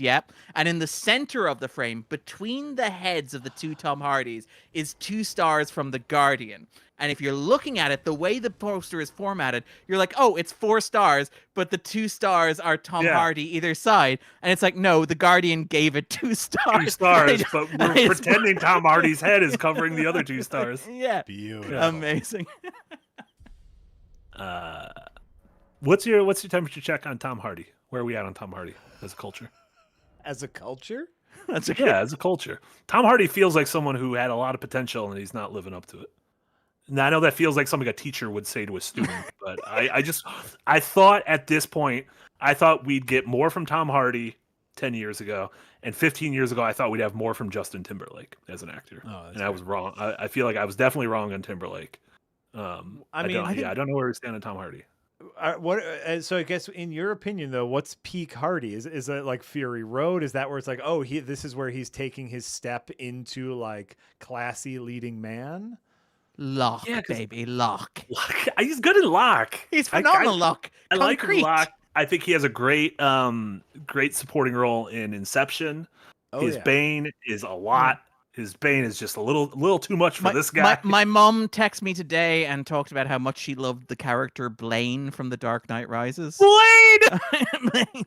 And in the center of the frame, between the heads of the 2 Tom Hardys, is 2 stars from The Guardian. And if you're looking at it, the way the poster is formatted, you're like, oh, it's 4 stars, but the 2 stars are Tom Hardy either side. And it's like, no, The Guardian gave it 2 stars. 2 stars, but we're pretending Tom Hardy's head is covering the other 2 stars. Yeah. Beautiful. Amazing. What's your temperature check on Tom Hardy? Where are we at on Tom Hardy as a culture? As a culture? As a culture. Tom Hardy feels like someone who had a lot of potential and he's not living up to it. Now, I know that feels like something a teacher would say to a student, but I thought at this point, I thought we'd get more from Tom Hardy 10 years ago, and 15 years ago, I thought we'd have more from Justin Timberlake as an actor. And I was wrong. I feel like I was definitely wrong on Timberlake. I don't know where we stand on Tom Hardy. So I guess in your opinion though, what's peak Hardy? Is it like Fury Road? Is that where it's like, oh, this is where he's taking his step into like classy leading man? Locke, baby, Locke. He's good in Locke. He's phenomenal, Locke. I like Locke. I think he has a great supporting role in Inception. His Bane is a lot. His Bane is just a little too much for this guy. My mom texted me today and talked about how much she loved the character Blaine from The Dark Knight Rises. Blaine!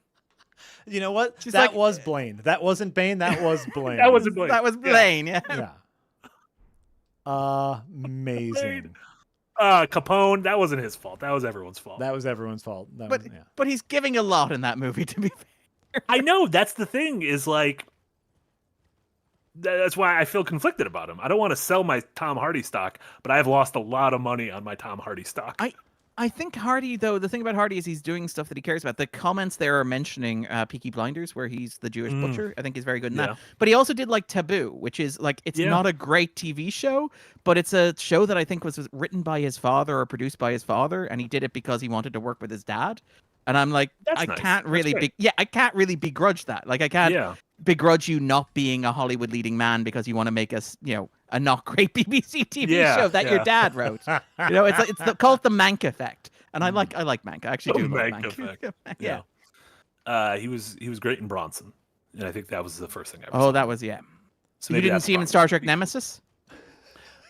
You know what? That was Blaine. That wasn't Bane. That was Blaine. That wasn't Blaine. That was Blaine. Yeah. Amazing. Capone. That wasn't his fault. That was everyone's fault. But he's giving a lot in that movie. To be fair, I know. That's the thing. Is like. That's why I feel conflicted about him. I don't want to sell my Tom Hardy stock, but I've lost a lot of money on my Tom Hardy stock. I think Hardy, though, the thing about Hardy is he's doing stuff that he cares about. The comments there are mentioning Peaky Blinders, where he's the Jewish butcher. I think he's very good in that. But he also did like Taboo, which is like, it's not a great TV show, but it's a show that I think was written by his father or produced by his father, and he did it because he wanted to work with his dad. And I'm like, I can't really begrudge that. Like, I can't begrudge you not being a Hollywood leading man because you want to make us, a not great BBC TV show that your dad wrote. It's called the Mank effect. And I like Mank. I actually do love Mank. Effect. He was great in Bronson. And I think that was the first thing I ever saw. That was, So you didn't see him in Star Trek Nemesis?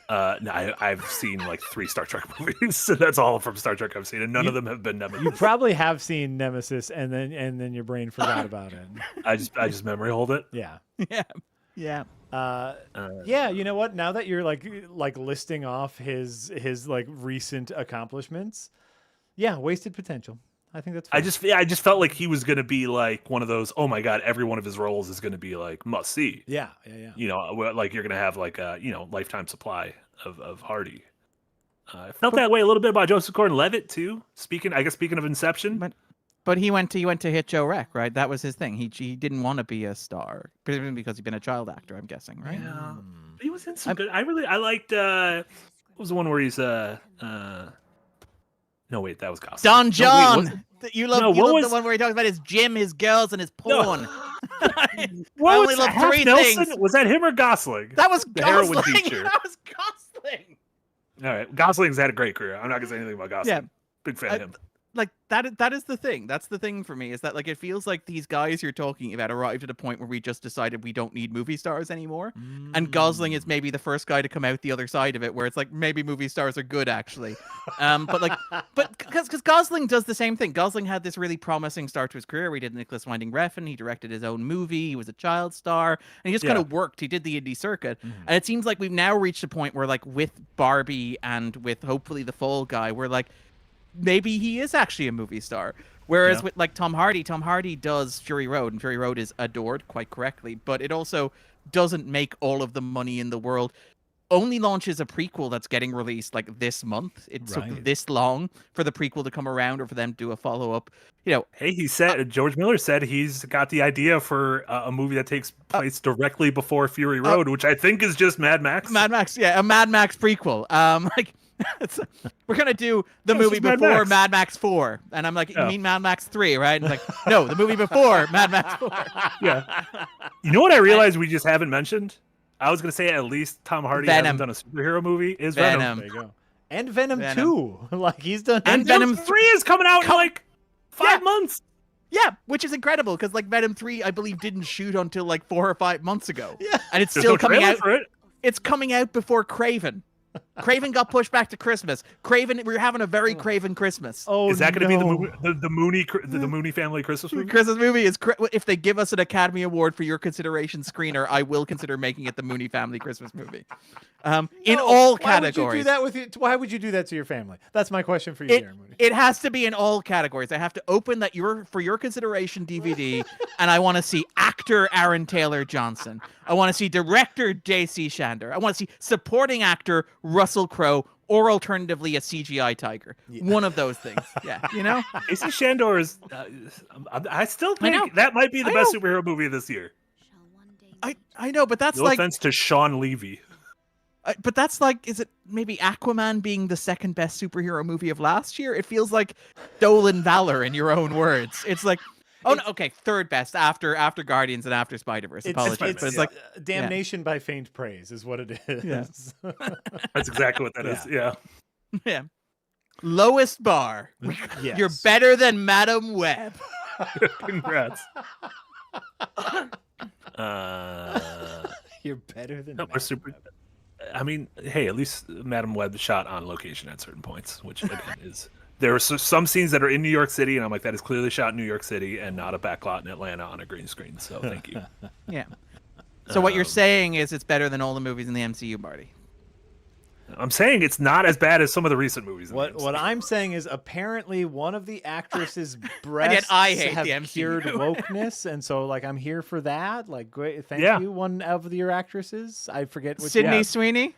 No, I've seen like 3 Star Trek movies, so that's all from Star Trek I've seen, and none of them have been Nemesis. You probably have seen Nemesis, and then your brain forgot about it. I just memory hold it. Yeah. Yeah. You know what? Now that you're like listing off his like recent accomplishments, wasted potential. I think that's fair. I just felt like he was going to be like one of those, oh my god, every one of his roles is going to be like must see. Yeah. Like you're going to have like a lifetime supply of Hardy. I felt that way a little bit about Joseph Gordon-Levitt too. Speaking of Inception, but he went to hit Joe Wreck, right? That was his thing. He didn't want to be a star, because he'd been a child actor, I'm guessing, right? Yeah, he was in some good. I liked. What was the one where he's No, wait, that was Gosling. Don John. You love the one where he talks about his gym, his girls, and his porn. No. I only love 3 things. Was that him or Gosling? That was the Gosling. heroin teacher. That was Gosling. All right, Gosling's had a great career. I'm not gonna say anything about Gosling. Yeah. Big fan of him. Like that is the thing. That's the thing for me, is that like it feels like these guys you're talking about arrived at a point where we just decided we don't need movie stars anymore. And Gosling is maybe the first guy to come out the other side of it, where it's like maybe movie stars are good actually. But because Gosling does the same thing. Gosling had this really promising start to his career. He did Nicholas Winding Refn. He directed his own movie. He was a child star, and he just kind of worked. He did the indie circuit, and it seems like we've now reached a point where like with Barbie and with hopefully The Fall Guy, we're like, maybe he is actually a movie star. Whereas with like Tom Hardy does Fury Road, and Fury Road is adored quite correctly, but it also doesn't make all of the money in the world. Only launches a prequel that's getting released like this month. It took this long for the prequel to come around or for them to do a follow-up. You know, hey, he said George Miller said he's got the idea for a movie that takes place directly before Fury Road, which I think is just Mad Max. Mad Max, yeah, a Mad Max prequel. We're gonna do the movie before Mad Max 4, and I'm like, you mean Mad Max 3, right? And like, no, the movie before Mad Max 4. Yeah. You know what I realized we just haven't mentioned? I was gonna say at least Tom Hardy hasn't done a superhero movie. Is Venom? There you go. And Venom 2. Like he's done. And Venom 3 is coming out in like 5 months. Yeah, which is incredible because like Venom 3, I believe, didn't shoot until like 4 or 5 months ago. Yeah, and it's still coming out. It's coming out before Craven. Craven got pushed back to Christmas. We're having a very Craven Christmas. Oh, is that going to be the Mooney family Christmas movie? Christmas movie is if they give us an Academy Award for your consideration screener, I will consider making it the Mooney family Christmas movie. In all categories. Why would you do that to your family? That's my question for you, Darren Mooney. It has to be in all categories. I have to open that for your consideration DVD, and I want to see actor Aaron Taylor Johnson. I want to see director J.C. Shander. I want to see supporting actor Russell Crowe, or alternatively a CGI tiger. Yeah. One of those things. Yeah, you know? J.C. Shander is... I still think that might be the best superhero movie this year. I know, but that's no offense to Sean Levy. But that's like, is it maybe Aquaman being the second best superhero movie of last year? It feels like stolen valor in your own words. It's like, third best after Guardians and after Spider-Verse. Apologies, but it's like damnation by faint praise is what it is. Yeah. That's exactly what that is. Yeah. Yeah. Lowest bar. Yes. You're better than Madam Web. Congrats. You're better than Madam Web. I mean, hey, at least Madam Web shot on location at certain points, which again is... There are some scenes that are in New York City, and I'm like, that is clearly shot in New York City and not a backlot in Atlanta on a green screen. So thank you. Yeah. So what you're saying is it's better than all the movies in the MCU, Marty. I'm saying it's not as bad as some of the recent movies. What I'm saying is apparently one of the actresses' breasts have cured wokeness, and so like I'm here for that. Like, great, thank you. One of your actresses, I forget which. Sydney Sweeney.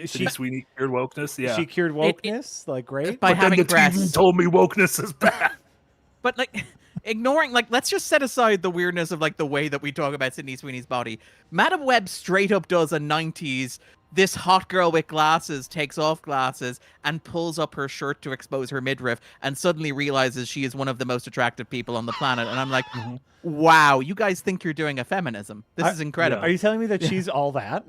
Sydney Sweeney cured wokeness. Yeah, she cured wokeness. Like, great. By having breasts. TV told me wokeness is bad. But like. Ignoring, like, let's just set aside the weirdness of like the way that we talk about Sydney Sweeney's body. Madam Web straight up does a 90s, this hot girl with glasses takes off glasses and pulls up her shirt to expose her midriff and suddenly realizes she is one of the most attractive people on the planet. And I'm like, wow, you guys think you're doing a feminism. This is incredible. Are you telling me that she's all that?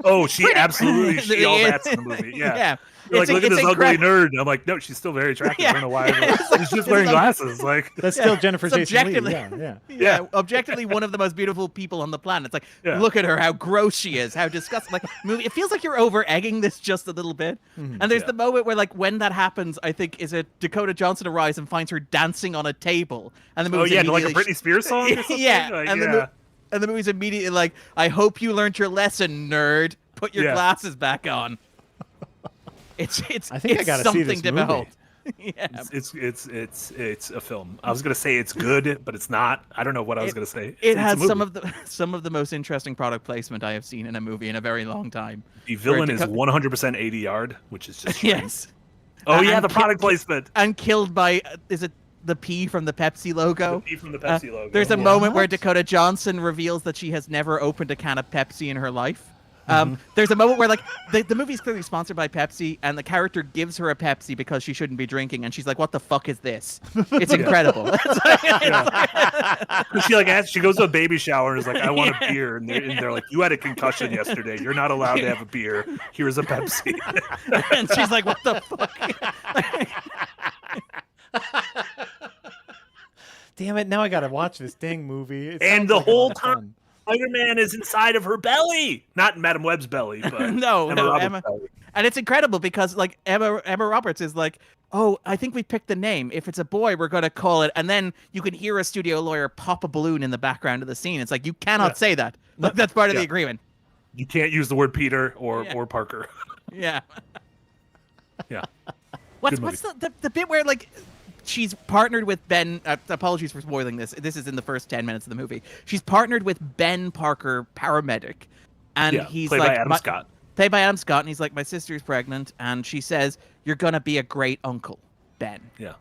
Oh, she absolutely all that's in the movie. Yeah. You're like, look at this ugly nerd. I'm like, no, she's still very attractive. I don't know why. She's just wearing glasses. Like that's still Jennifer Jason Leigh. Yeah. Objectively, one of the most beautiful people on the planet. It's like, look at her, how gross she is, how disgusting. Like, movie. It feels like you're over egging this just a little bit. And there's the moment where, like, when that happens, I think is it Dakota Johnson arrives and finds her dancing on a table, and the movie. Like a Britney Spears song. Or something? And the movie's immediately like, I hope you learned your lesson, nerd. Put your glasses back on. I think I gotta see this movie. It's a film. I was gonna say it's good, but it's not. I don't know what I was gonna say. It has some of the most interesting product placement I have seen in a movie in a very long time. The villain is 100% 80 yard, which is just yes. Oh yeah, the product placement. And killed by is it the P from the Pepsi logo? The P from the Pepsi logo. There's a moment where Dakota Johnson reveals that she has never opened a can of Pepsi in her life. There's a moment where like the movie's clearly sponsored by Pepsi, and the character gives her a Pepsi because she shouldn't be drinking, and she's like, "What the fuck is this?" It's incredible. She goes to a baby shower and is like, "I want a beer," and they're like, "You had a concussion yesterday. You're not allowed to have a beer. Here's a Pepsi." And she's like, "What the fuck?" Damn it! Now I gotta watch this dang movie. And the whole time, Spider-Man is inside of her belly, not Madam Web's belly, but Emma. And it's incredible because like Emma Roberts is like, "Oh, I think we picked the name. If it's a boy, we're gonna call it." And then you can hear a studio lawyer pop a balloon in the background of the scene. It's like you cannot say that. Like, that's part of the agreement. You can't use the word Peter or Parker. Yeah. Yeah. What's the bit where like she's partnered with Ben. Apologies for spoiling this. This is in the first 10 minutes of the movie. She's partnered with Ben Parker, paramedic, and he's played like by Adam Scott. Played by Adam Scott, and he's like, my sister's pregnant, and she says, "You're gonna be a great uncle, Ben." Yeah.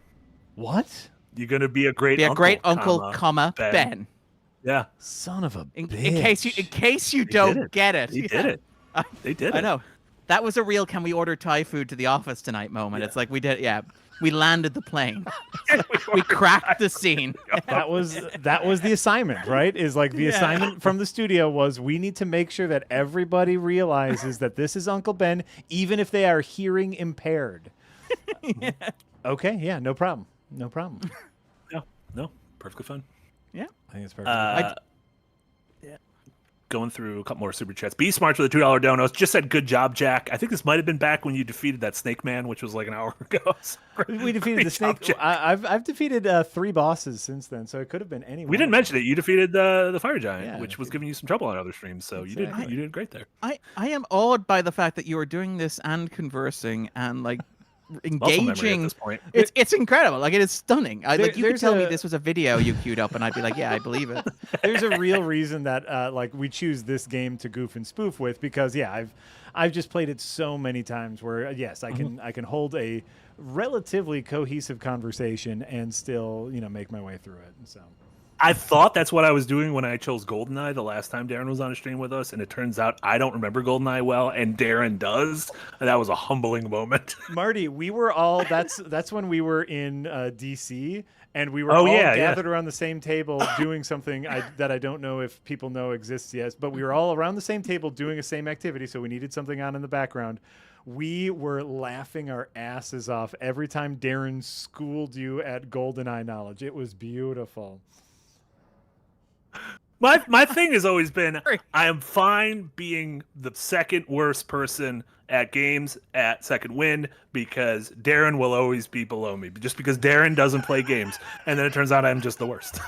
What? You're gonna be a great uncle, comma Ben. Yeah. Son of a In bitch. case you don't get it. They did it. They did it. I know. That was a real "can we order Thai food to the office tonight" moment. Yeah. It's like we did. Yeah, we landed the plane. We cracked the scene. That was the assignment, right? Is like the assignment from the studio was we need to make sure that everybody realizes that this is Uncle Ben, even if they are hearing impaired. Okay, yeah, no problem. No problem. No, perfectly fine. Yeah. I think it's perfect. Going through a couple more super chats. Be Smart with a $2 donos just said, "Good job, Jack." I think this might have been back when you defeated that Snake Man, which was like an hour ago. We defeated the snake. I've defeated 3 bosses since then, so it could have been anyone. We didn't mention it. You defeated the Fire Giant, which was giving you some trouble on other streams. So you did great there. I am awed by the fact that you are doing this and conversing and like engaging. At this point. It's incredible. Like, it is stunning. Like, you could there's tell me this was a video you queued up, and I'd be like, yeah, I believe it. There's a real reason that like we choose this game to goof and spoof with, because I've just played it so many times where yes, I can hold a relatively cohesive conversation and still make my way through it. And so I thought that's what I was doing when I chose GoldenEye the last time Darren was on a stream with us, and it turns out I don't remember GoldenEye well, and Darren does, and that was a humbling moment. Marty, we were all that's when we were in DC, and we were all gathered around the same table doing something that I don't know if people know exists yet, but we were all around the same table doing the same activity, so we needed something on in the background. We were laughing our asses off every time Darren schooled you at GoldenEye knowledge. It was beautiful. My thing has always been, I am fine being the second worst person at games at Second Wind, because Darren will always be below me, just because Darren doesn't play games. And then it turns out I'm just the worst.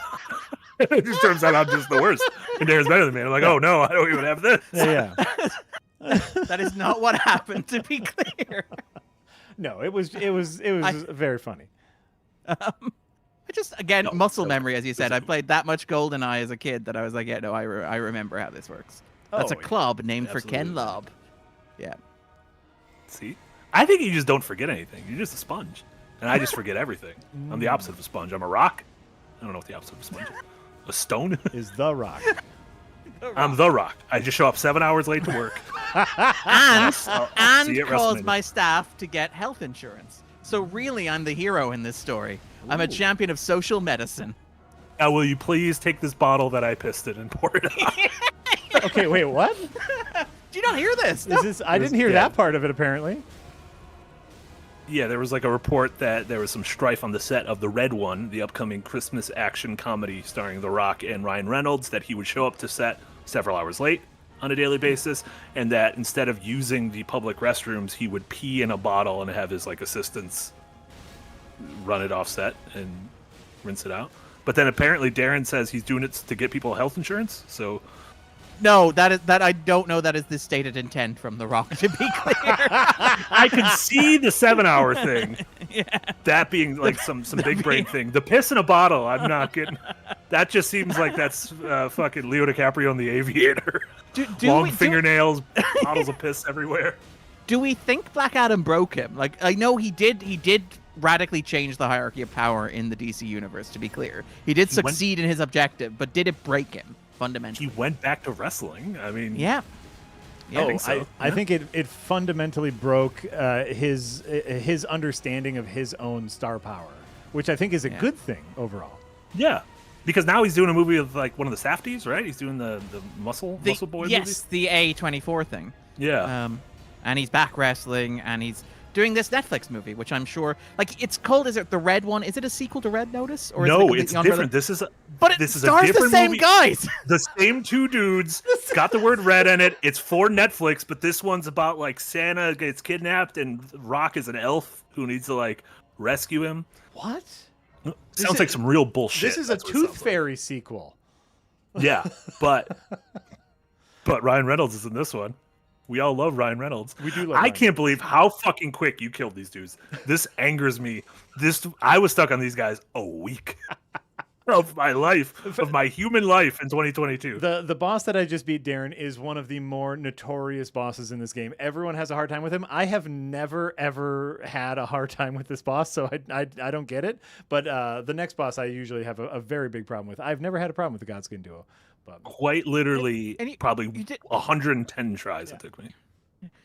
It just turns out I'm just the worst. And Darren's better than me. I'm like, oh no, I don't even have this. Yeah. That is not what happened, to be clear. No, it was very funny. Just, again, muscle memory, as you said. I played that much GoldenEye as a kid that I was like, yeah, no, I remember how this works. That's a club named for Ken Lobb. Yeah. See? I think you just don't forget anything. You're just a sponge. And I just forget everything. I'm the opposite of a sponge. I'm a rock. I don't know what the opposite of a sponge is. A stone? Is the rock. I'm the rock. I just show up 7 hours late to work. and cause my staff to get health insurance. So really, I'm the hero in this story. I'm a champion of social medicine. Now, will you please take this bottle that I pissed in and pour it out? Okay, wait, what? Do you not hear this? I didn't hear that part of it, apparently. Yeah, there was like a report that there was some strife on the set of The Red One, the upcoming Christmas action comedy starring The Rock and Ryan Reynolds, that he would show up to set several hours late on a daily basis, and that instead of using the public restrooms, he would pee in a bottle and have his assistants run it off set and rinse it out. But then apparently Darren says he's doing it to get people health insurance. So no, that I don't know. That is the stated intent from The Rock, to be clear. I can see the 7 hour thing. Yeah. That being like some big brain thing. The piss in a bottle, I'm not getting. That just seems like that's fucking Leo DiCaprio in The Aviator. Long fingernails, bottles of piss everywhere. Do we think Black Adam broke him? Like, I know he did radically change the hierarchy of power in the DC universe, to be clear. He did succeed in his objective, but did it break him fundamentally? He went back to wrestling. I mean, yeah. I think so. I think it fundamentally broke his understanding of his own star power, which I think is a good thing overall. Yeah. Because now he's doing a movie with like one of the Safdies, right? He's doing the Muscle Boy movie. Yes, the A24 thing. Yeah. And he's back wrestling, and he's doing this Netflix movie, which I'm sure, like, it's called, is it The Red One? Is it a sequel to Red Notice? Or no, it's different. This is stars the same movie. Guys. The same two dudes. It's got the word red in it. It's for Netflix, but this one's about like Santa gets kidnapped and Rock is an elf who needs to like rescue him. What? Sounds like some real bullshit. This is a Tooth Fairy sequel. Yeah, but Ryan Reynolds is in this one. We all love Ryan Reynolds. We do love I Ryan can't believe how fucking quick you killed these dudes. This angers me. I was stuck on these guys a week of my life, of my human life in 2022. The boss that I just beat, Darren, is one of the more notorious bosses in this game. Everyone has a hard time with him. I have never ever had a hard time with this boss, so I don't get it. But the next boss I usually have a very big problem with. I've never had a problem with the Godskin duo. But Quite literally, And you- probably you did- 110 tries it took me.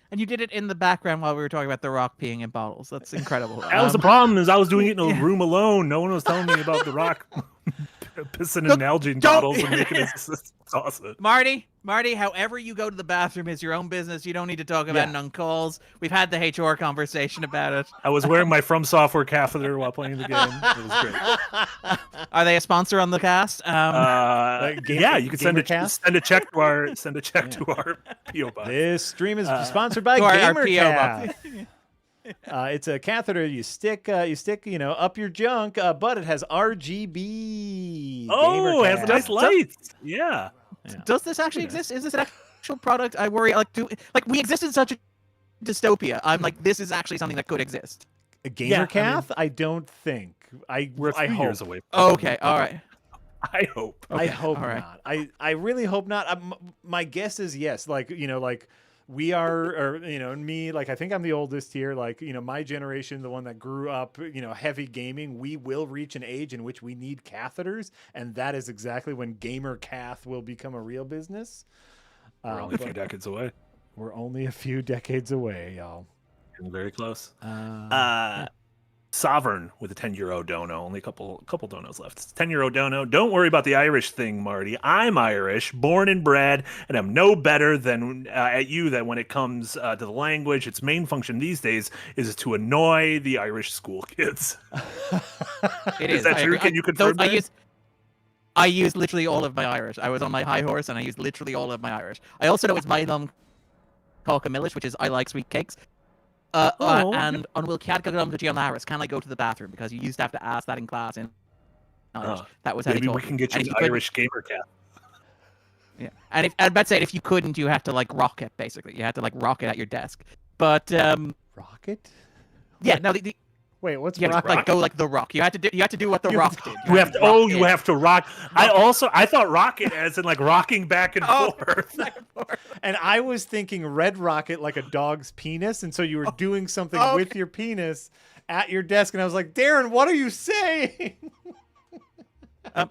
And you did it in the background while we were talking about The Rock peeing in bottles. That's incredible. That was the problem, is I was doing it in a room alone. No one was telling me about The Rock pissing in Nalgene bottles and making it awesome. Marty, however you go to the bathroom is your own business. You don't need to talk about it on calls. We've had the HR conversation about it. I was wearing my From Software catheter while playing the game. It was great. Are they a sponsor on the cast? Yeah, you can send a check to our PO box. this stream is sponsored by to our PO GamerCast. box. It's a catheter you stick, up your junk, but it has RGB. Oh, it has GamerCast. nice lights. Yeah. Does this actually exist? Is this an actual product? I worry. We exist in such a dystopia. I'm like, this is actually something that could exist. A GamerCast? I don't think. We're a few I hope. years away. Okay, all right. I hope. I hope all right. not. I really hope not. My guess is yes. We are, or me. I think I'm the oldest here. My generation, the one that grew up, heavy gaming. We will reach an age in which we need catheters, and that is exactly when gamer cath will become a real business. We're only a few decades away. We're only a few decades away, y'all. Getting very close. Sovereign with a €10 dono. Only a couple donos left. It's a €10 dono. Don't worry about the Irish thing, Marty. I'm Irish, born and bred, and I'm no better than at you that when it comes to the language, its main function these days is to annoy the Irish school kids. It Is that true? Can you confirm that? I used literally all of my Irish. I was on my high horse and I used literally all of my Irish. I also know it's my Caucamillish, which is I like sweet cakes. And on will Cad go to Gian Laris, can I go to the bathroom? Because you used to have to ask that in class in Irish. That was how Maybe they we taught can get you And an if Irish gamer cat. Yeah, and I'd about to say if you couldn't, you have to rock it. Basically, you had to rock it at your desk. But Rocket? yeah, no, Wait, what's you had rocket? to, go the Rock. You had to do what the Rock did. You have to. You have to rock. I thought rocket as in rocking back and forth. And I was thinking red rocket like a dog's penis, and so you were doing something with your penis at your desk, and I was like, Darren, what are you saying?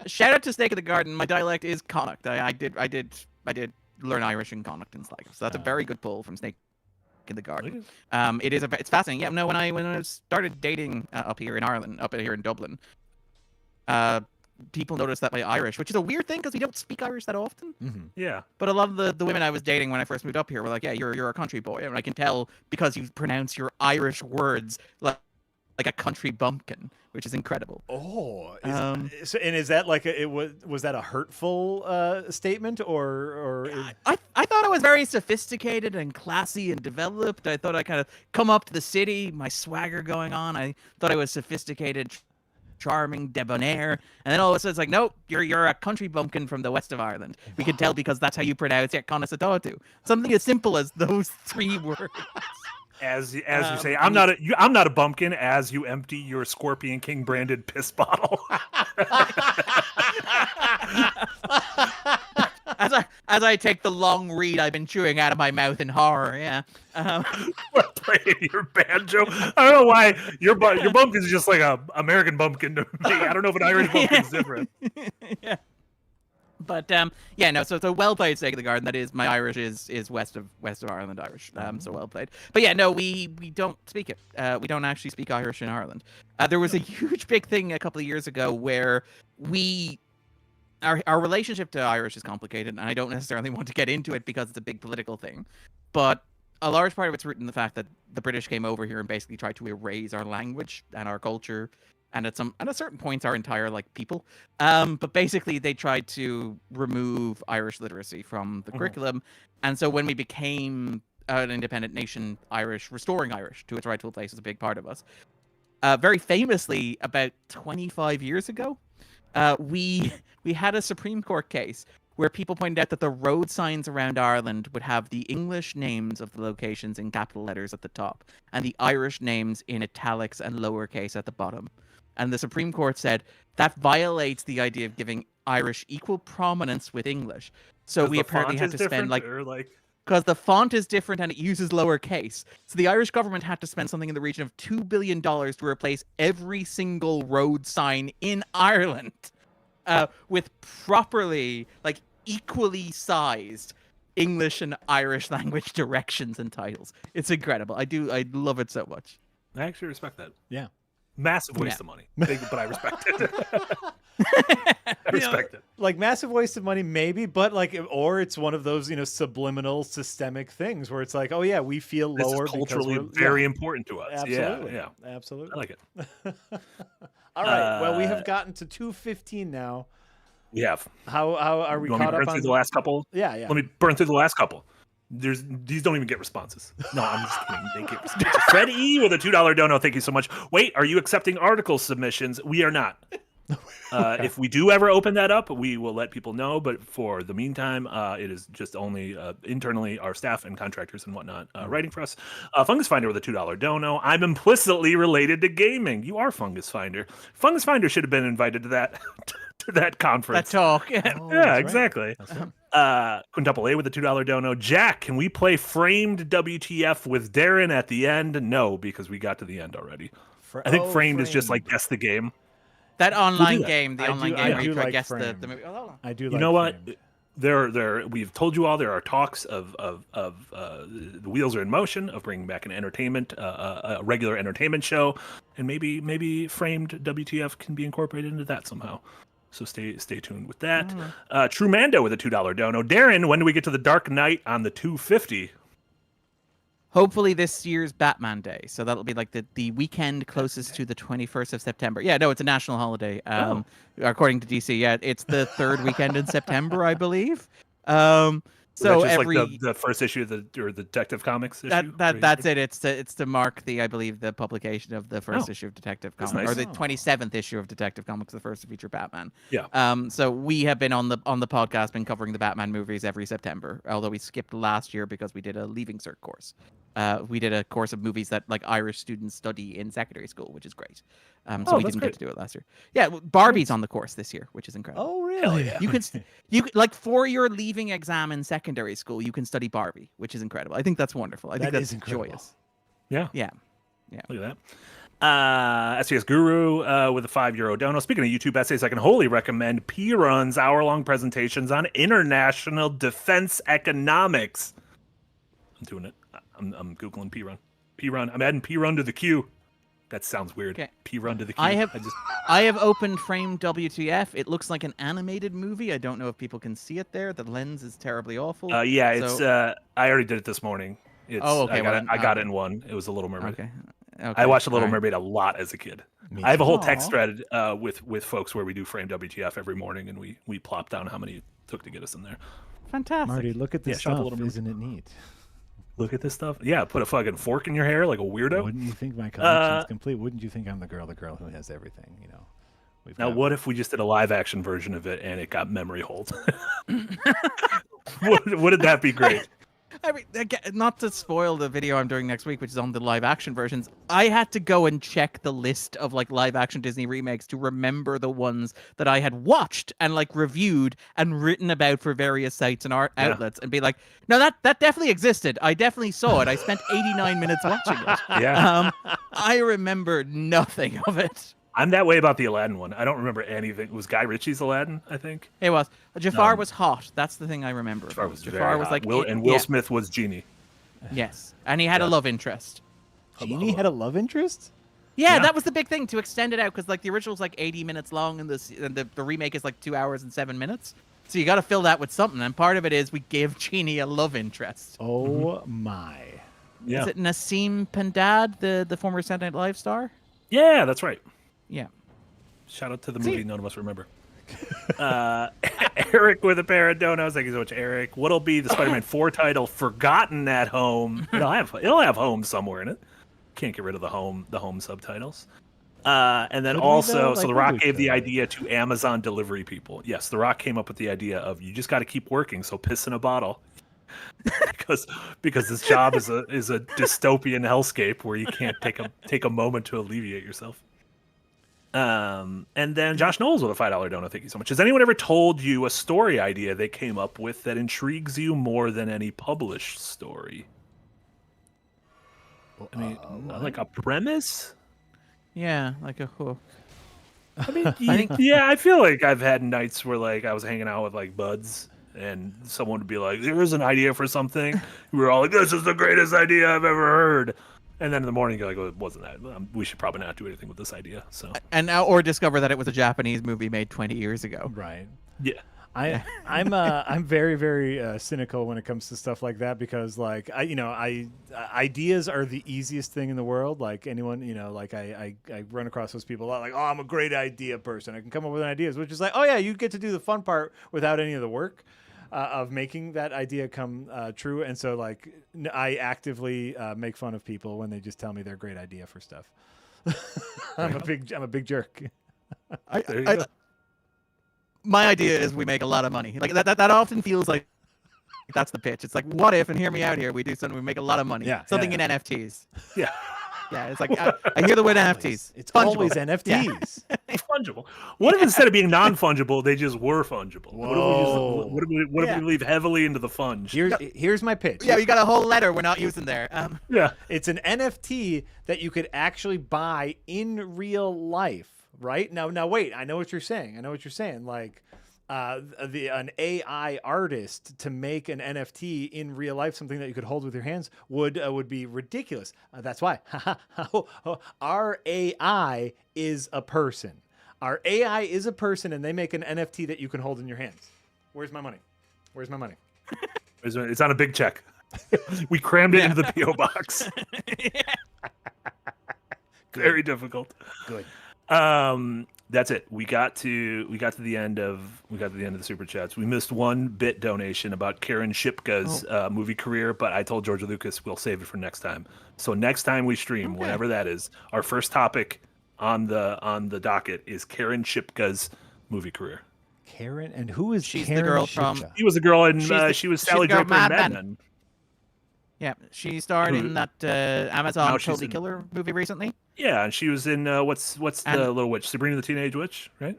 Shout out to Snake in the Garden. My dialect is Connacht. I did learn Irish in Connacht and Sligo, so that's a very good pull from Snake in the Garden. It's fascinating. Yeah, no, when I started dating up here in Ireland, up here in Dublin, people noticed that my Irish, which is a weird thing because we don't speak Irish that often. Mm-hmm. Yeah. But a lot of the women I was dating when I first moved up here were like, "Yeah, you're a country boy," and I can tell because you pronounce your Irish words like a country bumpkin, which is incredible. Oh, is that was that a hurtful statement or? I thought I was very sophisticated and classy and developed. I thought I kind of come up to the city, my swagger going on. I thought I was sophisticated, charming, debonair, and then all of a sudden it's like, nope, you're a country bumpkin from the west of Ireland. We can tell because that's how you pronounce it, Conasatatu. Something as simple as those 3 words. As you say, I'm not a bumpkin. As you empty your Scorpion King branded piss bottle. As I take the long reed I've been chewing out of my mouth in horror, yeah. Playing your banjo. I don't know why your bumpkin is just like a American bumpkin to me. I don't know if an Irish bumpkin's different. Yeah. But yeah, no. So well played, Snake in the Garden. That is, my Irish is west of Ireland Irish. So well played. But yeah, no, we don't speak it. We don't actually speak Irish in Ireland. There was a huge big thing a couple of years ago where our relationship to Irish is complicated, and I don't necessarily want to get into it because it's a big political thing. But a large part of it's rooted in the fact that the British came over here and basically tried to erase our language and our culture. And at a certain points, our entire people. But basically, they tried to remove Irish literacy from the curriculum. And so when we became an independent nation, restoring Irish to its rightful place was a big part of us. Very famously, about 25 years ago, we had a Supreme Court case where people pointed out that the road signs around Ireland would have the English names of the locations in capital letters at the top and the Irish names in italics and lowercase at the bottom. And the Supreme Court said that violates the idea of giving Irish equal prominence with English. So we apparently had to spend because the font is different and it uses lowercase. So the Irish government had to spend something in the region of $2 billion to replace every single road sign in Ireland with properly, like, equally sized English and Irish language directions and titles. It's incredible. I love it so much. I actually respect that. Yeah. Massive waste of money, but I respect it. Respect it. Like massive waste of money, maybe, but like, or it's one of those, subliminal systemic things where it's like, oh yeah, we feel This lower is culturally because very important to us. Absolutely. Yeah, Absolutely. I like it. All right. Well, we have gotten to 2:15 now. We have. How are we You want me caught to burn up on through the last couple? Yeah. Let me burn through the last couple. These don't even get responses. No, I'm just kidding. They get responses. Fred E with a $2 dono. Thank you so much. Wait, are you accepting article submissions? We are not. If we do ever open that up, we will let people know. But for the meantime, it is just only internally our staff and contractors and whatnot writing for us. Fungus Finder with a $2 dono. I'm implicitly related to gaming. You are Fungus Finder. Fungus Finder should have been invited to that to that conference. That talk. Oh, Exactly. Quintuple A with a $2 dono. Jack, can we play framed WTF with Darren at the end? No, because we got to the end already. I think framed is just like guess the game. That online that. game, I online do- game I where you do try to like guess Framed. the movie. Oh, hold on. I do. You like know what? framed. We've told you all there are talks of the wheels are in motion of bringing back an entertainment, a regular entertainment show, and maybe framed WTF can be incorporated into that somehow. So stay tuned with that. True Mando with a $2 dono. Darren, when do we get to the Dark Knight on the 250? Hopefully this year's Batman Day. So that'll be like the weekend closest to the 21st of September. Yeah, no, it's a national holiday. According to DC, yeah, it's the third weekend in September, I believe. So just every like the first issue of the Detective Comics issue. That's it. It's to mark I believe the publication of the first issue of Detective That's Comics, nice. or the 27th issue of Detective Comics, the first to feature Batman. Yeah. So we have been on the podcast been covering the Batman movies every September, although we skipped last year because we did a Leaving Cert course. We did a course of movies that like Irish students study in secondary school, which is great. So we didn't get to do it last year. Yeah, Barbie's on the course this year, which is incredible. Oh, really? You can like for your leaving exam in secondary school, you can study Barbie, which is incredible. I think that's wonderful. I think That that's is incredible. Yeah. joyous. Yeah. Look at that. SCS Guru with a €5 dono. Speaking of YouTube essays, I can wholly recommend P-Run's hour-long presentations on international defense economics. I'm doing it. I'm Googling P-Run. P-Run. I'm adding P-Run to the queue. That sounds weird. Okay. P-Run to the queue. I have opened Framed WTF. It looks like an animated movie. I don't know if people can see it there. The lens is terribly awful. It's I already did it this morning. It's, okay. I got it in one. It was The Little Mermaid. Okay. I watched The Little all right. Mermaid a lot as a kid. Me I have a whole Aw. text thread with folks where we do Framed WTF every morning, and we plop down how many it took to get us in there. Fantastic. Marty, look at this Yeah, shop a stuff. little bit. Isn't it neat? Look at this stuff. Yeah, put a fucking fork in your hair like a weirdo. Wouldn't you think my collection's complete? Wouldn't you think I'm the girl who has everything? We've Now, got- what if we just did a live action version of it and it got memory hold? Wouldn't that be great? I mean, again, not to spoil the video I'm doing next week, which is on the live action versions. I had to go and check the list of like live action Disney remakes to remember the ones that I had watched and like reviewed and written about for various sites and art outlets, and be like, no, that definitely existed. I definitely saw it. I spent 89 minutes watching it. Yeah. I remember nothing of it. I'm that way about the Aladdin one. I don't remember anything. It was Guy Ritchie's Aladdin, I think. It was. Jafar was hot. That's the thing I remember. Jafar was very Jafar was hot. like Will yeah, Smith was Genie. Yes, and he had a love interest. Genie had a love interest? Yeah, Yeah. that was the big thing to extend it out, because like the original's like 80 minutes long and the remake is like 2 hours and 7 minutes. So you got to fill that with something, and part of it is we gave Genie a love interest. Oh my! Yeah. Is it Nassim Pendad, the former Saturday Night Live star? Yeah, that's right. Yeah. Shout out to the movie none of us remember. Eric with a pair of donuts. Thank you so much, Eric. What'll be the Spider-Man 4 title? Forgotten at Home. It'll have home somewhere in it. Can't get rid of the home subtitles. And then Could we, also, though? so Like, The we Rock would gave the could. idea to Amazon delivery people. Yes, The Rock came up with the idea of you just got to keep working, so piss in a bottle. because this job is a dystopian hellscape where you can't take a moment to alleviate yourself. And then Josh Knowles with a $5 donut. Thank you so much. Has anyone ever told you a story idea they came up with that intrigues you more than any published story? I mean, like a premise? Yeah, like a hook. I mean, I feel like I've had nights where like I was hanging out with like buds and someone would be like, "There's an idea for something." We were all like, "This is the greatest idea I've ever heard." And then in the morning, you're like, "Oh, it wasn't that. We should probably not do anything with this idea." So And now, or discover that it was a Japanese movie made 20 years ago. Right. yeah, I'm very very cynical when it comes to stuff like that because like ideas are the easiest thing in the world. Like anyone, like I run across those people a lot. Like, oh, I'm a great idea person. I can come up with ideas, which is like, oh yeah, you get to do the fun part without any of the work of making that idea come true. And so like I actively make fun of people when they just tell me their great idea for stuff. I'm a big jerk. there you go. My idea is we make a lot of money. Like that often feels like that's the pitch. It's like, what if, and hear me out here, we do something, we make a lot of money. Yeah, Something yeah. in NFTs. Yeah, Yeah, it's like, I hear the word NFTs. It's Fungible. always NFTs. fungible. What if instead of being non-fungible, they just were fungible? Whoa. What if we leave heavily into the funge? Here's my pitch. Yeah, you got a whole letter we're not using there. Yeah. It's an NFT that you could actually buy in real life, right? Now wait, I know what you're saying. Like an AI artist to make an NFT in real life, something that you could hold with your hands, would be ridiculous. That's why our AI is a person. Our AI is a person, and they make an NFT that you can hold in your hands. Where's my money? It's on a big check. We crammed it into the PO box. Very difficult. Good. That's it. We got to the end of the super chats. We missed one bit donation about Karen Shipka's movie career, but I told George Lucas we'll save it for next time. So next time we stream, whenever that is, our first topic on the docket is Karen Shipka's movie career. Karen, and who is She's Karen the girl Shipka? from- She was a girl in She's the Sally girl Draper in Mad Mad Men. Men. Yeah, she starred in that Amazon Now she's Totally in- Killer movie recently. Yeah, and she was in what's And- the little witch, Sabrina the Teenage Witch, right?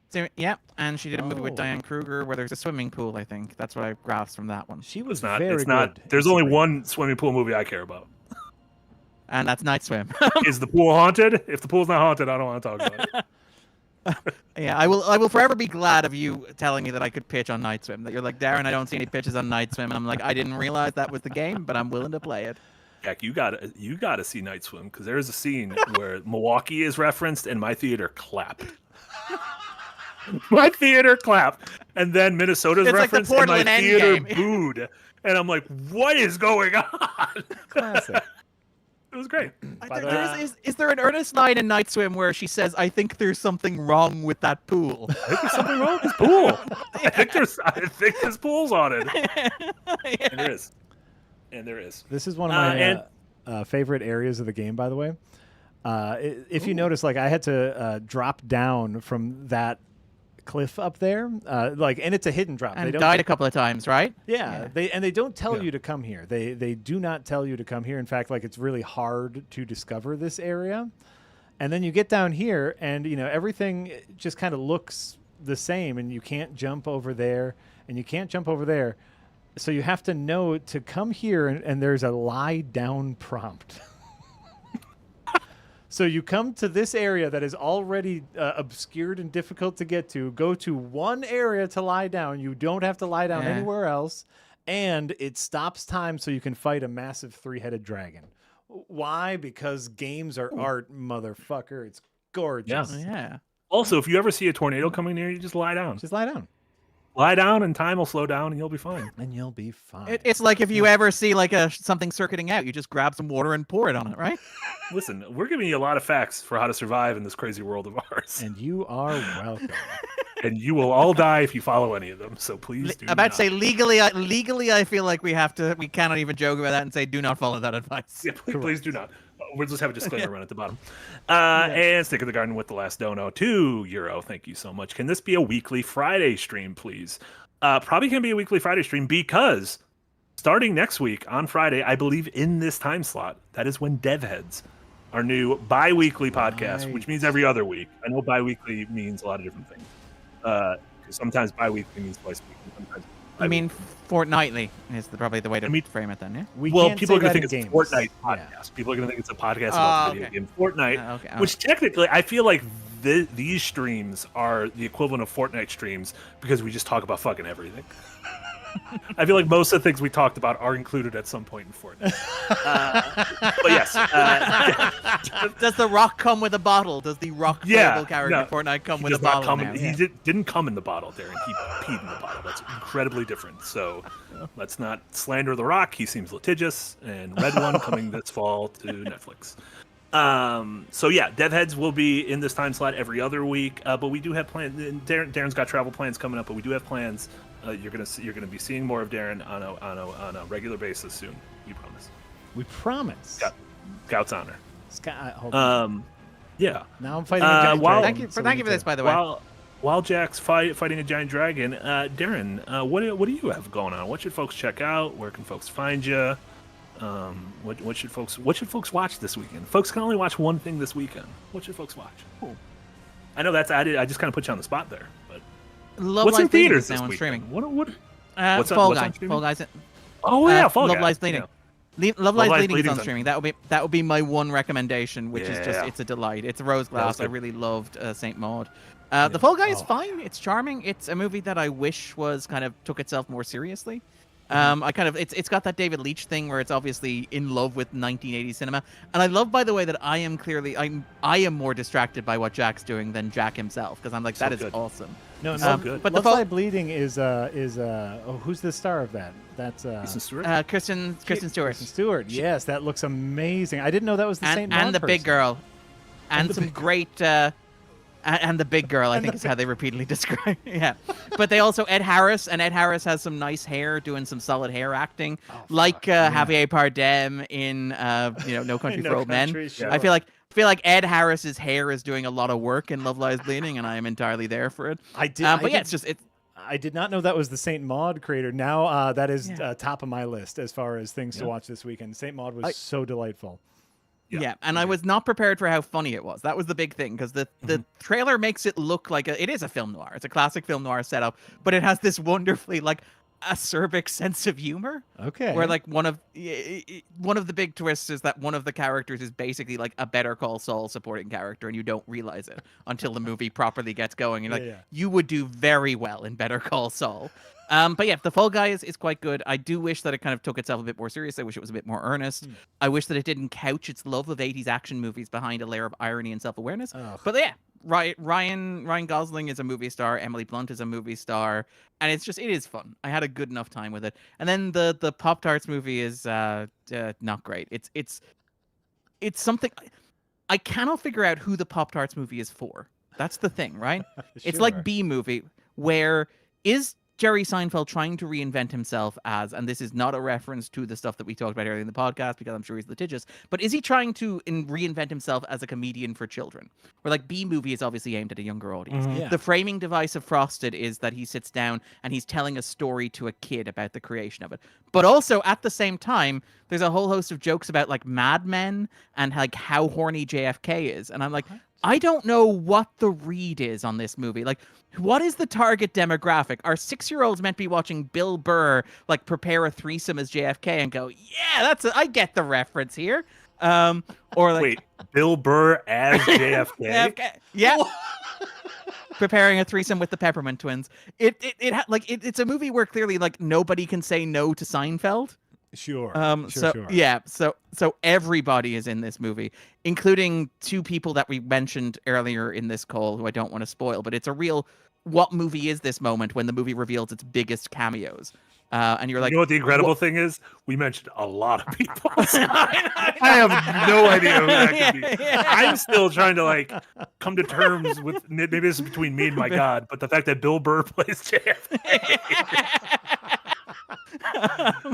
So, yeah, and she did a movie with Oh. Diane Kruger where there's a swimming pool, I think. That's what I grasped from that one. She was It's not. very It's not. good. There's only Sabrina. one swimming pool movie I care about. And that's Night Swim. Is the pool haunted? If the pool's not haunted, I don't want to talk about it. Yeah, I will forever be glad of you telling me that I could pitch on Night Swim. That you're like, Darren, I don't see any pitches on Night Swim. And I'm like, I didn't realize that was the game, but I'm willing to play it. Jack, you gotta see Night Swim because there's a scene where Milwaukee is referenced and my theater clapped. My theater clapped, and then Minnesota's It's like the referenced and my Portland theater Endgame. booed, and I'm like, what is going on? Classic. It was great. Is there an earnest line in Night Swim where she says, I think there's something wrong with that pool? I think there's something wrong with this pool. I think this pool's on it. And there is. And there is. This is one of my favorite areas of the game, by the way. If you notice, like I had to drop down from that cliff up there, and it's a hidden drop. And They don't died a couple of times, right? Yeah, they don't tell you to come here. They do not tell you to come here. In fact, like it's really hard to discover this area. And then you get down here, and everything just kind of looks the same, and you can't jump over there, and you can't jump over there. So you have to know to come here, and there's a lie down prompt. So you come to this area that is already obscured and difficult to get to, go to one area to lie down. You don't have to lie down anywhere else. And it stops time so you can fight a massive 3-headed dragon. Why? Because games are art, motherfucker. It's gorgeous. Yeah. Also, if you ever see a tornado coming near you, just lie down. Just lie down. Lie down, and time will slow down, and you'll be fine. And you'll be fine. It's like if you ever see like something circuiting out, you just grab some water and pour it on it, right? Listen, we're giving you a lot of facts for how to survive in this crazy world of ours. And you are welcome. And you will all die if you follow any of them. So please do I'm about not. to say legally, I feel like we cannot even joke about that and say do not follow that advice. Yeah, please do not. We'll just have a disclaimer run at the bottom. And Stick of the Garden with the last dono, €2. Thank you so much. Can this be a weekly Friday stream, please? Probably can be a weekly Friday stream because starting next week on Friday, I believe in this time slot, that is when DevHeads, our new bi-weekly podcast, which means every other week. I know bi-weekly means a lot of different things. Because sometimes bi-weekly means twice a week. And sometimes I mean, fortnightly is probably the way to frame it then, yeah? People are going to think it's a Fortnite podcast. Yeah. People are going to think it's a podcast about the video game Fortnite, which technically I feel like these streams are the equivalent of Fortnite streams because we just talk about fucking everything. I feel like most of the things we talked about are included at some point in Fortnite. But yes. Does the Rock come with a bottle? Does the Rock playable character Fortnite come with a bottle? He didn't come in the bottle, Darren. He peed in the bottle. That's incredibly different. So let's not slander the Rock. He seems litigious. And Red One coming this fall to Netflix. So yeah, DevHeads will be in this time slot every other week. But we do have plans. Darren's got travel plans coming up, but we do have plans. You're gonna be seeing more of Darren on a regular basis soon. We promise. We promise. Scout's honor. Yeah. Now I'm fighting a giant dragon. Thank you for this, by the way. While Jack's fighting a giant dragon, Darren, what do you have going on? What should folks check out? Where can folks find you? What should folks watch this weekend? Folks can only watch one thing this weekend. What should folks watch? Ooh. I know that's I just kind of put you on the spot there, but what's in theaters this week? Streaming. What's Fall Guys. Fall Guys. Oh yeah, Fall Guys. Love Lies Bleeding. Yeah. Love Lies Bleeding is on streaming. That would be my one recommendation, which is just it's a delight. It's a rose glass. I really loved Saint Maud. The Fall Guy is fine. It's charming. It's a movie that I wish took itself more seriously. It's got that David Leitch thing where it's obviously in love with 1980s cinema, and I love, by the way, that I am more distracted by what Jack's doing than Jack himself, because I'm like, that is awesome. No, good. But Love Lies Bleeding is who's the star of that? That's Kristen Stewart. Kristen Stewart. Kristen Stewart. Yes, that looks amazing. I didn't know that was the Saint Maud and the person. big girl, and some great. And the big girl, I think, is how they repeatedly describe it. Yeah. But they also Ed Harris, and Ed Harris has some nice hair, doing some solid hair acting, Javier Bardem in No Country for Old Men. Sure. I feel like Ed Harris's hair is doing a lot of work in Love Lies Bleeding, and I am entirely there for it. I did not know that was the Saint Maud creator. Now that is top of my list as far as things to watch this weekend. Saint Maud was so delightful. Yeah, and I was not prepared for how funny it was. That was the big thing, because the trailer makes it look like it is a film noir. It's a classic film noir setup, but it has this wonderfully acerbic sense of humor. Okay. Where one of the big twists is that one of the characters is basically like a Better Call Saul supporting character, and you don't realize it until the movie properly gets going. And you would do very well in Better Call Saul. But yeah, the Fall Guy is quite good. I do wish that it kind of took itself a bit more seriously. I wish it was a bit more earnest. I wish that it didn't couch its love of 80s action movies behind a layer of irony and self-awareness. But yeah, Ryan Gosling is a movie star. Emily Blunt is a movie star. And it is fun. I had a good enough time with it. And then the Pop-Tarts movie is not great. It's something... I cannot figure out who the Pop-Tarts movie is for. That's the thing, right? Sure. It's like B-movie, where is Jerry Seinfeld trying to reinvent himself as, and this is not a reference to the stuff that we talked about earlier in the podcast, because I'm sure he's litigious, but is he trying to reinvent himself as a comedian for children? Where B-movie is obviously aimed at a younger audience. Mm-hmm. Yeah. The framing device of Frosted is that he sits down and he's telling a story to a kid about the creation of it. But also, at the same time, there's a whole host of jokes about Mad Men and how horny JFK is. And I'm like, I don't know what the read is on this movie. What is the target demographic? Are 6-year-olds meant to be watching Bill Burr prepare a threesome as JFK and go, yeah, I get the reference here? Wait, Bill Burr as JFK? Yeah. Preparing a threesome with the Peppermint Twins. It's a movie where clearly nobody can say no to Seinfeld. Sure. Sure. Yeah. So everybody is in this movie, including two people that we mentioned earlier in this call, who I don't want to spoil. But it's a real, what movie is this moment when the movie reveals its biggest cameos? And you're like, you know what the incredible thing is? We mentioned a lot of people. I have no idea who that could be. Yeah. I'm still trying to come to terms with, maybe this is between me and my God, but the fact that Bill Burr plays JFK.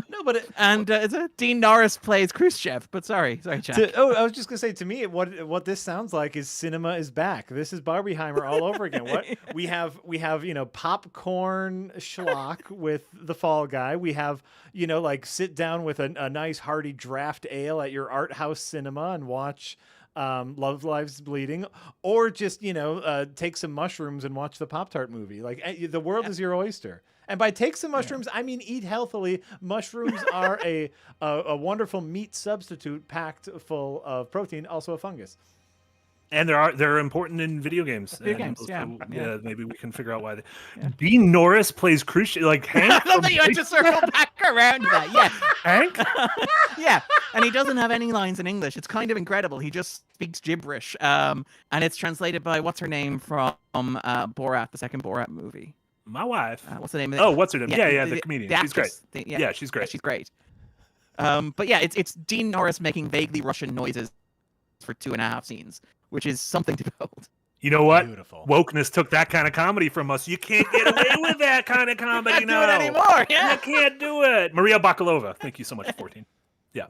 No, but it's a Dean Norris plays Khrushchev. But sorry, Jack. I was just gonna say, to me, what this sounds like is cinema is back. This is Barbieheimer all over again. What we have, popcorn schlock with the Fall Guy. We have, like sit down with a nice hearty draft ale at your art house cinema and watch Love Lives Bleeding, or just take some mushrooms and watch the Pop-Tart movie. Like the world is your oyster. And by take some mushrooms, I mean eat healthily. Mushrooms are a wonderful meat substitute packed full of protein, also a fungus. And they're important in video games. Yeah. Maybe we can figure out why. Dean Norris plays Khrushchev, like Hank. I love that you had to circle back around to that. Yes, Hank. Yeah, and he doesn't have any lines in English. It's kind of incredible. He just speaks gibberish. And it's translated by what's her name from Borat, the second Borat movie. My wife. What's the name of it? Oh, what's her name? Yeah, the comedian. She's great. She's great. She's great. But yeah, it's Dean Norris making vaguely Russian noises for 2.5 scenes, which is something to behold. You know what? Beautiful. Wokeness took that kind of comedy from us. You can't get away with that kind of comedy now. Can't do it anymore. Yeah, you can't do it. Maria Bakalova. Thank you so much, 14. Yeah.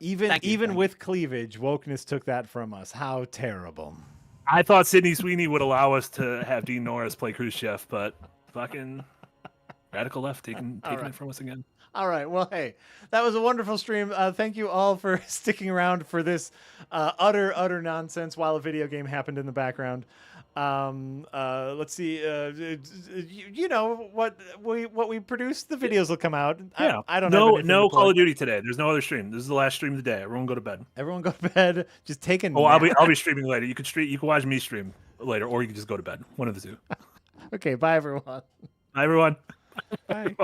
Even with cleavage, wokeness took that from us. How terrible. I thought Sydney Sweeney would allow us to have Dean Norris play Khrushchev, but fucking radical left taking it from us again. All right. Well, hey, that was a wonderful stream. Thank you all for sticking around for this utter nonsense while a video game happened in the background. Let's see. What we produced. The videos will come out. Yeah. I don't know. No Call of Duty today. There's no other stream. This is the last stream of the day. Everyone go to bed. Everyone go to bed. Just take a nap. Oh, I'll be streaming later. You can watch me stream later, or you can just go to bed. One of the two. Okay. Bye, everyone. Bye, everyone. Bye.